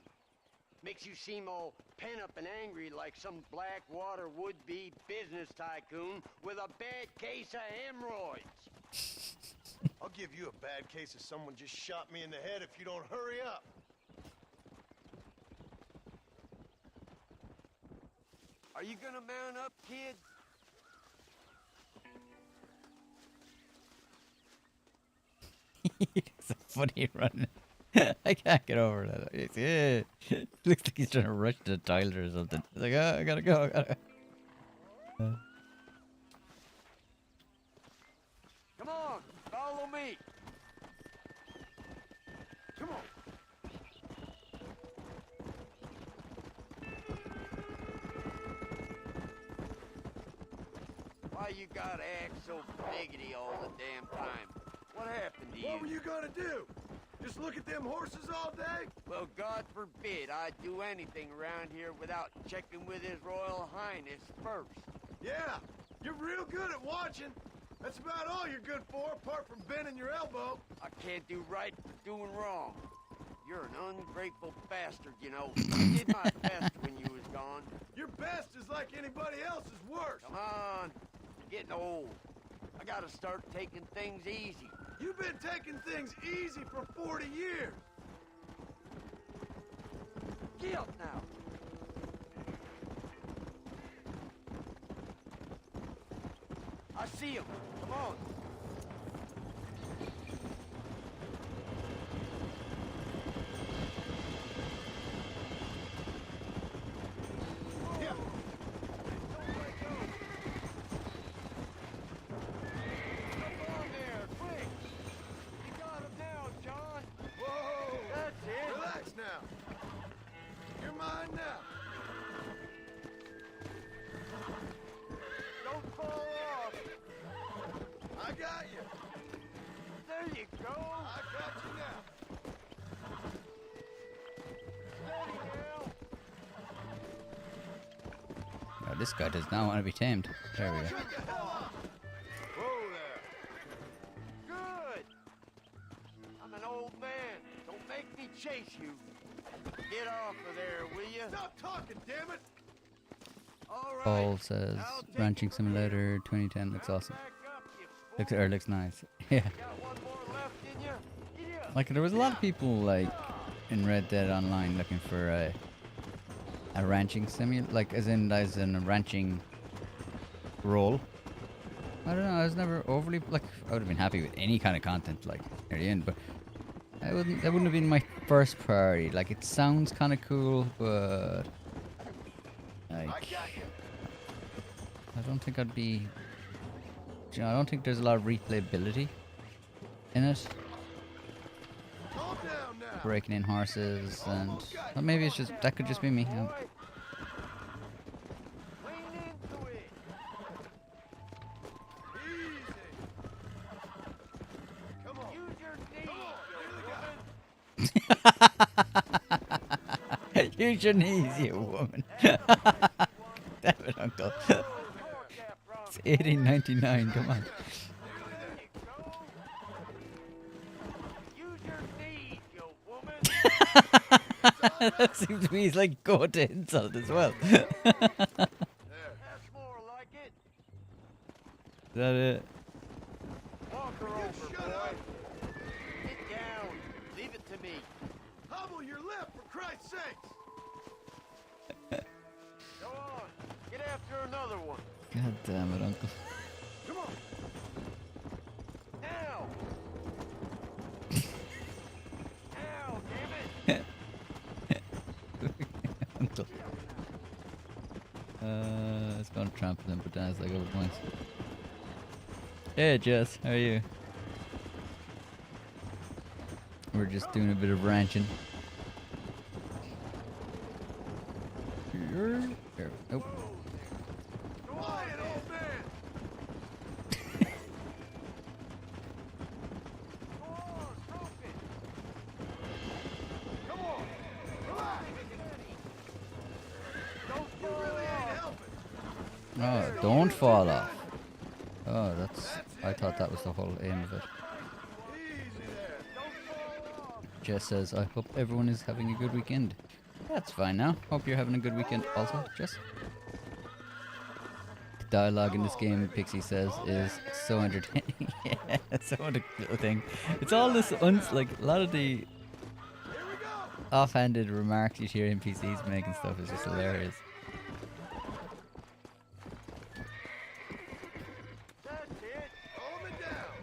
Makes you seem all pent up and angry like some Blackwater would-be business tycoon with a bad case of hemorrhoids. I'll give you a bad case of someone just shot me in the head if you don't hurry up. Are you gonna mount up, kid? It's a funny run. I can't get over that. It's, looks like he's trying to rush to the toilet or something. He's like, oh, I gotta go. Come on, follow me. Come on. Why you gotta act so biggity all the damn time? What happened to you? What were you gonna do? Just look at them horses all day? Well, God forbid I'd do anything around here without checking with His Royal Highness first. Yeah, you're real good at watching. That's about all you're good for, apart from bending your elbow. I can't do right for doing wrong. You're an ungrateful bastard, you know. I did my best when you was gone. Your best is like anybody else's worst. Come on, you're getting old. I gotta start taking things easy. You've been taking things easy for 40 years. Get up now. I see him. Come on. Yeah. Come on there, quick. You got him now, John. Whoa. That's it. Relax now. You're mine now. Don't fall off. I got you. There you go. I got you now. Steady now. Oh, this guy does not want to be tamed. There we go. Shut the hell up. Whoa there. Good. I'm an old man. Don't make me chase you. Get off of there, will you? Stop talking, damn it. All right. Paul says I'll take Ranching it from Simulator here. 2010 looks awesome. Back up, you fool. Looks nice. Yeah. Got one more left in you? Get up. Like there was a lot of people like in Red Dead Online looking for a ranching simulator, like as in a ranching role. I don't know. I was never overly like. I would have been happy with any kind of content like near the end, but that wouldn't have been my first priority. Like it sounds kind of cool, but like I don't think I'd be. You know, I don't think there's a lot of replayability in it. Calm down now. Breaking in horses and well, maybe it's just that could just be me. Boy. Lean into it. Easy. Come on. Use your knees, Nearly got it. Use your knees, you woman. Damn it, Uncle. It's 1899. Come on. Use your knees, you woman. That seems to be his like go-to insult as well. That's more like it. Is that it? Walk her over, Shut boy. up. Hobble your lip, for Christ's sakes! Go on, get after another one. God damn it, Uncle. Come on. Now. Now, damn it. Uncle. It's gonna trample him, but then it's like over points. Hey Jess, how are you? We're just doing a bit of ranching. Nope. Quiet, old man. Go on, stroke it. Come on, relax. Don't you really ain't helping. Oh, don't fall off. Oh, that's. I thought that was the whole aim of it. Easy there. Don't fall off. Jess says, I hope everyone is having a good weekend. That's fine now. Hope you're having a good weekend also, Jess. The dialogue in this game, Pixie says, is so entertaining. Yeah, so what a little thing. It's all this, like, a lot of the offhanded remarks you hear NPCs making stuff is just hilarious. That's it. Hold it down.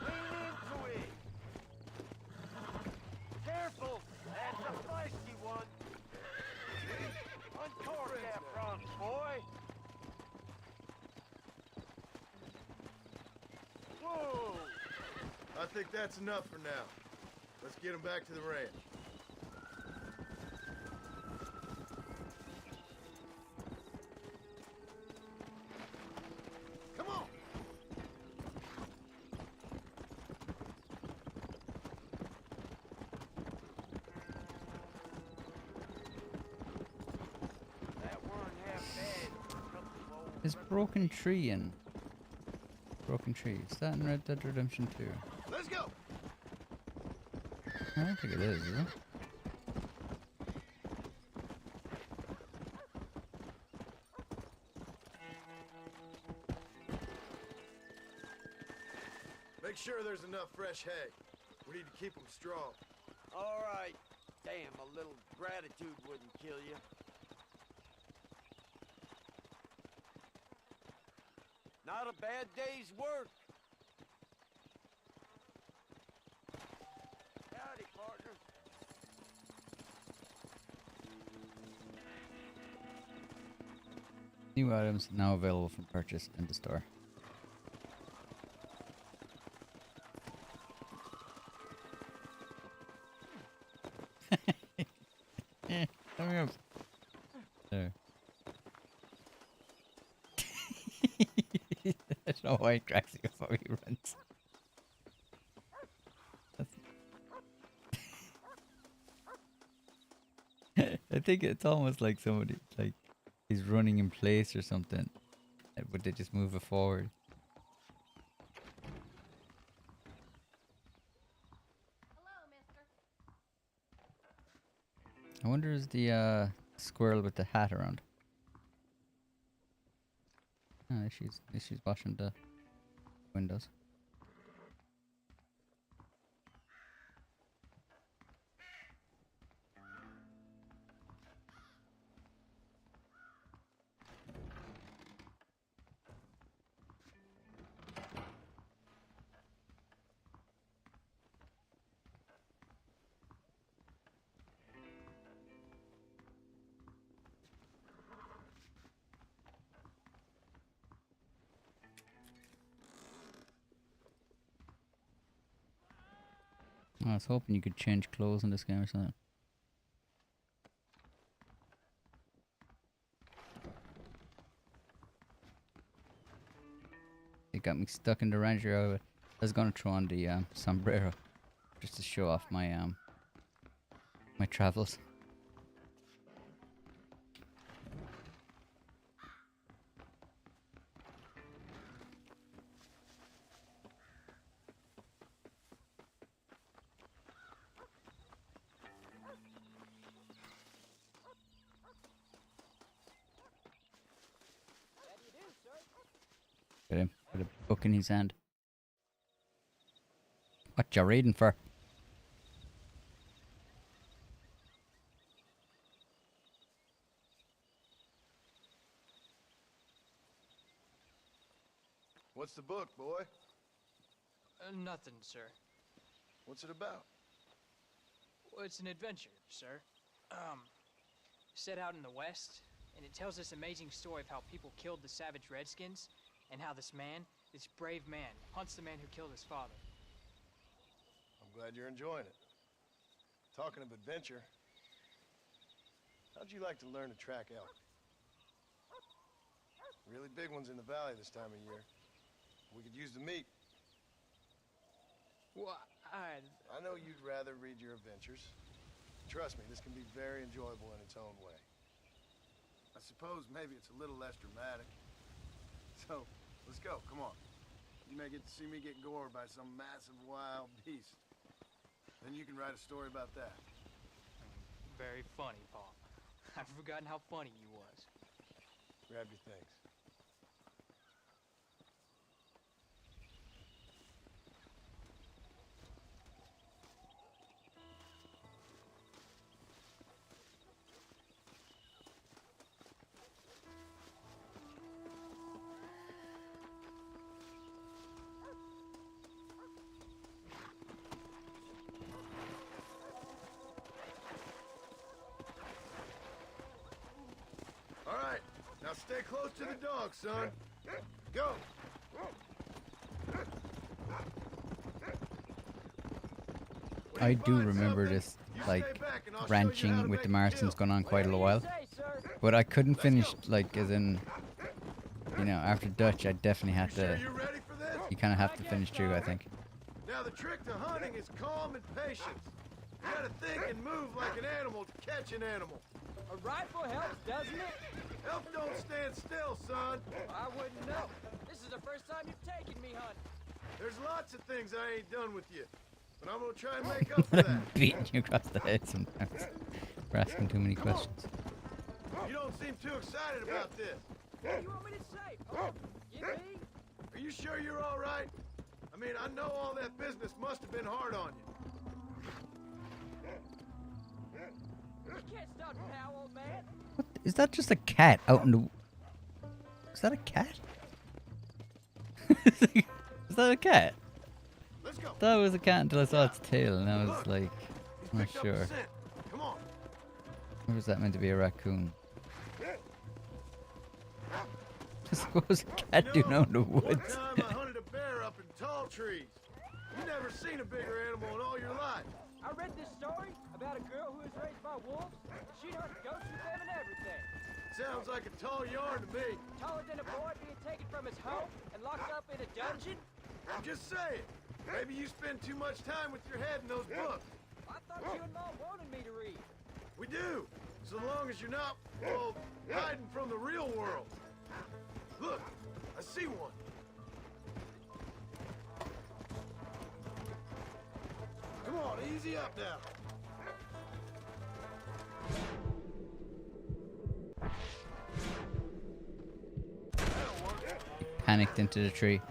Lean into it. Careful. That's a feisty one. Uncork that front, boy. Whoa. I think that's enough for now. Let's get him back to the ranch. Come on. That weren't half bad. Is Broken Tree in? Broken Tree. Is that in Red Dead Redemption 2? Let's go. I don't think it is it? Make sure there's enough fresh hay. We need to keep them strong. All right. Damn, a little gratitude wouldn't kill you. Not a bad day's work. Howdy, partner. New items now available for purchase in the store. Let me up. There. I don't know why it cracks you before he runs. I think it's almost like somebody, like, he's running in place or something, but they just move it forward. I wonder is the squirrel with the hat around? Oh, she's washing the windows. I was hoping you could change clothes in this game or something. It got me stuck in the ranger. I was gonna throw on the sombrero just to show off my my travels. Get him with a book in his hand. What you reading for? What's the book, boy? Nothing, sir. What's it about? Well, it's an adventure, sir. Set out in the West, and it tells this amazing story of how people killed the savage Redskins, and how this man, this brave man, hunts the man who killed his father. I'm glad you're enjoying it. Talking of adventure, how'd you like to learn to track elk? Really big ones in the valley this time of year. We could use the meat. Well, I know you'd rather read your adventures. Trust me, this can be very enjoyable in its own way. I suppose maybe it's a little less dramatic. So, let's go, come on. You may get to see me get gored by some massive wild beast. Then you can write a story about that. Very funny, Paul. I've forgotten how funny you was. Grab your things. All right, now stay close to the dog, son. Go. I do remember this, like, ranching with the Marstons going on quite a while. But I couldn't finish, like, as in, you know, after Dutch, I definitely had to, you kind of have to finish through, I think. Now the trick to hunting is calm and patience. You gotta think and move like an animal to catch an animal. A rifle helps, doesn't it? Elk don't stand still, son. I wouldn't know. This is the first time you've taken me hunting. There's lots of things I ain't done with you, but I'm gonna try and make up for that. Beating you across the head sometimes for asking too many questions. You don't seem too excited about this. What do you want me to say? Oh, you me? Are you sure you're all right? I mean, I know all that business must have been hard on you. You can't stop now, old man. What? Is that just a cat out in the... Is that a cat? Is that a cat? Let's go. I thought it was a cat until I saw its tail, and I was like, I'm not sure. Come on. Or was that meant to be a raccoon? What was a cat doing out in the One woods? time I hunted a bear up in tall trees. You never seen a bigger animal in all your life. I read this story about a girl who was raised by wolves. She'd hunt ghosts with them and everything. Sounds like a tall yarn to me. Taller than a boy being taken from his home and locked up in a dungeon. I'm just saying. Maybe you spend too much time with your head in those books. I thought you and Mom wanted me to read. We do. So long as you're not, well, hiding from the real world. Look, I see one. Come on, easy up now. Panicked into the tree.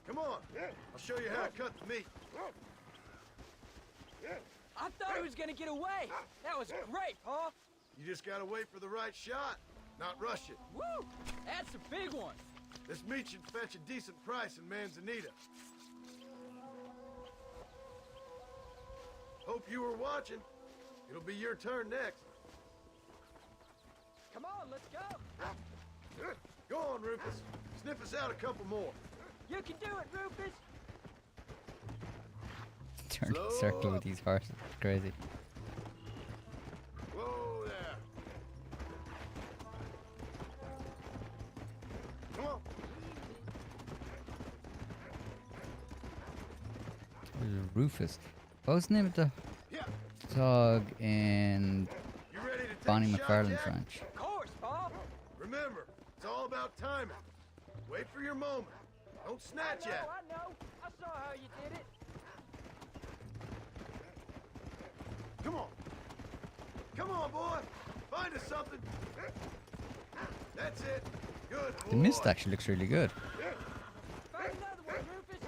Come on, I'll show you how to cut the meat. I thought he was gonna get away. That was great, Paul. You just gotta wait for the right shot, not rush it. Woo! That's a big one. This meat should fetch a decent price in Manzanita. Hope you were watching. It'll be your turn next. Come on, let's go. Go on, Rufus. Sniff us out a couple more. You can do it, Rufus. Turn in a circle with these horses. It's crazy. Whoa there. Come on. There's Rufus. What was the name of the dog in You ready to take Bonnie a shot, McFarlane's Jack? ranch? Of course, Paul. Remember, it's all about timing. Wait for your moment. Don't snatch at it. I know. I saw how you did it. Come on. Come on, boy. Find us something. That's it. Good The mist boy. actually looks really good. Find another one, Rufus.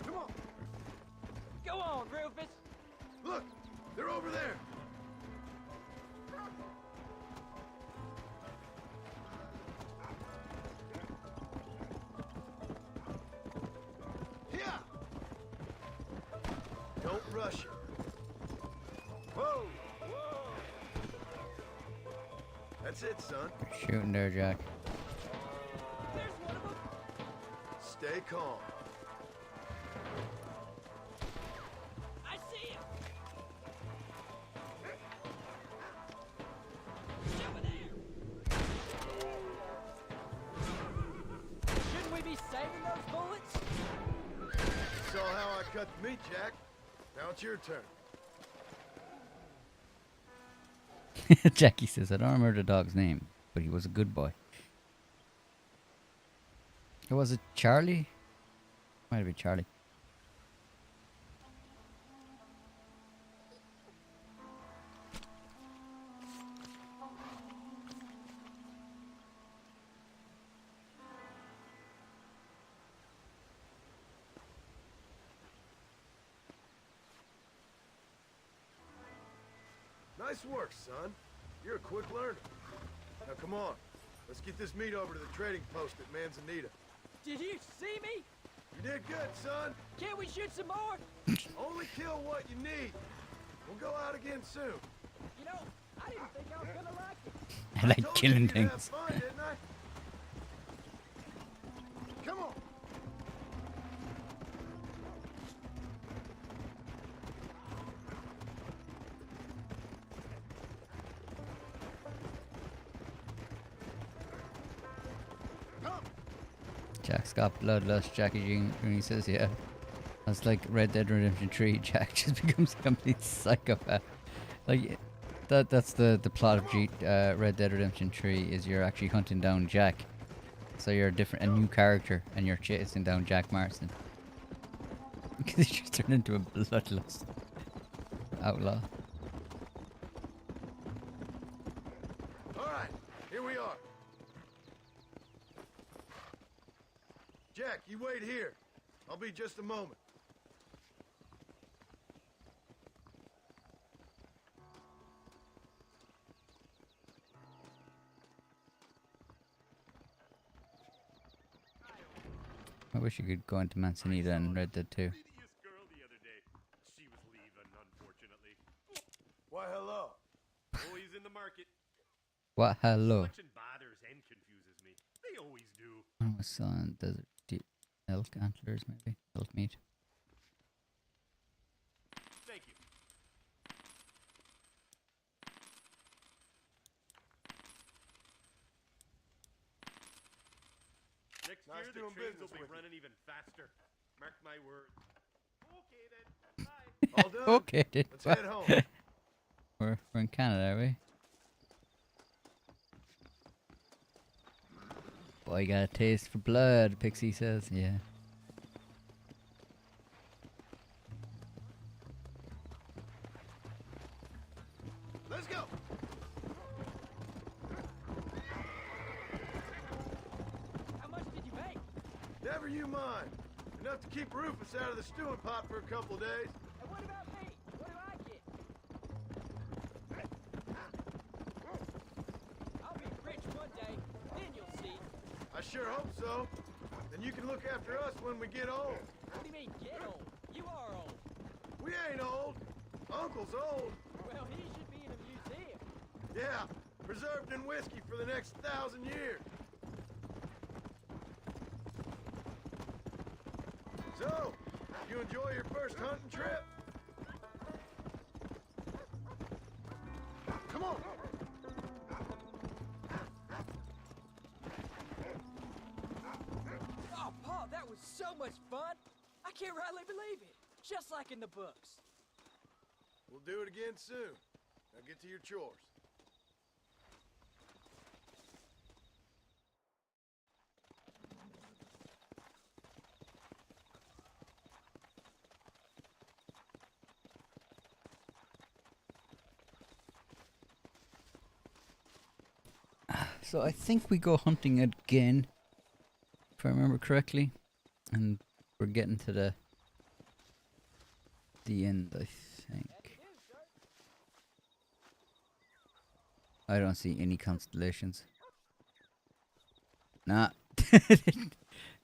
Come on. Go on, Rufus. Look, they're over there. Yeah. Don't rush it. Whoa, whoa. That's it, son. Shooting there, Jack. There's one of them. Stay calm. I see him. He's over there. Shouldn't we be saving those bullets? You saw how I cut the meat, Jack. Now it's your turn. Jackie says, I don't remember the dog's name, but he was a good boy. Was it Charlie? Might have been Charlie. Nice work, son. You're a quick learner. Now come on. Let's get this meat over to the trading post at Manzanita. Did you see me? You did good, son. Can't we shoot some more? Only kill what you need. We'll go out again soon. You know, I didn't think I was gonna like it. I like Told killing you you'd have things. fun, didn't I? Come on. Jack's got bloodlust, Jackie Jean Rooney says, yeah. That's like Red Dead Redemption 3. Jack just becomes a complete psychopath. Like, that's the plot of Red Dead Redemption 3 is you're actually hunting down Jack. So you're a new character and you're chasing down Jack Marston. Because he just turned into a bloodlust outlaw. All right, here we are. Jack, you wait here. I'll be just a moment. I wish you could go into Manzanita and Red Dead 2. Girl the other day. She was leaving, unfortunately. Why, hello. Always in the market. What? Hello. Selection bothers and confuses me. They always do. I was on desert elk antlers, maybe elk meat. Thank you. Next Nice year, the doing trains business will be with you. running even faster. Mark my words. Okay then. Bye. All done? Okay, then. Let's head home. We're in Canada, are we? Boy, got a taste for blood, Pixie says. Yeah. Let's go. How much did you make? Never you mind. Enough to keep Rufus out of the stewing pot for a couple days. And what about me? What do I get? I'll be rich one day, then you'll see. I sure hope so. Then you can look after us when we get old. What do you mean, get old? You are old. We ain't old. Uncle's old. Well, he should be in a museum. Yeah, preserved in whiskey for the next 1,000 years. So, you enjoy your first hunting trip? Come on. Oh, Paul, that was so much fun. I can't rightly believe it. Just like in the books. We'll do it again soon. Now get to your chores. So I think we go hunting again, if I remember correctly, and we're getting to the end, I think. I don't see any constellations. Nah.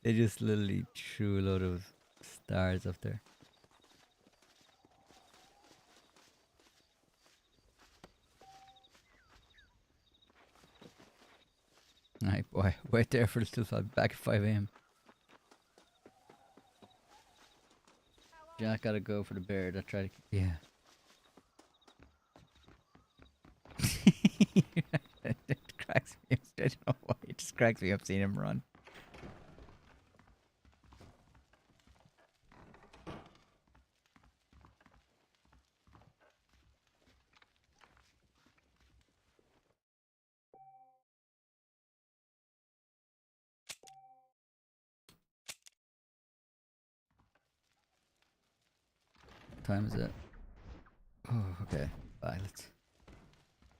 They just literally threw a load of stars up there. Alright, boy. Wait there for the still back at 5 AM. Jack gotta go for the bear. I try to. Yeah. It cracks me up. I don't know why. It just cracks me up seeing him run. What time is it? Oh, okay. Bye. Let's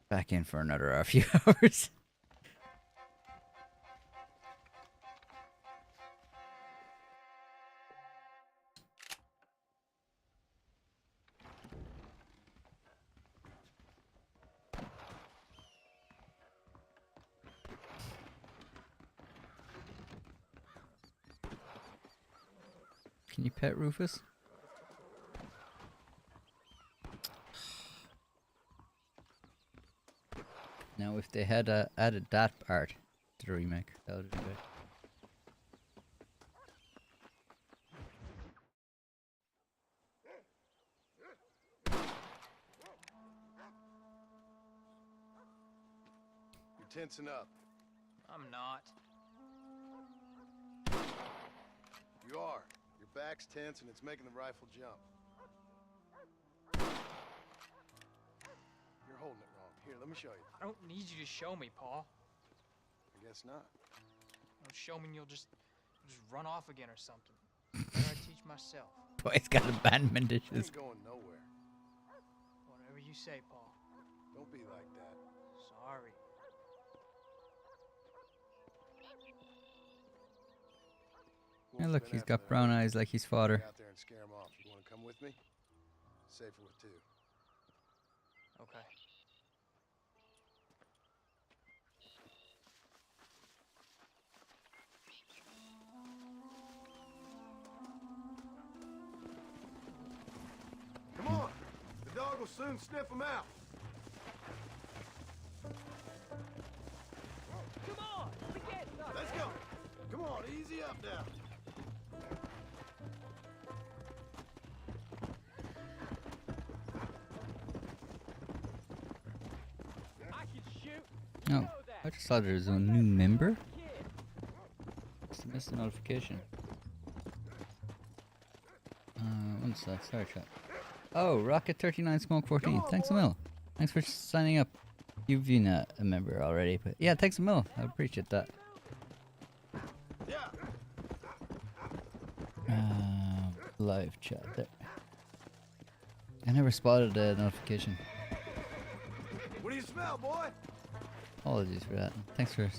back in for another few hours. Can you pet Rufus? Now, if they had added that part to the remake, that would have been good. You're tensing up. I'm not. You are. Your back's tense and it's making the rifle jump. You're holding it wrong. Here, let me show you. I don't need you to show me, Paul. I guess not. Don't show me and you'll just run off again or something. Better I teach myself. Boy's got abandonment You issues. ain't going nowhere. Whatever you say, Paul. Don't be like that. Sorry. Yeah, look, he's got brown eyes like his father. Get out there and scare him off. You want to come with me? Safer with two. Okay. Come on! The dog will soon sniff him out. Come on! We get something! Let's go! Come on, easy up now. I can shoot! Oh, I just saw there's a new member. Just missed the notification. One sec, sorry chat. Oh, Rocket39 Smoke 14. Thanks a mil. Thanks for signing up. You've been a member already, but yeah, thanks a mil. I appreciate that. Live chat there. I never spotted the notification. What do you smell, boy? Apologies for that. Thanks for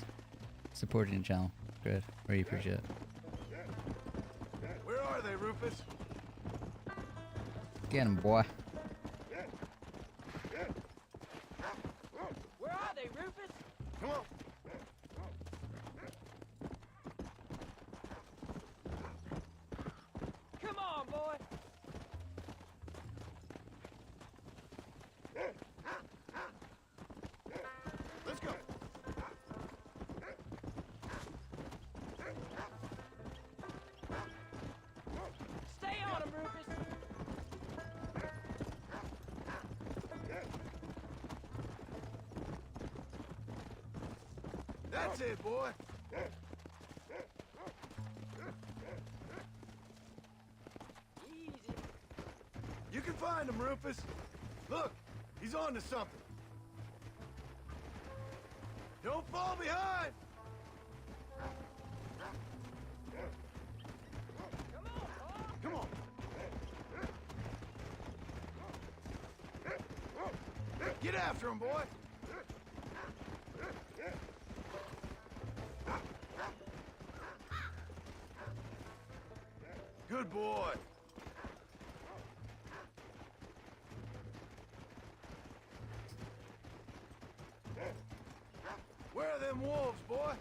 supporting the channel. Great. Really appreciate it. Where are they, Rufus? Get him, boy. Where are they, Rufus? Come on. Come on, boy! Let's go. Stay on him, Rufus! That's it, boy. Easy. You can find him, Rufus. Look, he's on to something. Don't fall behind. Come on. Get after him, boy. Good boy. Where are them wolves, boy?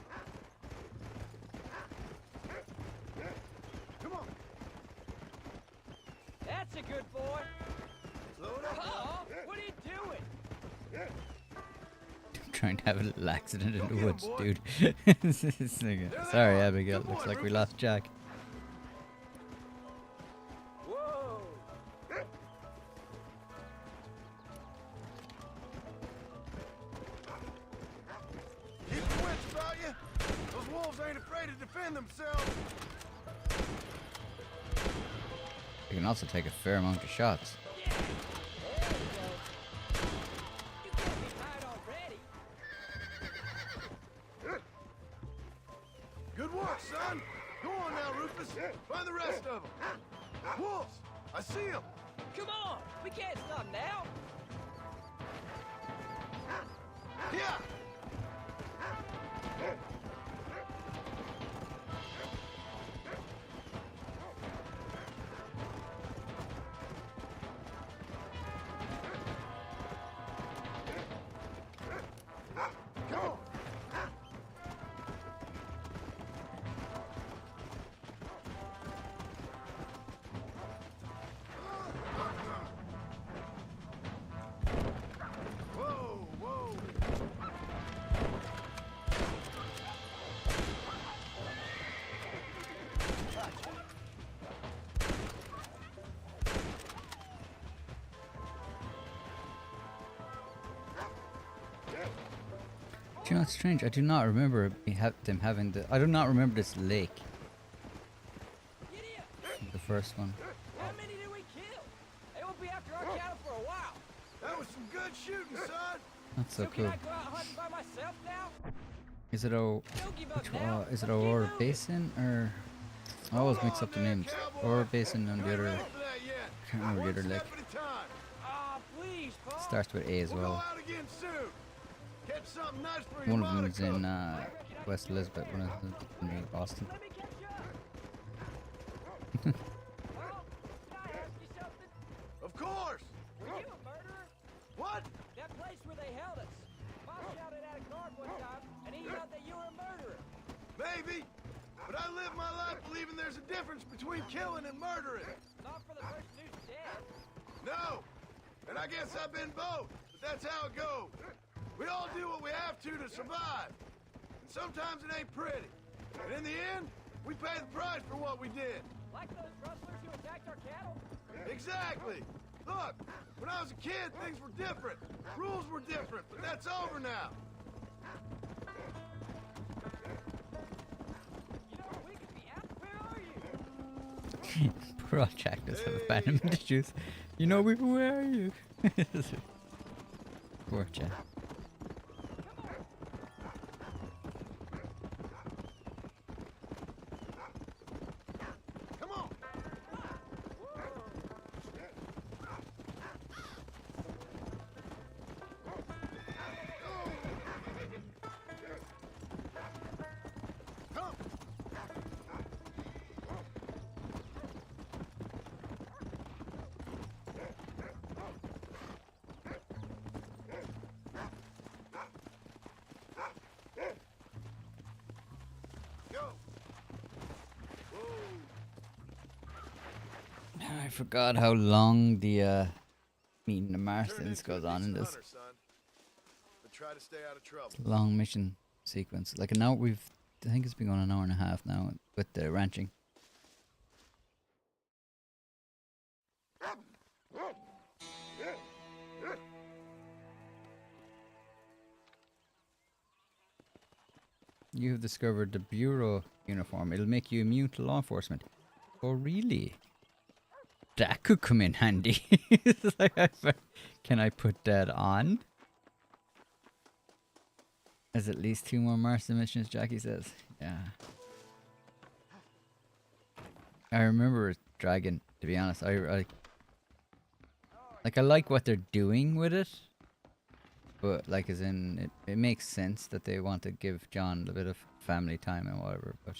Come on. That's a good boy. Slow it up. Uh-oh, what are you doing? Trying to have a little accident in Go the get 'em, woods, boy. dude. This is like There they sorry, are. Abigail. Good Looks boy, like we Rufus. lost Jack. Whoa. Keep your wits about you. Those wolves ain't afraid to defend themselves. You can also take a fair amount of shots. There you go. You can't be tired already. Good work, son. Go on now, Rufus. Find the rest of them. Wolves! I see them. Come on, we can't stop now. Yeah! Come on! Whoa, whoa! Do you know what's strange? I do not remember them having the. I do not remember this lake. The first one. How many did we kill? They won't be after our cattle for a while. That was some good shooting, son. That's so Can cool. I go out hunting by myself now? Is it Don't give up now. is it Let's keep Aurora moving. Basin or? I always mix up the names. Aurora Basin and the other. Ready for that yet? Can't remember the One other lake. step at a time. Ah, please, Paul. Starts with A as We'll go well. out again soon. Catch something nice for your One of mama them's to in cook. West Elizabeth. One of them's in Boston. Let me catch up. Paul, can I ask you something? Of course. Were you a murderer? What? That place where they held us. Bob shouted at a guard one time, and he yelled that you were a murderer. Maybe. But I live my life believing there's a difference between killing and murdering. Not for the person who's dead. No. And I guess I've been both. But that's how it goes. We all do what we have to survive. And sometimes it ain't pretty. And in the end, we pay the price for what we did. Like those rustlers who attacked our cattle? Exactly. Look, when I was a kid, things were different. Rules were different, but that's over now. You know, we could be out. Where are you? Poor old Jack does have abandonment issues. You know, where are you? Poor Jack. Come on. Come. Go. Whoa. I forgot how long the meeting the Martians Turn into goes a on in decent this hunter, son. But try to stay out of trouble. long mission sequence. Like an hour, I think it's been going an hour and a half now with the ranching. You have discovered the Bureau uniform. It'll make you immune to law enforcement. Oh, really? That could come in handy. It's like, can I put that on? There's at least 2 more Marston missions, Jackie says. Yeah. I remember Dragon, to be honest. I like what they're doing with it. But, like, as in, it makes sense that they want to give John a bit of family time and whatever, but...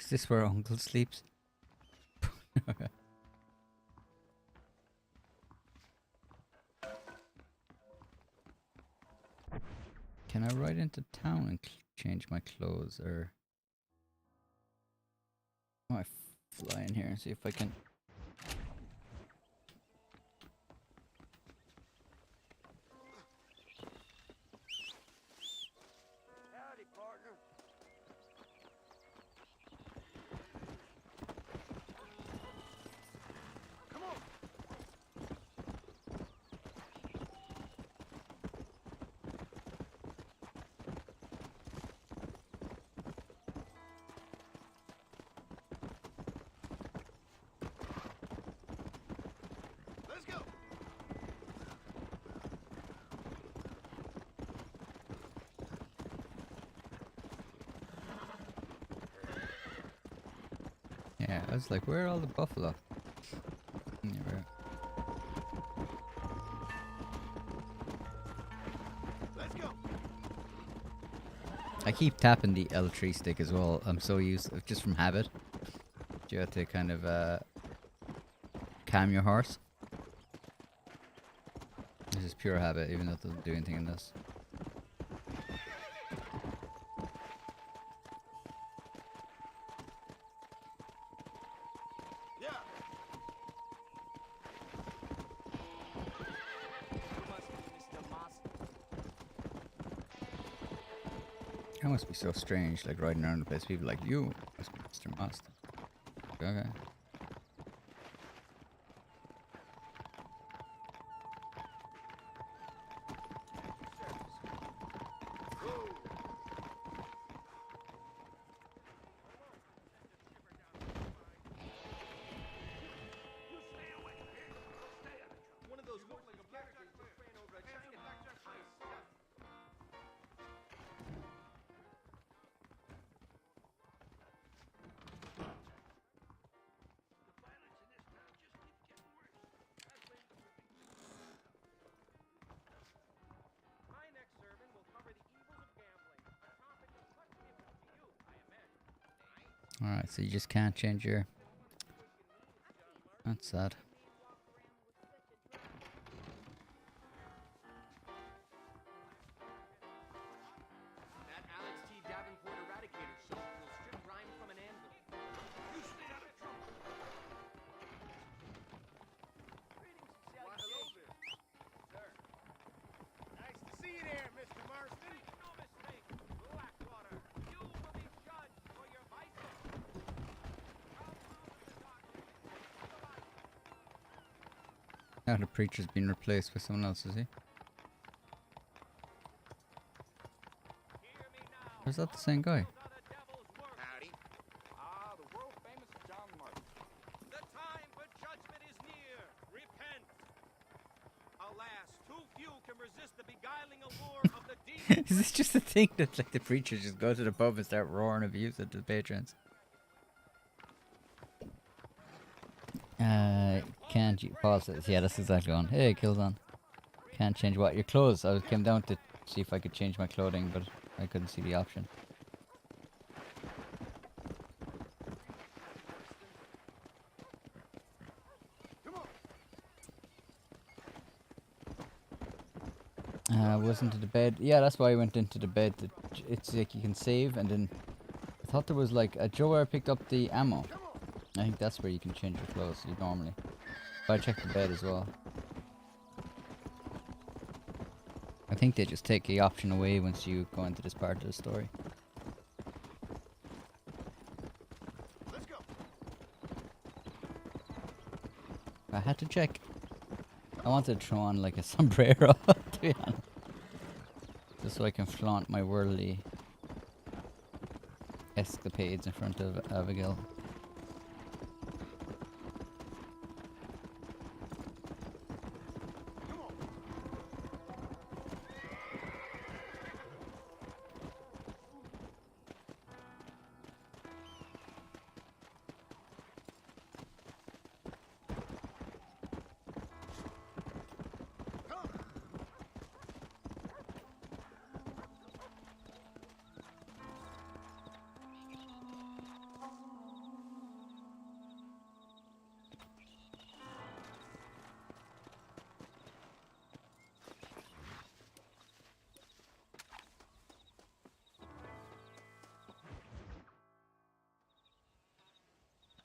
Is this where Uncle sleeps? Can I ride into town and change my clothes, or I fly in here and see if I can? Howdy, partner. Come on. Let's go. Yeah, I was like, where are all the buffalo? Yeah, right. Let's go. I keep tapping the L3 stick as well. I'm so used, just from habit. You have to kind of calm your horse. This is pure habit, even though it doesn't do anything in this. Yeah. That must be so strange, like riding around the place. People like, you must be Mr. Master. Okay. One of those look-like characters just ran over a Chinaman. My next sermon will cover the evils of gambling, a topic of much interest to you, I imagine. Alright, so you just can't change your... That's sad. That Alex T. Davenport Eradicator suit will strip grime from an anvil. You stay out of trouble. Greetings, Why, hello there. sir. Nice to see you there, Mr. Marston. Make no mistake, Blackwater, you will be judged for your vices. Now the preacher's been replaced by someone else, is he? Or is that the same guy? Howdy. The world famous John Martin. The time for judgment is near. Repent. Alas, too few can resist the beguiling allure of the demon. Is this just a thing that like the preachers just go to the pub and start roaring abuse at the patrons? Can't you pause this? Yeah, that's exactly on. Hey, Killzone. Can't change what? Your clothes. I came down to see if I could change my clothing, but I couldn't see the option. Wasn't to the bed. Yeah, that's why I went into the bed. It's like you can save, and then I thought there was like a Joe where I picked up the ammo. I think that's where you can change your clothes normally. But I checked the bed as well. I think they just take the option away once you go into this part of the story. Let's go. I had to check. I wanted to throw on like a sombrero, to be honest. Just so I can flaunt my worldly escapades in front of Abigail.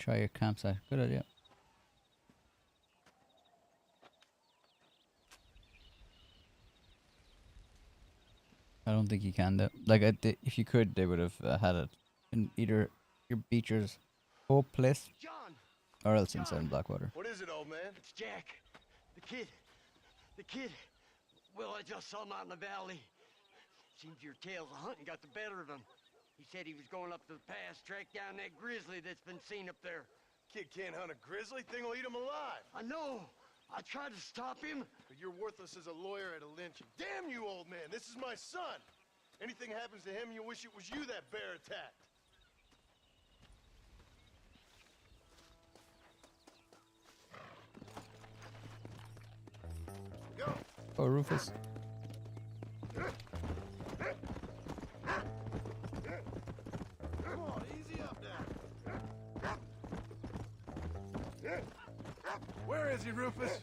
Try your campsite. Good idea. I don't think you can though. Like, if you could, they would have had it in either your Beecher's Hope place John! or else inside in Blackwater. What is it, old man? It's Jack. The kid. The kid. Well, I just saw him out in the valley. Seems your tales of hunting got the better of him. He said he was going up to the pass, track down that grizzly that's been seen up there. Kid can't hunt a grizzly. Thing will eat him alive. I know. I tried to stop him. But you're worthless as a lawyer at a lynching. Damn you, old man. This is my son. Anything happens to him, you'll wish it was you that bear attacked. Go. Oh, Rufus. Come on, easy up now. Where is he, Rufus?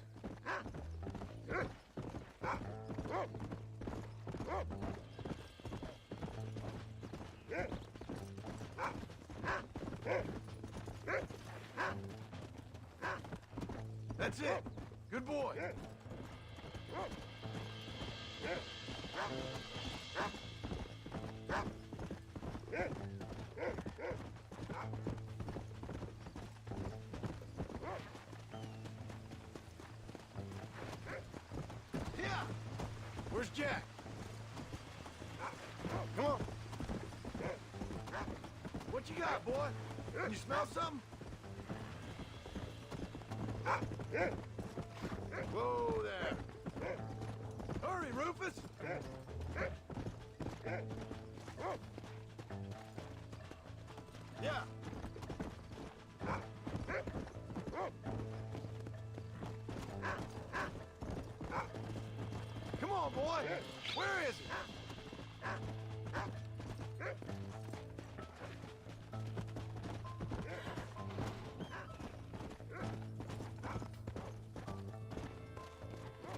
That's it. Good boy. Yeah. Where's Jack? Come on. What you got, boy? Can you smell something? Whoa there. Hurry, Rufus. Yeah. Come on, boy. Where is he?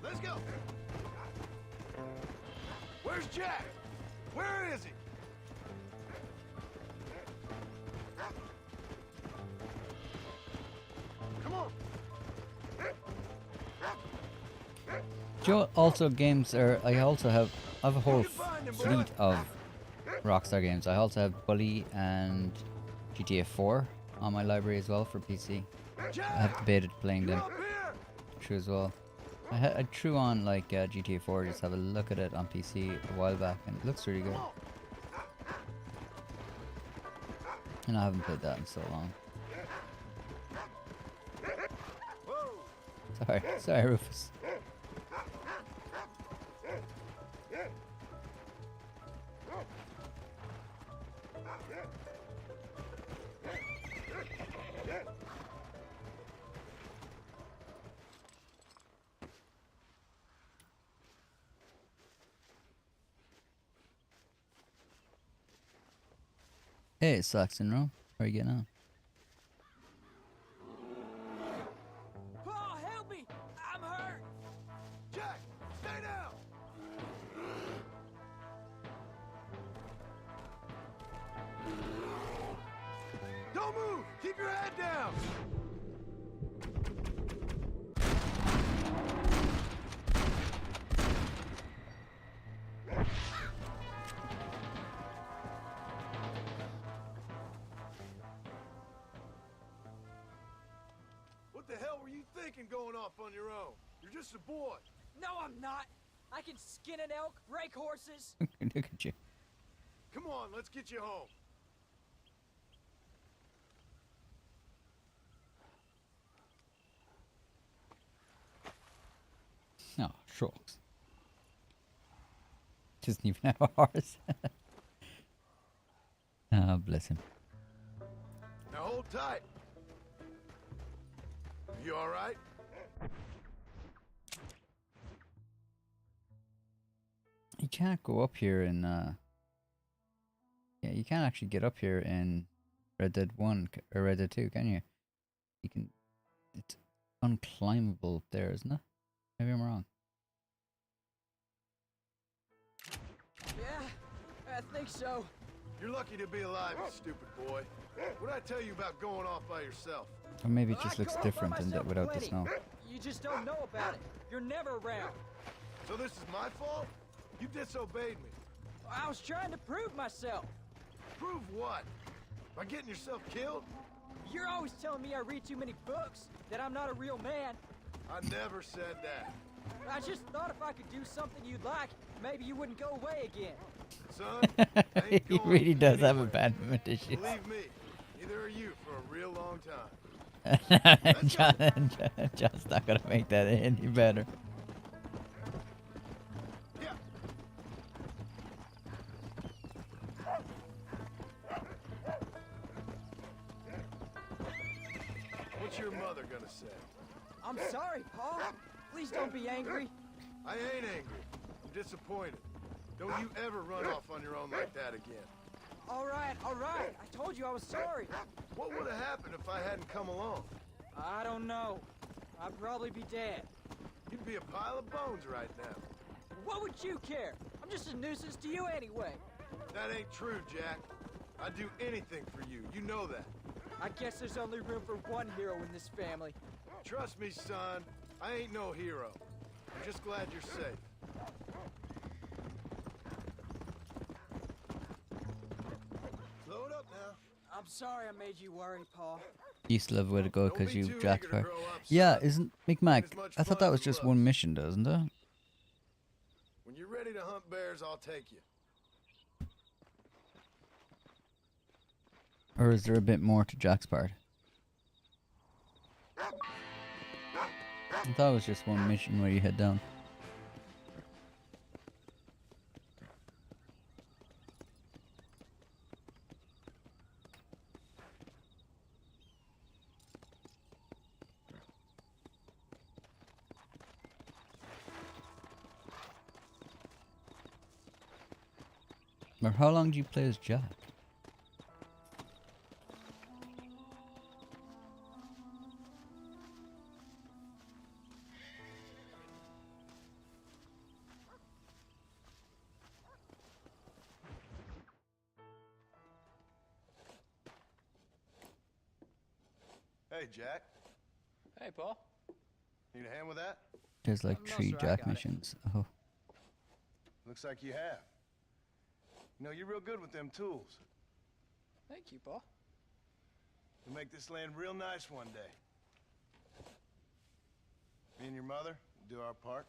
Let's go. Where's Jack? Where is he? Come on. Joe, also games are. I have a whole fleet of Rockstar games. I also have Bully and GTA 4 on my library as well for PC. I have debated playing them through as well. I threw on like GTA 4, just have a look at it on PC a while back, and it looks really good. And I haven't played that in so long. Sorry, Rufus. Hey, Saxon Rome. How are you getting on? Paul, help me! I'm hurt! Jack, stay down! Don't move! Keep your head down! What the hell were you thinking going off on your own? You're just a boy. No, I'm not! I can skin an elk, break horses! Look at you. Come on, let's get you home. Oh, shucks. Doesn't even have a horse. Oh, bless him. Now hold tight. You all right? You can't go up here in, yeah, you can't actually get up here in Red Dead 1 or Red Dead 2, can you? You can, it's unclimbable up there, isn't it? Maybe I'm wrong. Yeah, I think so. You're lucky to be alive, you stupid boy. What'd I tell you about going off by yourself? Or maybe it Well, just I looks go off by different in myself that without the plenty. snow. You just don't know about it. You're never around. So this is my fault? You disobeyed me. I was trying to prove myself. Prove what? By getting yourself killed? You're always telling me I read too many books, that I'm not a real man. I never said that. I just thought if I could do something you'd like, maybe you wouldn't go away again. Son, I ain't He going really does have anywhere. abandonment issues. Believe me, neither are you for a real long time. John's not gonna make that any better. Yeah. What's your mother gonna say? I'm sorry, Paul. Please don't be angry. I ain't angry. I'm disappointed. Don't you ever run off on your own like that again. All right. I told you I was sorry. What would have happened if I hadn't come along? I don't know. I'd probably be dead. You'd be a pile of bones right now. What would you care? I'm just a nuisance to you anyway. That ain't true, Jack. I'd do anything for you. You know that. I guess there's only room for one hero in this family. Trust me, son. I ain't no hero. I'm just glad you're safe. Load up now. I'm sorry I made you worry, Paul. Used to love where to go Don't because be you too Jack's eager to part. grow up, Yeah, son. isn't Micmac? As much I thought fun that was as just love. one mission, doesn't it? When you're ready to hunt bears, I'll take you. Or is there a bit more to Jack's part? I thought it was just one mission where you head down. Or how long do you play as Jack? Hey, Jack. Hey, Paul. Need a hand with that? There's like No, 3 sir, I Jack got it. missions. Oh, Looks like you have. You know, you're real good with them tools. Thank you, Paul. We'll make this land real nice one day. Me and your mother will do our part.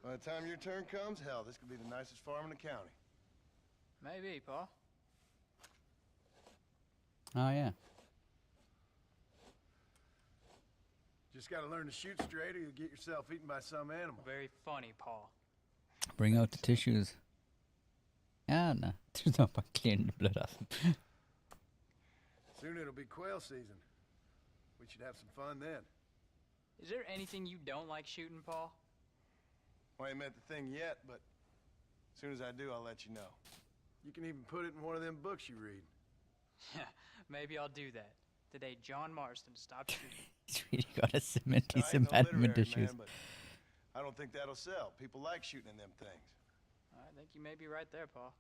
By the time your turn comes, hell, this could be the nicest farm in the county. Maybe, Paul. oh yeah. Just gotta learn to shoot straight or you'll get yourself eaten by some animal. Very funny, Paul. Bring out the tissues. Ah, no. There's no point clearing the blood off them. Soon it'll be quail season. We should have some fun then. Is there anything you don't like shooting, Paul? Well, I ain't met the thing yet, but as soon as I do, I'll let you know. You can even put it in one of them books you read. Yeah, maybe I'll do that. Today, John Marston stopped shooting. He's really got a cement, Now, I he's ain't no abandonment literary issues. man, but I don't think that'll sell. People like shooting in them things. I think you may be right there, Paul.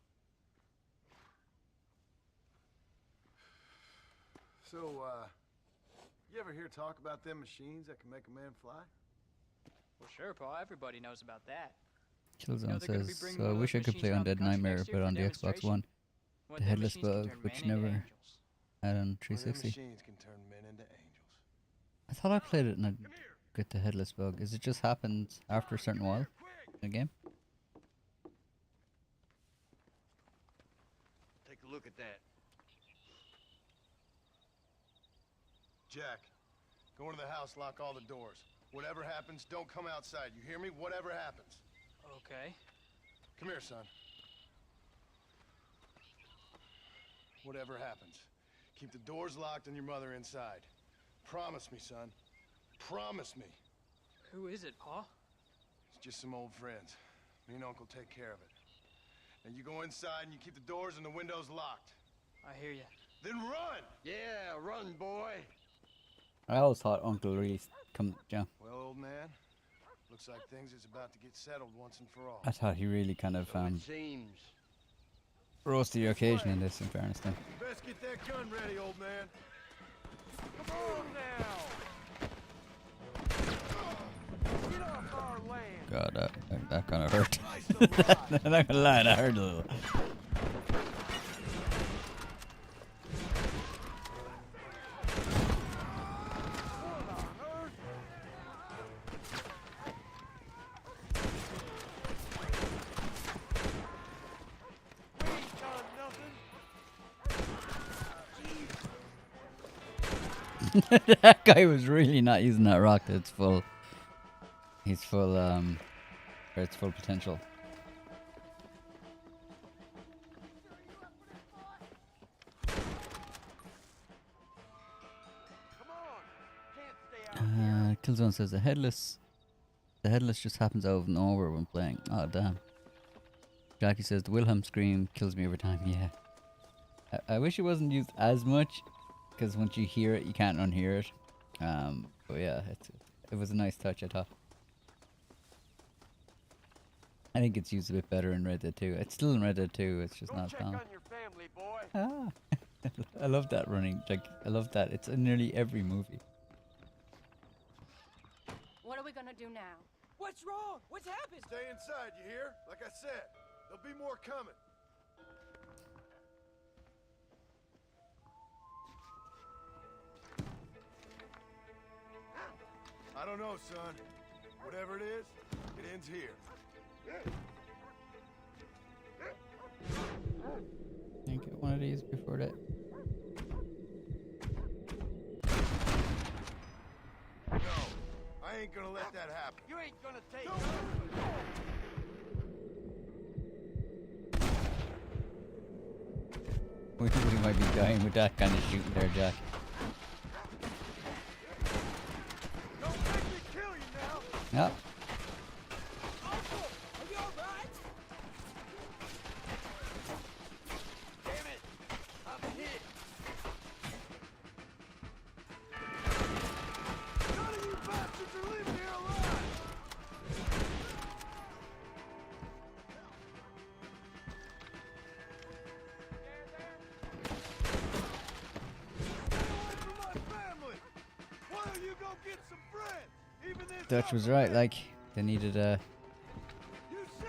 So, you ever hear talk about them machines that can make a man fly? Well, sure, Paul. Everybody knows about that. Killzone they're gonna be says, bringing so I one of wish those I could machines play around the Undead country Nightmare, next year but for on the Xbox demonstration. One. One The of them headless machines can bug, turn which men into never angels. had on One of them 360. machines can turn men into angels. I thought I played it and I get the headless bug. Is it just happens after a certain while in the game? Take a look at that. Jack, go into the house, lock all the doors. Whatever happens, don't come outside. You hear me? Whatever happens. Okay. Come here, son. Whatever happens, keep the doors locked and your mother inside. Promise me, son. Promise me. Who is it, Paul? It's just some old friends. Me and Uncle take care of it. And you go inside and you keep the doors and the windows locked. I hear you. Then run! Yeah, run, boy. I always thought Uncle really come. Yeah, Well, old man, looks like things is about to get settled once and for all. I thought he really kind of So it seems. Rose to the occasion in this, in fairness, then. You best get that gun ready, old man. Come on now. Get off our land. God, that kind of hurt. I'm not gonna lie, that hurt a little. That guy was really not using that rock to its full. He's full, or its full potential. Killzone says the headless just happens out of nowhere when playing. Oh damn. Jackie says the Wilhelm scream kills me every time. Yeah. I wish it wasn't used as much, because once you hear it, you can't unhear it. But yeah, it was a nice touch, I thought. I think it's used a bit better in Red Dead 2. It's still in Red Dead 2, it's just not as common. Ah, I love that running. Like, I love that. It's in nearly every movie. What are we gonna do now? What's wrong? What's happened? Stay inside, you hear? Like I said, there'll be more coming. I don't know, son. Whatever it is, it ends here. Can I get one of these before that? No, I ain't gonna let that happen. You ain't gonna take We might be dying with that kind of shooting there, Jack. Don't make me kill you now. Yep. Uncle, are you alright? Damn it, I'm hit. None of you bastards are leaving here alive. Dutch was right. Like they needed a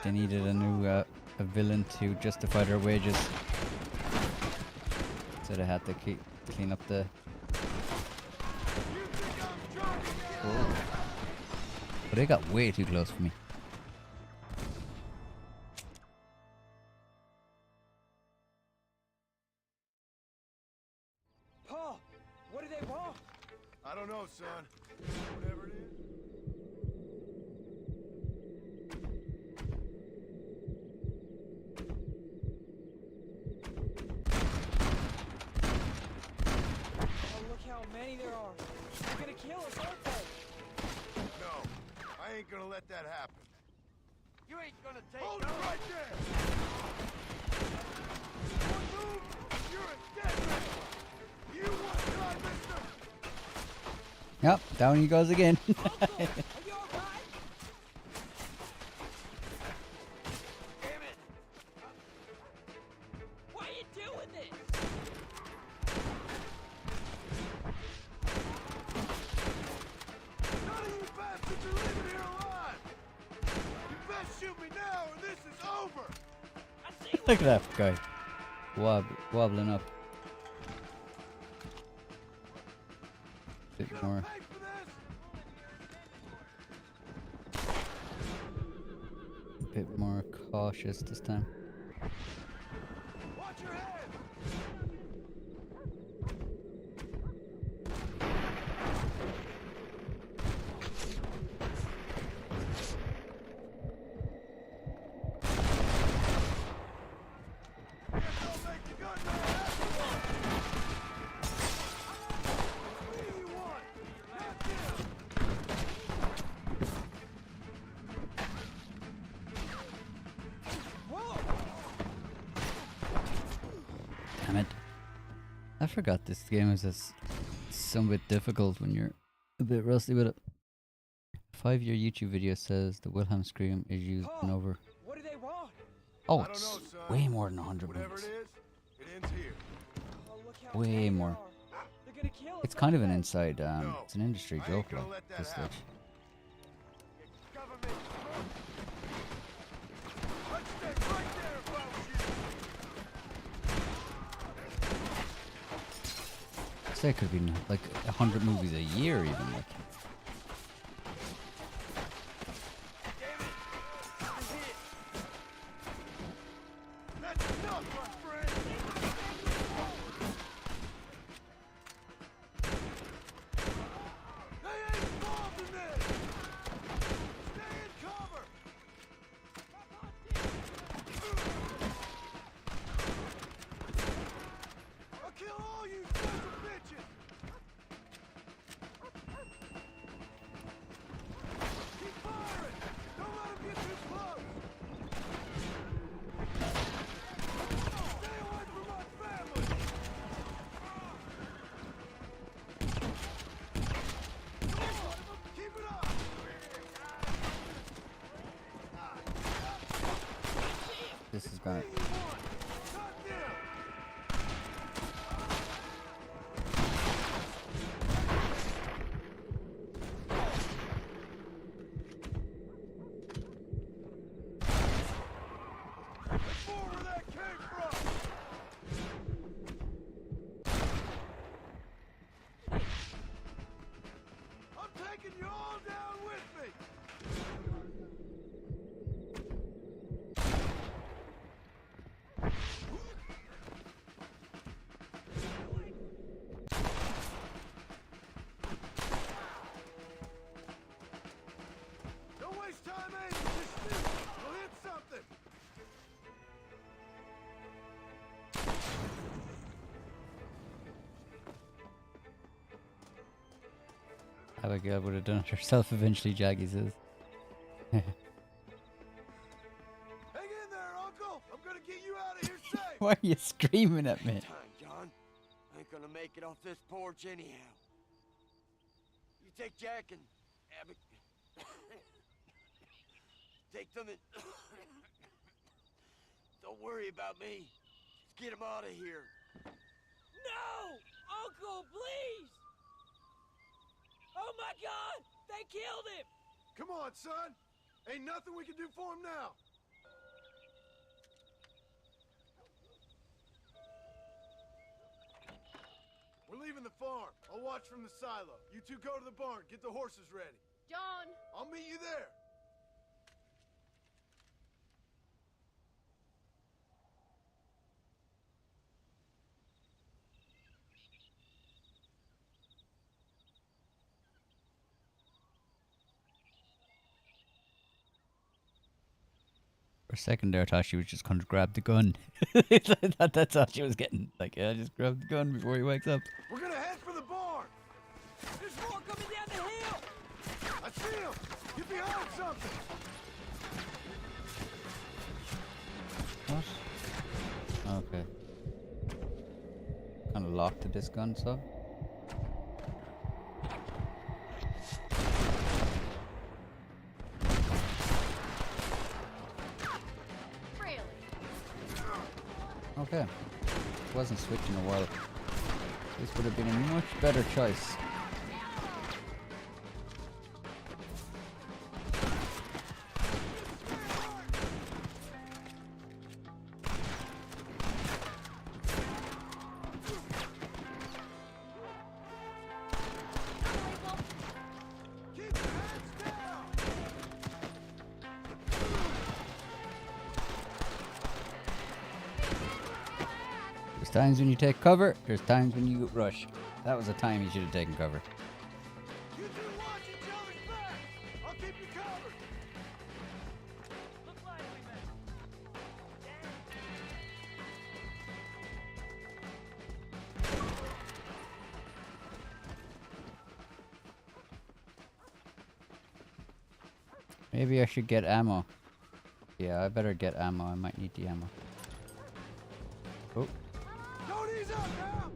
new a villain to justify their wages, so they had to clean up the. Oh. But they got way too close for me. Paul, what do they want? I don't know, son. Whatever it is. Oh, look how many there are. They're gonna kill us, aren't they? No, I ain't gonna let that happen. You ain't gonna take Hold it right there! One move, you're a dead man! You want to die, mister? Yep, down he goes again. Uncle, are you alright? Damn it! Why are you doing this? None of you bastards are leaving here alive! You best shoot me now or this is over! I see Look at that guy, wobbling up. Bit more. Pay for this! Bit more cautious this time. Watch your head! Guess I'll make the gun man after all. What do you want? Not this! Whoa! Damn it. I forgot this game is somewhat difficult when you're a bit rusty with it. 5-year YouTube video says the Wilhelm scream is used and over. What do they want? Oh, I don't it's know, son. way more than 100 Whatever movies. it is, it ends here. Way more. They're gonna kill us. It's kind of an inside, No, it's an industry I ain't joke, gonna like, let that this happen. stage. Government, I'd stay right there if I was you. I'd say it could be like 100 movies a year, even, like. That's enough, my friend. They ain't involved in this. Stay in cover. I'll kill all you sons of bitches. Keep firing. Don't let them get too close. Stay away from my family. Keep it up. This is gonna. Where that came from. I'm taking you all down with me. Don't waste time aiming, just shoot. We'll hit something. Abigail would have done it herself eventually, Jaggy says. Hang in there, Uncle. I'm gonna get you out of here safe. Why are you screaming at me? Time, John. I ain't gonna make it off this porch anyhow. You take Jack and Abby. Take them and don't worry about me. Just get them out of here. No! Uncle, please! Oh my God! They killed him! Come on, son. Ain't nothing we can do for him now. We're leaving the farm. I'll watch from the silo. You two go to the barn. Get the horses ready. John! I'll meet you there. For a second there, I thought she was just going to grab the gun. I thought that's all she was getting. Like, yeah, just grab the gun before he wakes up. We're gonna head for the barn. There's more coming down the hill! I see him. Get behind something. What? Okay. Kind of locked to this gun, so. Really? Okay. Wasn't switching a while. This would have been a much better choice. There's times when you take cover, there's times when you rush. That was a time you should have taken cover. You two watch each other's back. I'll keep you covered. Look lively, man. Maybe I should get ammo. Yeah, I better get ammo. I might need the ammo. Oh. Don't ease up now.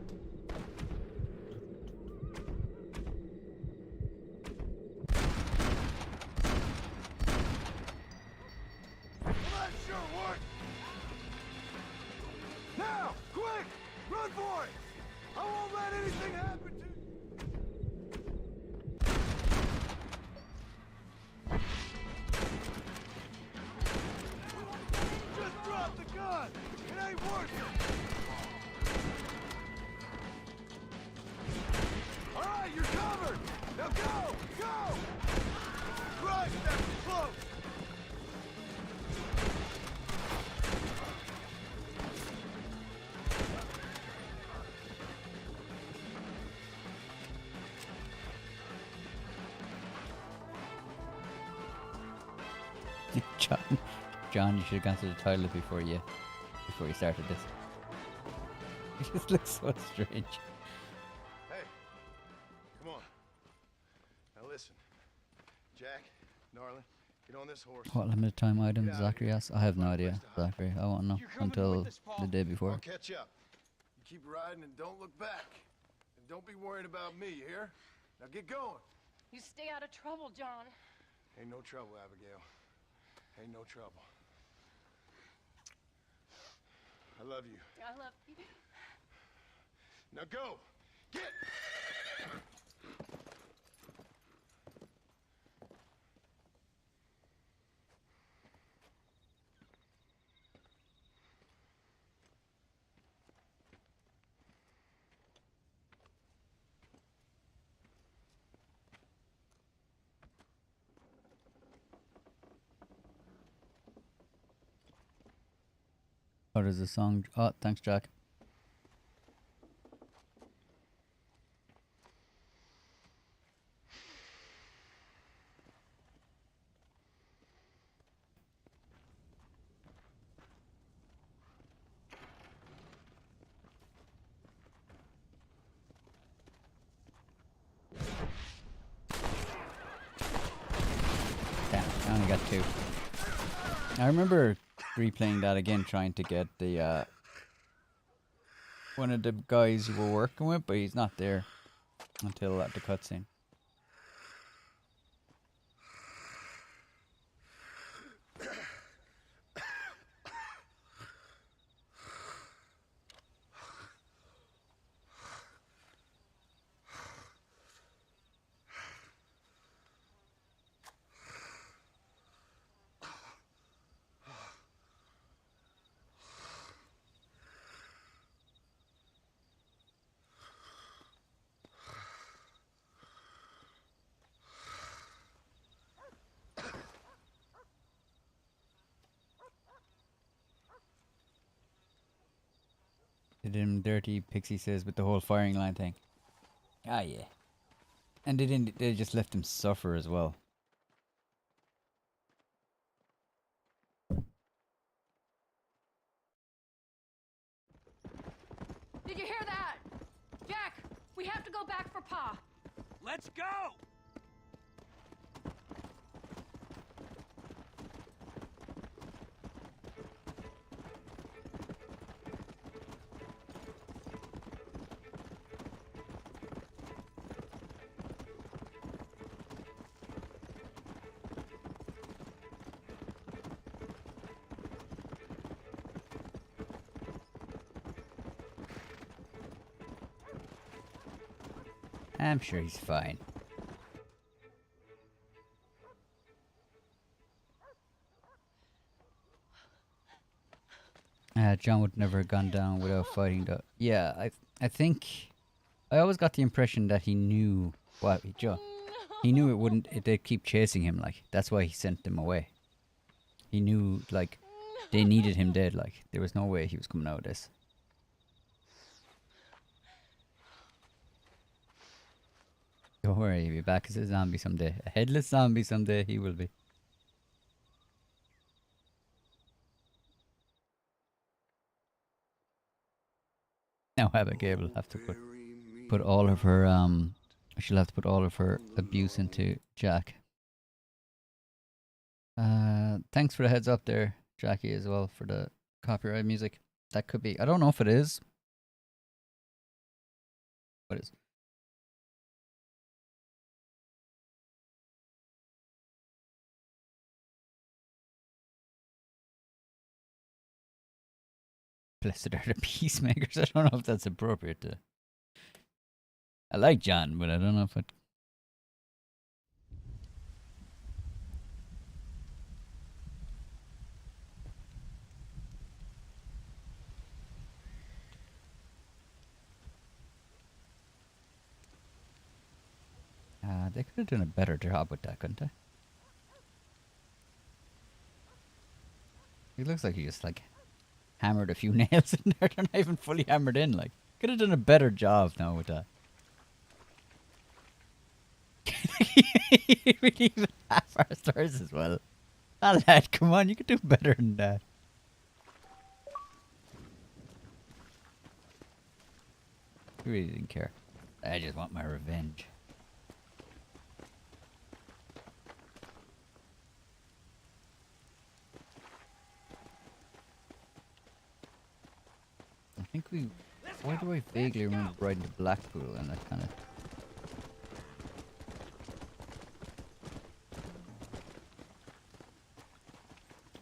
Well, that sure worked. Run for it! I won't let anything happen to you! Just drop the gun! It ain't worth it! All right, you're covered! Now go! Go! Christ, that was close! John, you should have gone to the toilet before you started this. It just looks so strange. Hey, come on. Now listen, Jack, darling, get on this horse. What limited time item, Zachary asks? I have no idea, Zachary. I won't know until the day before. I'll catch up. You keep riding and don't look back. And don't be worrying about me, you hear? Now get going. You stay out of trouble, John. Ain't no trouble, Abigail. Ain't no trouble. I love you. I love you. Now go! Get! What is the song? Oh, thanks, Jack. Damn, I only got 2. I remember replaying that again, trying to get the one of the guys you were working with, but he's not there until at the cutscene. Did him dirty, Pixie says, with the whole firing line thing. Ah, yeah. And they just left him suffer as well. Did you hear that? Jack, we have to go back for Pa. Let's go! I'm sure he's fine. John would never have gone down without fighting the... Yeah, I think... I always got the impression that he knew... Well, he knew it wouldn't... They'd keep chasing him, like. That's why he sent them away. He knew, like, they needed him dead, like. There was no way he was coming out of this. Don't worry, he'll be back as a zombie someday. A headless zombie someday, he will be. Now Abigail will have to put all of her she'll have to put all of her abuse into Jack. Thanks for the heads up there, Jackie, as well, for the copyright music. That could be, I don't know if it is. What is? Blessed are the peacemakers. I don't know if that's appropriate to. I like John, but I don't know if it. They could have done a better job with that, couldn't they? It looks like he just like hammered a few nails in there. They're not even fully hammered in. Like, could have done a better job now with that. Really even half our stars as well. Ah, lad, come on, you could do better than that. I really didn't care. I just want my revenge. I think we... Why do I vaguely remember riding to Blackpool and that kind of...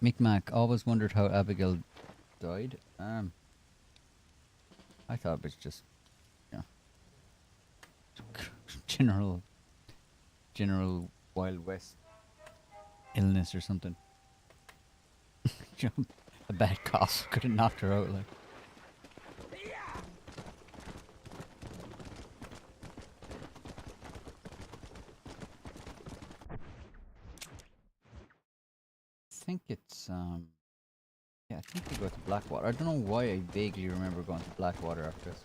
Micmac always wondered how Abigail died. I thought it was just, you know, general Wild West illness or something. You know, a bad cough could have knocked her out, like. I think it's yeah, I think we go to Blackwater. I don't know why I vaguely remember going to Blackwater after this.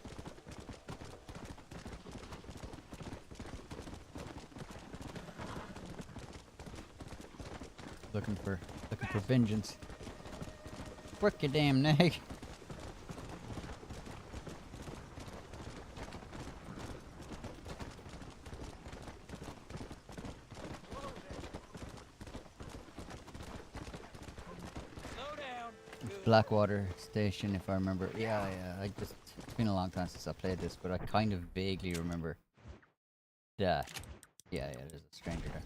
Looking for vengeance. Work your damn neck. Blackwater Station, if I remember. Yeah, it's been a long time since I played this, but I kind of vaguely remember that. Yeah, there's a stranger there.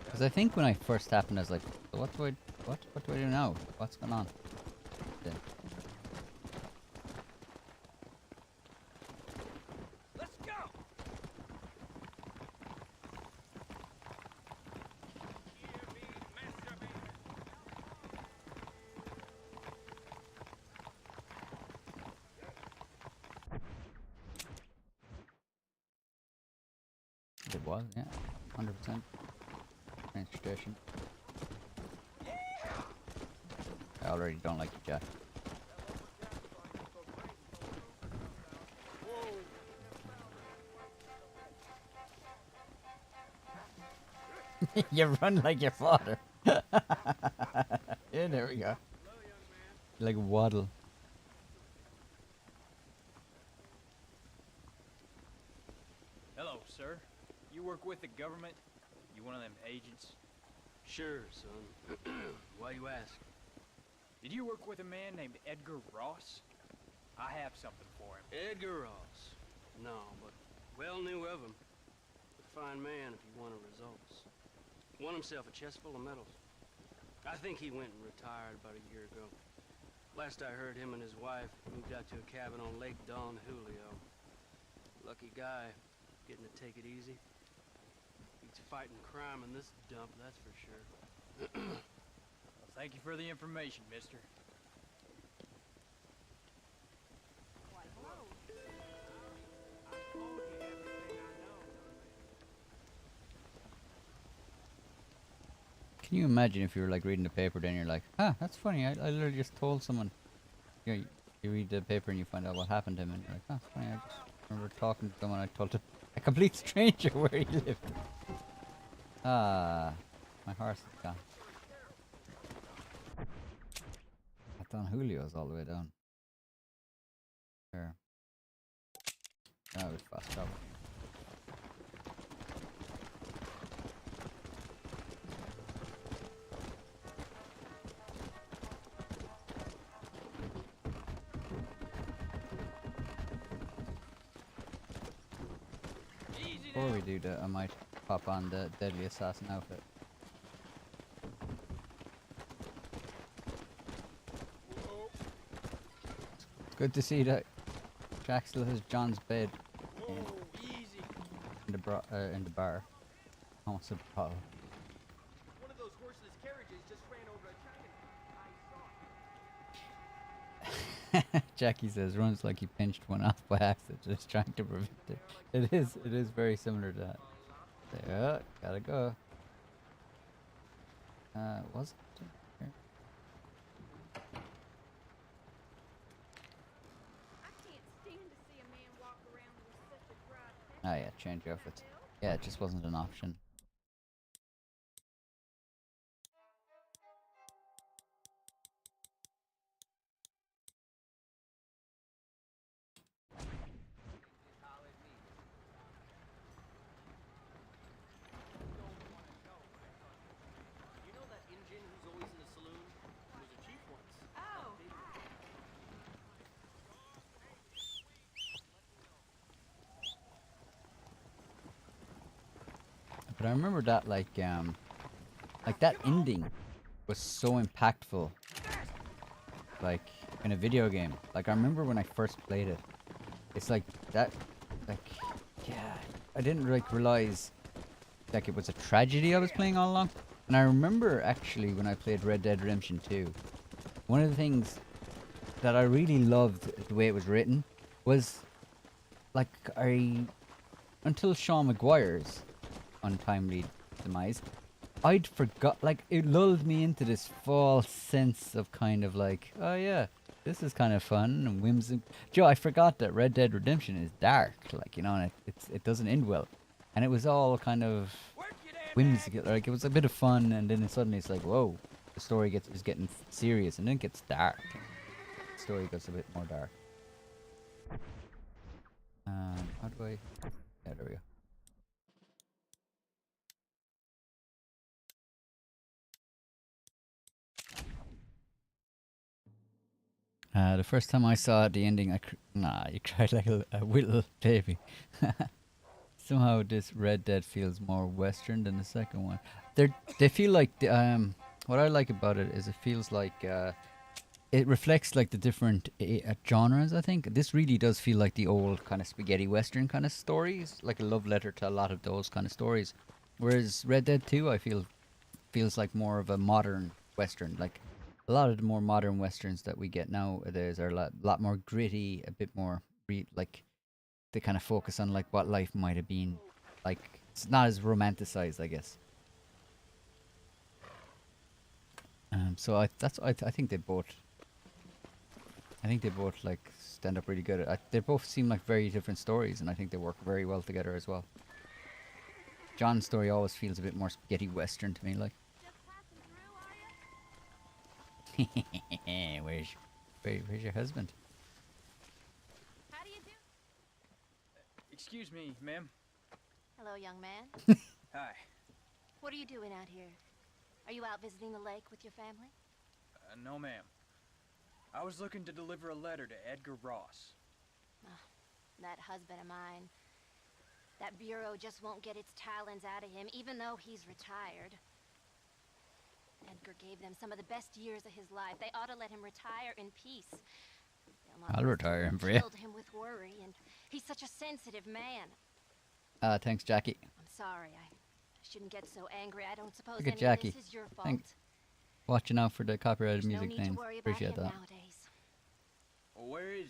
Because I think when I first happened, I was like, what do I do now? What's going on? Then. Let's go. It was, yeah, 100%. Transportation. I already don't like you, Jack. You run like your father. Yeah, there we go. Like a waddle. Hello, sir. You work with the government? You one of them agents? Sure, son. Why you ask? Did you work with a man named Edgar Ross? I have something for him. Edgar Ross? No, but well knew of him. A fine man if he wanted results. Won himself a chest full of medals. I think he went and retired about a year ago. Last I heard, him and his wife moved out to a cabin on Lake Don Julio. Lucky guy, getting to take it easy. He's fighting crime in this dump, that's for sure. Well, thank you for the information, mister. Can you imagine if you were like reading the paper, then you're like, that's funny, I literally just told someone. You know, you read the paper and you find out what happened to him, and you're like, it's funny, I just remember talking to someone, I told a complete stranger where he lived. My horse is gone. Don Julio's all the way down. There. That was fast travel. Before we do that, I might pop on the Deadly Assassin outfit. Good to see that Jack still has John's bed in the bar. Almost a bottle. One of those horseless carriages just ran over a Chinaman. Jackie says runs like he pinched one off by accident, just trying to prevent it. It is very similar to that. Yeah, gotta go. Was it? Here. Oh yeah, change outfits. Yeah, it just wasn't an option. You know that Injun who's always in the saloon? Was a chief once. Oh. But I remember that like that ending was so impactful. Like in a video game. Like I remember when I first played it. It's like that like yeah, I didn't like realize like it was a tragedy I was playing all along. And I remember actually when I played Red Dead Redemption 2, one of the things that I really loved the way it was written was like until Sean McGuire's untimely demise, I'd forgot, like it lulled me into this false sense of kind of like, oh yeah, this is kind of fun and whimsical. Joe, I forgot that Red Dead Redemption is dark, like, you know, and it doesn't end well. And it was all kind of whimsical, like it was a bit of fun, and then suddenly it's like, whoa, the story is getting serious, and then it gets dark. The story gets a bit more dark. How do I? Yeah, there we go. The first time I saw the ending, you cried like a little baby. Somehow this Red Dead feels more Western than the second one. They feel like what I like about it is it feels like it reflects like the different genres. I think this really does feel like the old kind of spaghetti Western kind of stories, like a love letter to a lot of those kind of stories. Whereas Red Dead 2, I feel feels like more of a modern Western, like. A lot of the more modern westerns that we get nowadays are a lot more gritty, a bit more like they kind of focus on like what life might have been. Like it's not as romanticized, I guess. So I think they both. I think they both like stand up really good. They both seem like very different stories, and I think they work very well together as well. John's story always feels a bit more spaghetti western to me, like. Where's your husband? How do you do? Excuse me, ma'am. Hello, young man. Hi. What are you doing out here? Are you out visiting the lake with your family? No, ma'am. I was looking to deliver a letter to Edgar Ross. That husband of mine. That bureau just won't get its talons out of him, even though he's retired. Edgar gave them some of the best years of his life. They ought to let him retire in peace. I'll retire him for you. Killed him with worry, and he's such a sensitive man. Thanks, Jackie. I'm sorry. I shouldn't get so angry. I don't suppose Look at any Jackie. of this is your fault. Watching out for the copyrighted There's no music need to things. worry about Appreciate him that. nowadays. Where is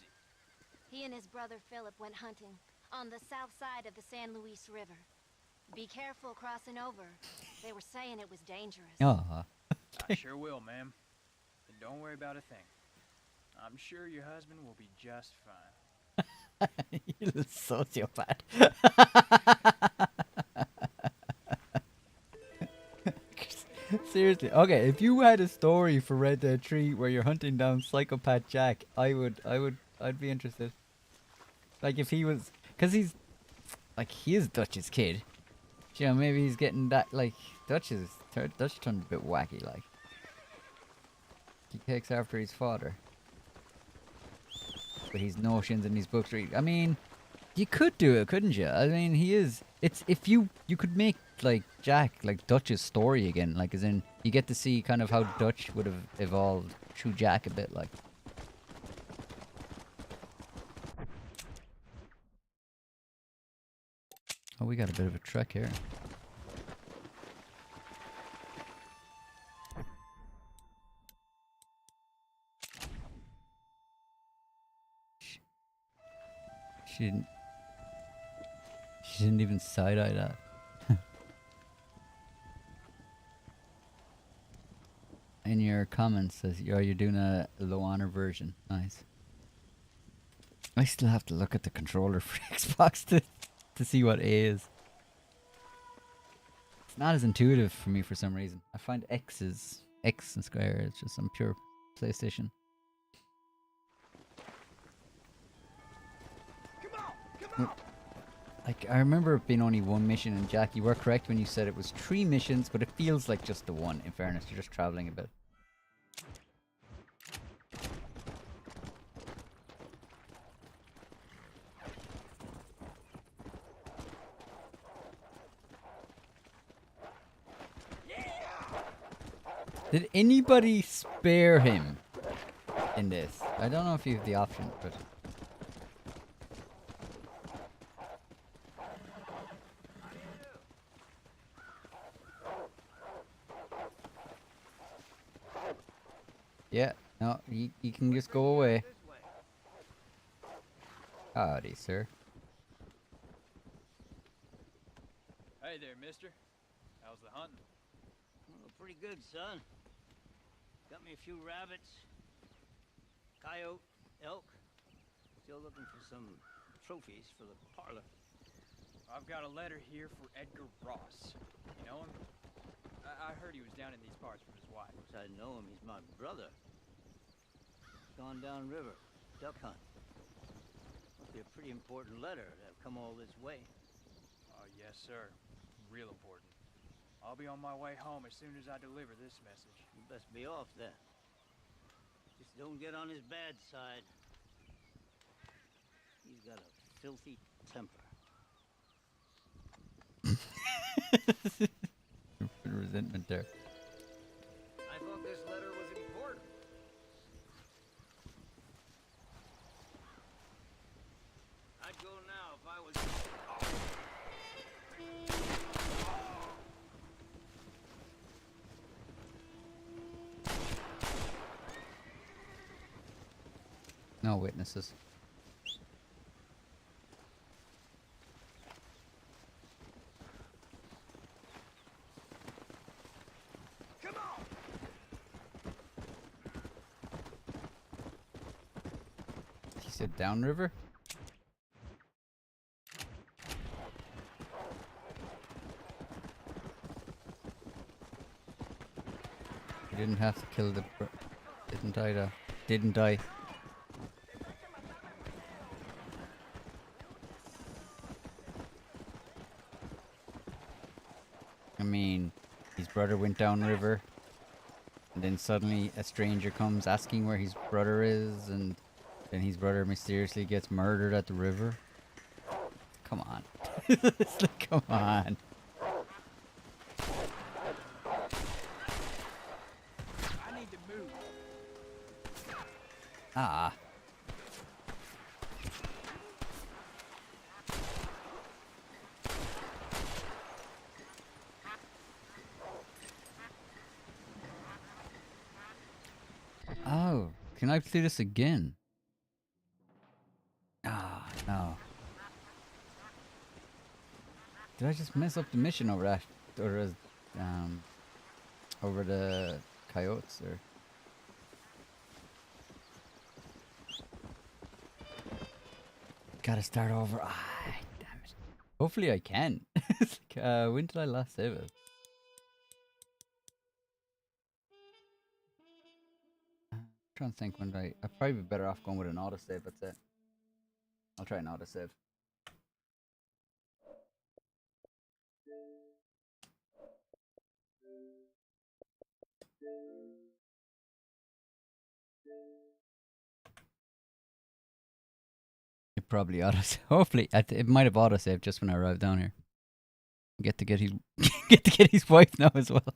he? He and his brother Philip went hunting on the south side of the San Luis River. Be careful crossing over. They were saying it was dangerous. Aw. I sure will, ma'am. And don't worry about a thing. I'm sure your husband will be just fine. You little sociopath. Seriously, okay, if you had a story for Red Dead 3 where you're hunting down Psychopath Jack, I'd be interested. Like if he was, cause he is Dutch's kid. You know, maybe he's getting that, like, Dutch turned a bit wacky, like. He takes after his father. But his notions and his books read. I mean, you could do it, couldn't you? I mean, it's, if you could make, like, Jack, like, Dutch's story again, like, as in, you get to see kind of how Dutch would have evolved through Jack a bit, like. Oh, we got a bit of a trek here. She didn't. She didn't even side-eye that. In your comments says, "Oh, you're doing a low honor version." Nice. I still have to look at the controller for Xbox to see what A is. It's not as intuitive for me for some reason. I find X and Square. It's just some pure PlayStation. Like, I remember it being only one mission, and Jack, you were correct when you said it was 3 missions, but it feels like just the one, in fairness. You're just traveling a bit. Did anybody spare him in this? I don't know if you have the option, but... Yeah, no, you can just go away. Howdy, sir. Hey there, mister. How's the hunting? Well, pretty good, son. Got me a few rabbits, coyote, elk. Still looking for some trophies for the parlor. I've got a letter here for Edgar Ross. You know him? I heard he was down in these parts with his wife. Of course I know him. He's my brother. Gone down river, duck hunt. Must be a pretty important letter to have come all this way. Yes, sir. Real important. I'll be on my way home as soon as I deliver this message. You best be off then. Just don't get on his bad side. He's got a filthy temper. Resentment there. I thought this letter was important. I'd go now if I was... No witnesses. Come on! He said downriver? You didn't have to kill the... Didn't I though? Didn't I? I mean, his brother went downriver, and then suddenly a stranger comes asking where his brother is, and then his brother mysteriously gets murdered at the river. Come on. It's like, come on. I need to move. Ah. Oh, can I play this again? Ah, no. Did I just mess up the mission over that, or over the coyotes, or? Gotta start over. Ah, damn it. Hopefully I can. It's like, when did I last save it? Trying to think when I'd probably be better off going with an autosave, that's it. I'll try an autosave. It probably autosave. Hopefully, it might have autosaved just when I arrived down here. Get to get his wife now as well.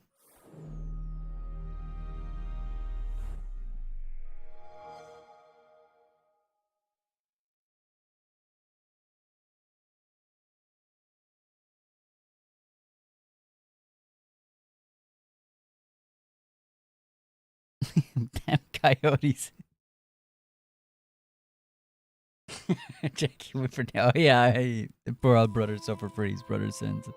Damn coyotes. Jackie Whipper. Oh yeah, the poor old brother suffered for his brother's sins.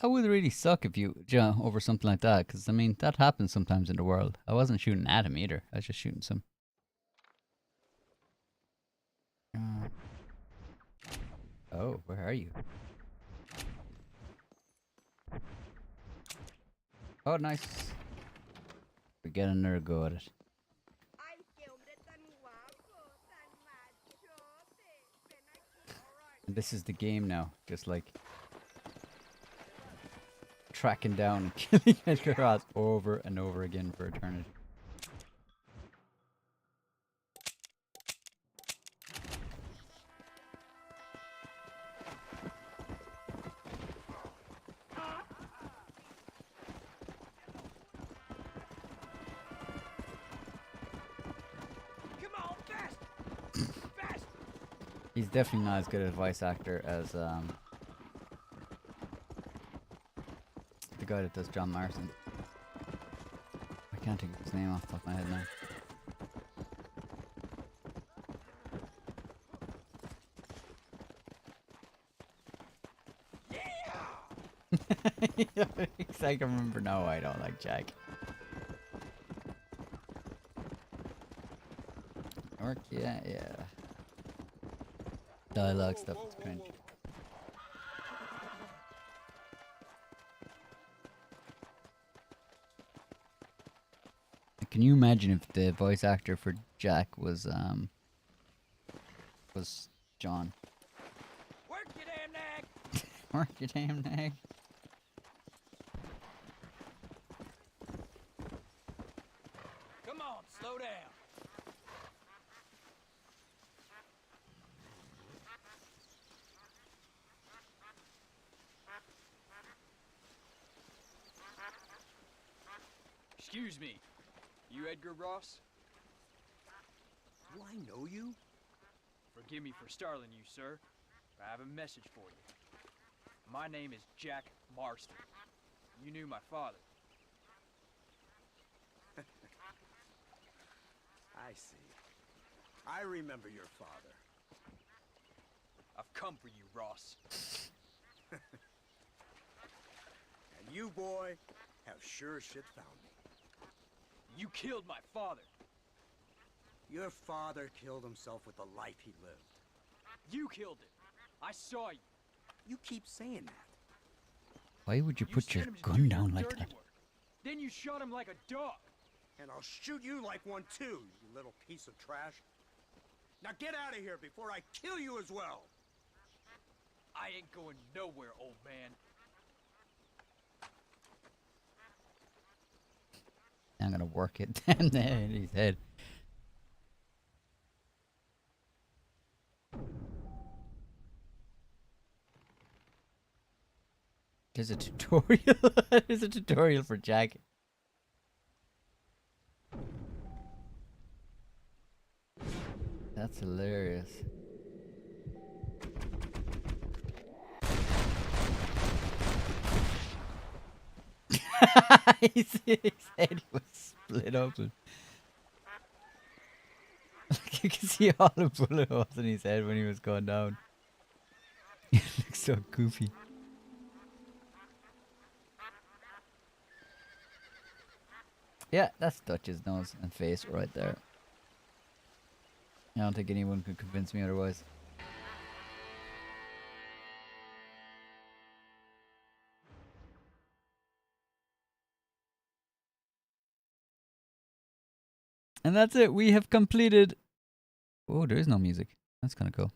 That would really suck if you over something like that, because I mean that happens sometimes in the world. I wasn't shooting at him either. I was just shooting some. Oh, where are you? Oh, nice. We're getting another go at it. And this is the game now, just like tracking down and killing Edgar Ross over and over again for eternity. Come on, fast! Fast! He's definitely not as good a voice actor as the guy that does John Marston. I can't think of his name off the top of my head now. I can remember now I don't like Jack. Orc, yeah. Dialogue stuff is cringe. Can you imagine if the voice actor for Jack was John? Work your damn nag! Work your damn nag. Come on, slow down. Excuse me. You Edgar Ross? Do I know you? Forgive me for startling you, sir. But I have a message for you. My name is Jack Marston. You knew my father. I see. I remember your father. I've come for you, Ross. And you, boy, have sure as shit found me. You killed my father. Your father killed himself with the life he lived. You killed him. I saw you. You keep saying that. Why would you put sent your him to gun do your down like dirty that? work. Then you shot him like a dog. And I'll shoot you like one too, you little piece of trash. Now get out of here before I kill you as well. I ain't going nowhere, old man. I'm gonna work it down there in his head. There's a tutorial. There's a tutorial for Jack. That's hilarious. His head was split open. You can see all the bullet holes in his head when he was going down. He looks so goofy. Yeah, that's Dutch's nose and face right there. I don't think anyone could convince me otherwise. And that's it. We have completed... Oh, there is no music. That's kind of cool.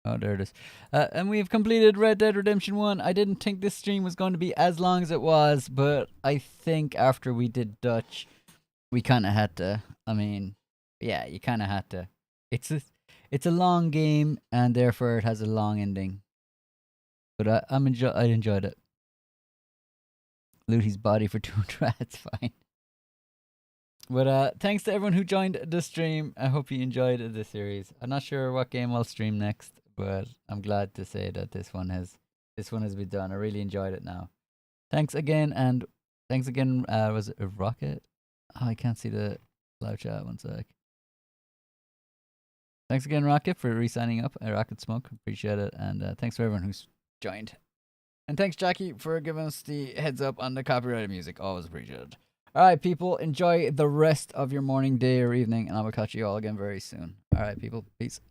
Oh, there it is. And we've completed Red Dead Redemption 1. I didn't think this stream was going to be as long as it was, but I think after we did Dutch, we kind of had to. I mean, yeah, you kind of had to. It's a long game, and therefore it has a long ending. But I enjoyed it. Loot his body for 200 rats, fine. But thanks to everyone who joined the stream. I hope you enjoyed the series. I'm not sure what game I'll stream next, but I'm glad to say that this one has been done. I really enjoyed it now. Thanks again, and thanks again. Was it a Rocket? Oh, I can't see the live chat. One sec. Thanks again, Rocket, for re-signing up. Rocket Smoke, appreciate it, and thanks for everyone who's joined. And thanks, Jackie, for giving us the heads up on the copyrighted music. Always appreciated. All right, people, enjoy the rest of your morning, day, or evening, and I will catch you all again very soon. All right, people, peace.